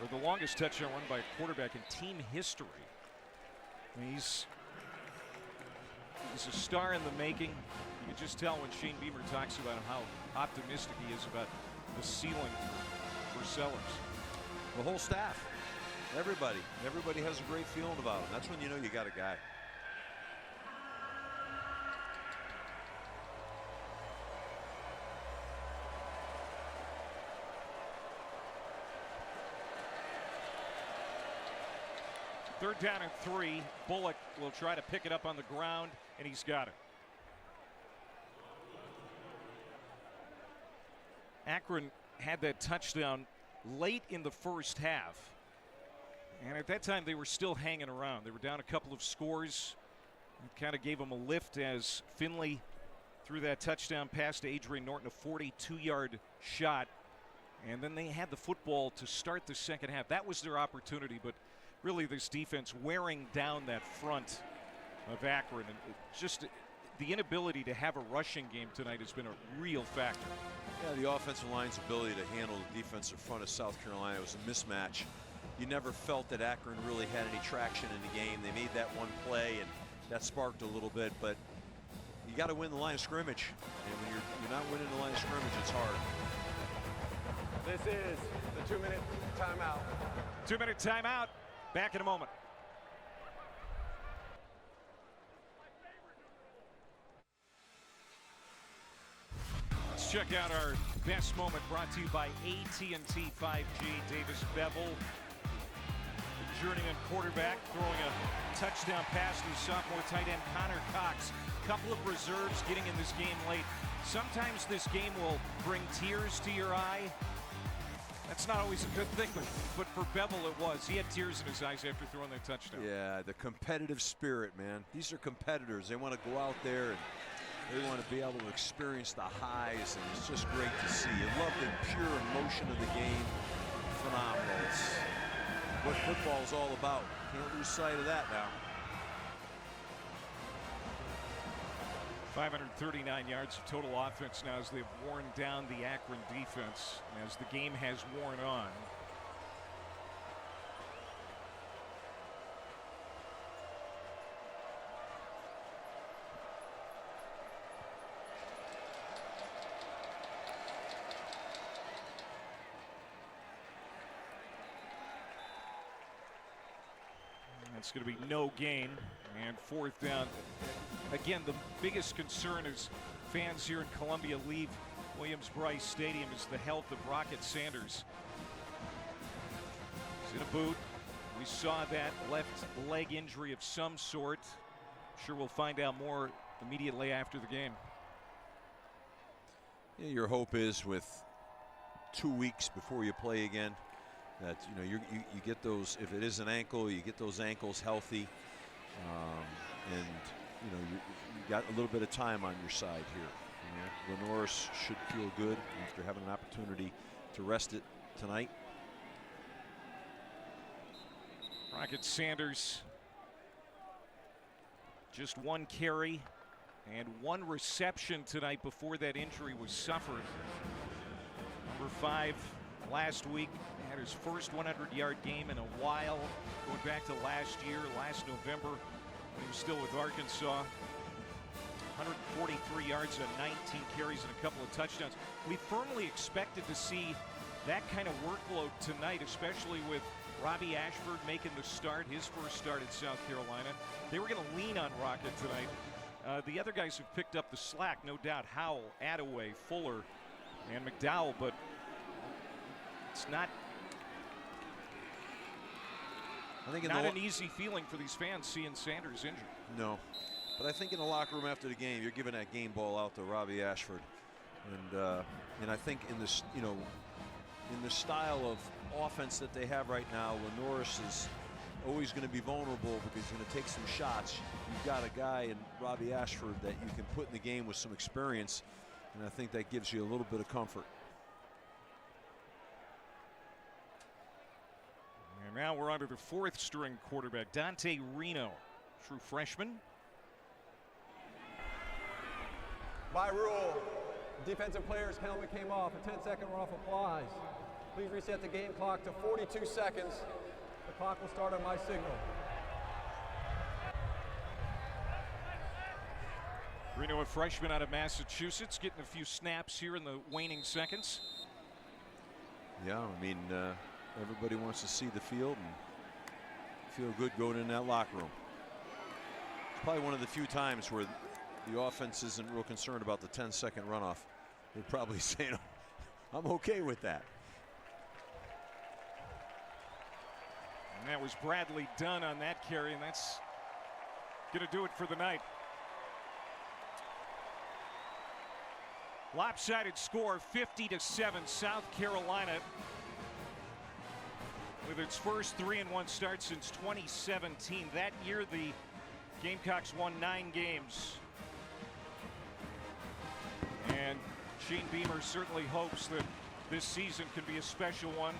or the longest touchdown run by a quarterback in team history. I mean, he's a star in the making. You can just tell when Shane Beamer talks about how optimistic he is about the ceiling for Sellers. The whole staff, everybody has a great feeling about him. That's when you know you got a guy. Third down and 3. Bullock will try to pick it up on the ground, and he's got it. Akron had that touchdown late in the first half, and at that time they were still hanging around. They were down a couple of scores. It kind of gave them a lift as Finley threw that touchdown pass to Adrian Norton, a 42-yard shot, and then they had the football to start the second half. That was their opportunity, but really this defense wearing down that front of Akron, and just the inability to have a rushing game tonight has been a real factor. Yeah, the offensive line's ability to handle the defensive front of South Carolina was a mismatch. You never felt that Akron really had any traction in the game. They made that one play, and that sparked a little bit, but you got to win the line of scrimmage. And when you're not winning the line of scrimmage, it's hard. This is the 2-minute timeout. 2-minute timeout. Back in a moment. Let's check out our best moment, brought to you by AT&T 5G. Davis Bevel, the journeyman quarterback, throwing a touchdown pass to the sophomore tight end Connor Cox. Couple of reserves getting in this game late. Sometimes this game will bring tears to your eye. That's not always a good thing, but for Bevel it was. He had tears in his eyes after throwing that touchdown. Yeah, the competitive spirit, man. These are competitors. They want to go out there and they want to be able to experience the highs, and it's just great to see. You love the pure emotion of the game. Phenomenal. It's what football's all about. Can't lose sight of that now. 539 yards of total offense now as they've worn down the Akron defense as the game has worn on. It's going to be no gain, and fourth down. Again, the biggest concern is fans here in Columbia leave Williams-Brice Stadium is the health of Rocket Sanders. He's in a boot. We saw that left leg injury of some sort. Sure, we'll find out more immediately after the game. Yeah, your hope is with 2 weeks before you play again, that you get those, if it is an ankle, you get those ankles healthy, and you got a little bit of time on your side here. Lenore should feel good after having an opportunity to rest it tonight. Rocket Sanders, just one carry and one reception tonight before that injury was suffered. Number 5 last week had his first 100-yard game in a while, going back to last November, when he was still with Arkansas. 143 yards on 19 carries and a couple of touchdowns. We firmly expected to see that kind of workload tonight, especially with Robbie Ashford making the start, his first start at South Carolina. They were going to lean on Rocket tonight. The other guys have picked up the slack, no doubt. Howell, Attaway, Fuller, and McDowell, but it's not an easy feeling for these fans seeing Sanders injured. No, but I think in the locker room after the game, you're giving that game ball out to Robbie Ashford, and I think in this, in the style of offense that they have right now, Norris is always going to be vulnerable because he's going to take some shots. You've got a guy in Robbie Ashford that you can put in the game with some experience, and I think that gives you a little bit of comfort. And now we're under the fourth string quarterback, Dante Reno, true freshman. By rule, defensive player's helmet came off. A 10-second runoff applies. Please reset the game clock to 42 seconds. The clock will start on my signal. Reno, a freshman out of Massachusetts, getting a few snaps here in the waning seconds. Yeah, I mean, everybody wants to see the field and feel good going in that locker room. It's probably one of the few times where the offense isn't real concerned about the 10-second runoff. They're probably saying, I'm okay with that. And that was Bradley Dunn on that carry, and that's going to do it for the night. Lopsided score, 50-7, South Carolina with its first 3-1 start since 2017. That year, the Gamecocks won 9 games. And Shane Beamer certainly hopes that this season can be a special one.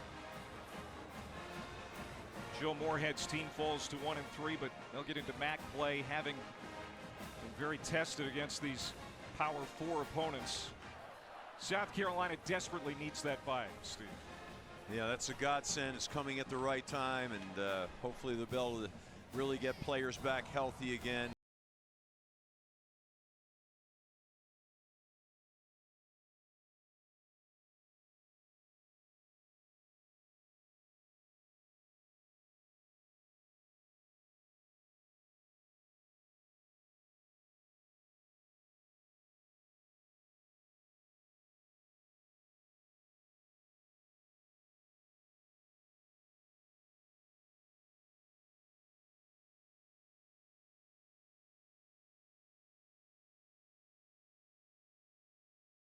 Joe Moorhead's team falls to 1-3, but they'll get into MAC play, having been very tested against these Power 4 opponents. South Carolina desperately needs that bye, Steve. Yeah, that's a godsend. It's coming at the right time, and hopefully they'll be able to really get players back healthy again.